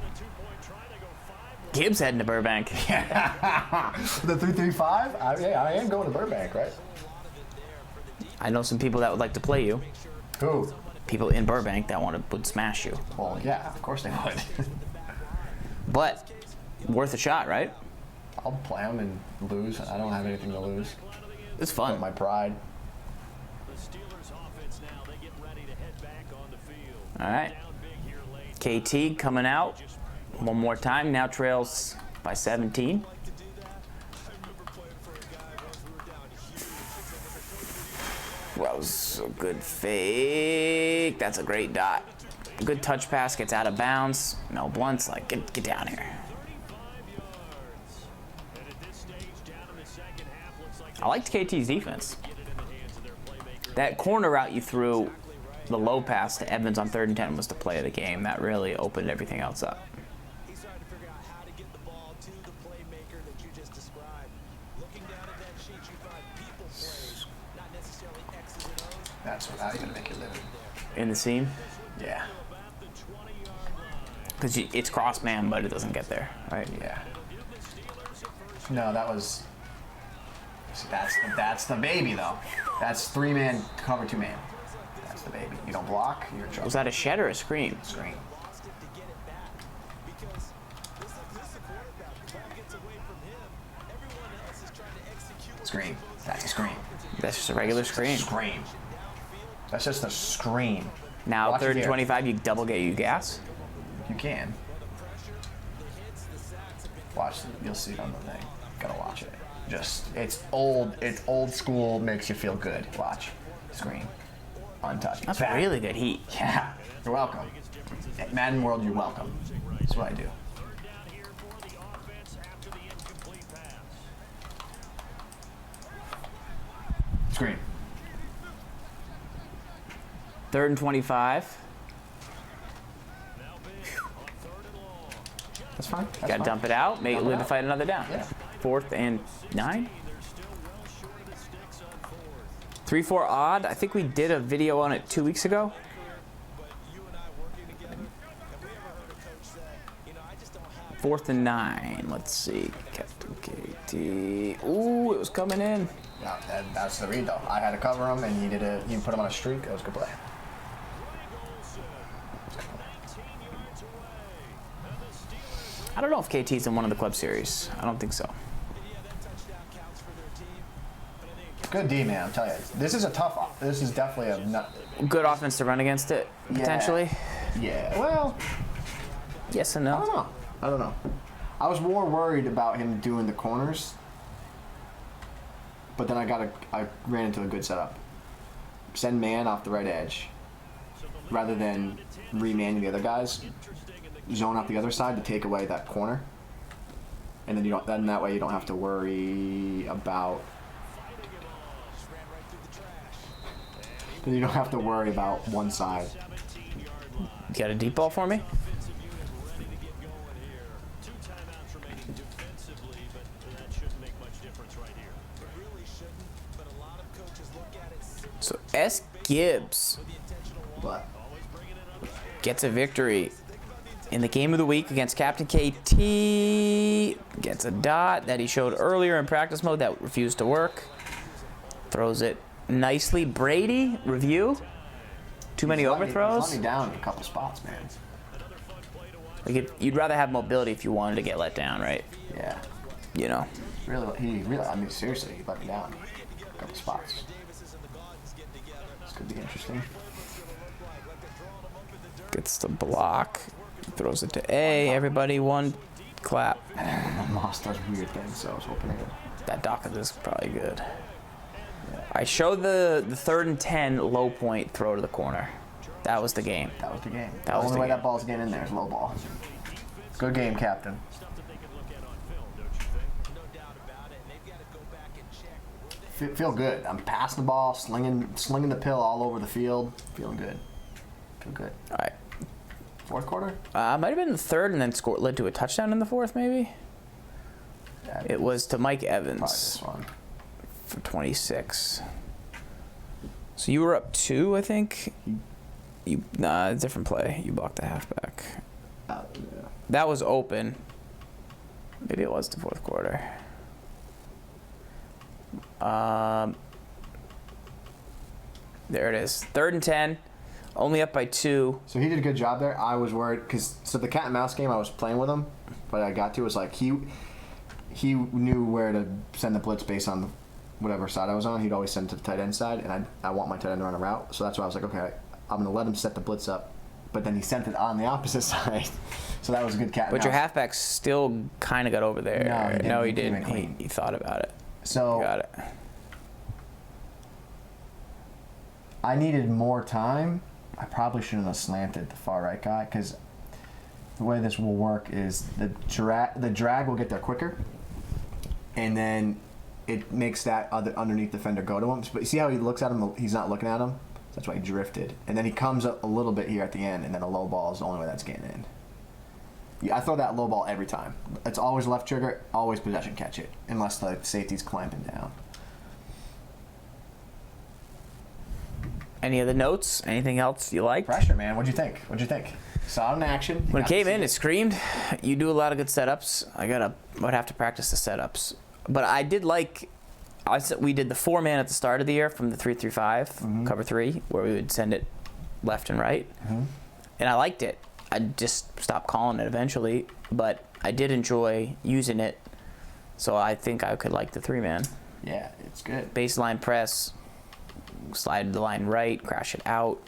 Gibbs heading to Burbank. The 335? I am going to Burbank, right? I know some people that would like to play you. Who? People in Burbank that would smash you. Well, yeah, of course they would. But worth a shot, right? I'll play them and lose. I don't have anything to lose. It's fun. But my pride. All right. KT coming out one more time. Now trails by 17. That was a good fake. That's a great dot. Good touch pass, gets out of bounds. Mel Blunt's like, get down here. I liked KT's defense. That corner route you threw, the low pass to Evans on 3rd and 10 was the play of the game. That really opened everything else up. That's how you're going to make your living. In the seam? Yeah. Because it's cross man, but it doesn't get there, right? Yeah. No, that was... See, that's the baby, though. That's 3-man cover 2-man. That's the baby. You don't block, you're in trouble. Was that a shed or a screen? Screen. Screen. That's a screen. That's just a regular screen. Screen. That's just a screen. Now, Watch 3rd it and here. 25, you double get you gas. You can. Watch it. You'll see it on the thing. Gotta watch it. Just, it's old school, makes you feel good. Watch. Screen. untouched. That's Bad. really good heat. Yeah, you're welcome. At Madden World, you're welcome. That's what I do. Screen. 3rd and 25. That's fine. That's Got to fine. dump it out. Make Dump it live to out. fight another down. Yeah. 4th and 9. 3-4 odd. I think we did a video on it 2 weeks ago. Fourth and 9. Let's see. KaptainKT. Ooh, it was coming in. Yeah, that's the read though. I had to cover him, and he put him on a streak. That was a good play. I don't know if KT's in one of the club series. I don't think so. Good D, man. I'm telling you, this is a tough. This is definitely a Good offense to run against it, potentially. Yeah. Well, Yes and no. I don't know. I was more worried about him doing the corners, but then I ran into a good setup. Send man off the right edge, rather than re-manning the other guys. Zone out the other side to take away that corner, and then Then that way you don't have to worry about. Then you don't have to worry about one side. You got a deep ball for me? So SGibs But gets a victory in the game of the week against KaptainKT. Gets a dot that he showed earlier in practice mode that refused to work. Throws it nicely. Brady, review. Too many overthrows. He's let me down in a couple spots, man. Like you'd rather have mobility if you wanted to get let down, right? Yeah. You know. I mean, seriously, he let me down a couple spots. This could be interesting. Gets the block. Throws it to A. Everybody, one clap. Moss does weird things, so I was hoping it. That dock is probably good. I showed the 3rd and 10 low point throw to the corner. That was the game. That was the game. That was the only the way game. that ball's getting in there is low ball. Good game, Captain. Feel good. I'm passing the ball, slinging the pill all over the field. Feeling good. Feel good. All right. Fourth quarter? Might have been the 3rd and then led to a touchdown in the 4th, maybe? Yeah, It was to Mike probably Evans this one. for 26. So you were up 2, I think? Different play. You blocked the halfback. Yeah. That was open. Maybe it was the 4th quarter. There it is. 3rd and 10. Only up by 2. So he did a good job there. I was worried because the cat and mouse game I was playing with him, but I got to was like he knew where to send the blitz based on whatever side I was on. He'd always send it to the tight end side, and I want my tight end to run a route. So that's why I was like, okay, I'm gonna let him set the blitz up. But then he sent it on the opposite side, so that was a good cat and But mouse. your halfback still kind of got over there. No, he he didn't. didn't. He came in clean. He thought about it. So Got it. I needed more time. I probably shouldn't have slanted the far right guy because the way this will work is the drag will get there quicker, and then it makes that other underneath defender go to him. But you see how he looks at him? He's not looking at him. That's why he drifted. And then he comes up a little bit here at the end, and then a low ball is the only way that's getting in. Yeah, I throw that low ball every time. It's always left trigger, always possession catch it, unless the safety's clamping down. Any other notes? Anything else you like? Pressure, man. What'd you think? Saw it in action. When it Got to came see in, it screamed. You do a lot of good setups. Would have to practice the setups. But I did like. We did the 4-man at the start of the year from the 3-3-5 cover 3, where we would send it left and right, and I liked it. I just stopped calling it eventually, but I did enjoy using it. So I think I could like the 3-man. Yeah, it's good. Baseline press, slide the line right, crash it out,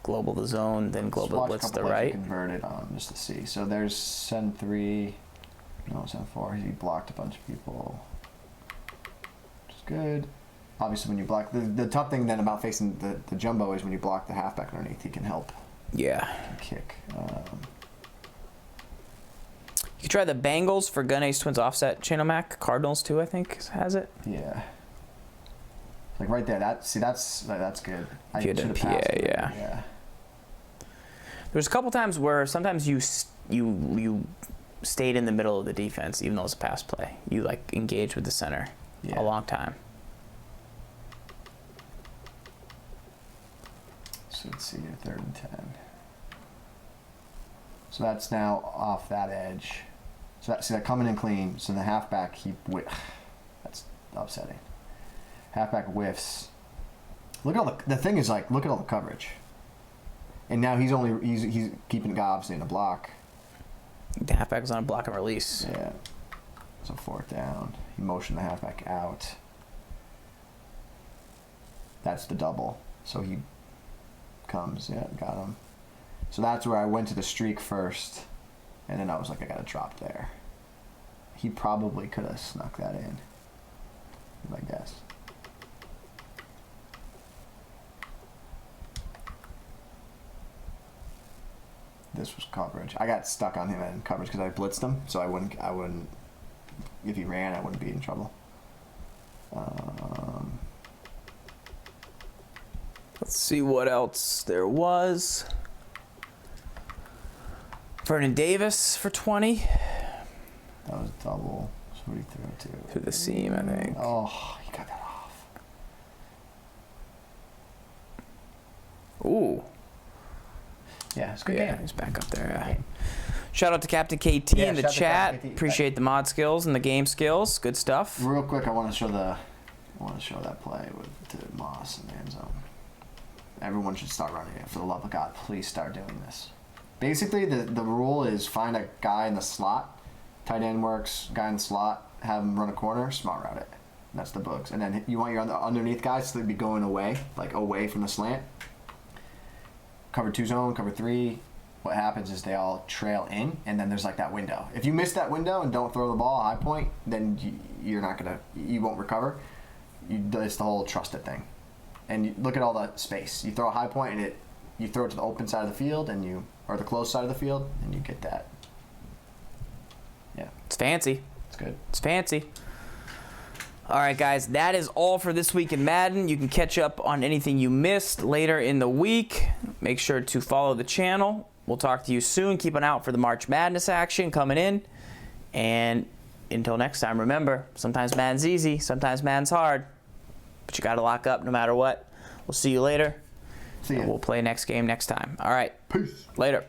global the zone, then global blitz to the right. Convert it on just to see. So there's send 3. No, send 4. He blocked a bunch of people. Which is good. Obviously, when you block, the tough thing then about facing the jumbo is when you block the halfback underneath, he can help. Yeah. Kick. You could try the Bengals for Gun Ace Twins offset channel mac. Cardinals too, I think, has it. Yeah. Like right there. That's good. If you had a PA, yeah. There's a couple times where sometimes you stayed in the middle of the defense, even though it's a pass play. You like engaged with the center a long time. So let's see here, 3rd and 10. So that's now off that edge. So that coming in clean. So the halfback that's upsetting. Halfback whiffs. Look at all the thing is like look at all the coverage. And now he's keeping the guy obviously in a block. The halfback was on a block and release. Yeah. So 4th down. He motioned the halfback out. That's the double. So he comes. Yeah, got him. So that's where I went to the streak first, and then I was like, I gotta drop there. He probably could have snuck that in, I guess. This was coverage. I got stuck on him in coverage because I blitzed him, so I wouldn't. If he ran, I wouldn't be in trouble. Let's see what else there was. Vernon Davis for 20. That was double. So what did he throw to? Through the seam, I think. Oh, he got that off. Ooh. Yeah, it's a good Yeah, game. he's back up there. Shout out to KaptainKT in the shout out to chat. KaptainKT. Appreciate the mod skills and the game skills. Good stuff. Real quick, I want to show that play to Moss in the end zone. Everyone should start running it. For the love of God, please start doing this. Basically, the rule is find a guy in the slot. Tight end works, guy in the slot, have him run a corner, smart route it. That's the books. And then you want your underneath guys to be going away, like away from the slant. Cover 2 zone, cover 3. What happens is they all trail in, and then there's like that window. If you miss that window and don't throw the ball high point, then you won't recover. It's the whole trusted thing. And you look at all the space. You throw a high point, and you throw it to the open side of the field, or the closed side of the field, and you get that. Yeah. It's fancy. It's good. It's fancy. All right, guys, that is all for this week in Madden. You can catch up on anything you missed later in the week. Make sure to follow the channel. We'll talk to you soon. Keep an eye out for the March Madness action coming in. And until next time, remember, sometimes Madden's easy, sometimes Madden's hard. But you got to lock up no matter what. We'll see you later. See ya. And we'll play next game next time. All right. Peace. Later.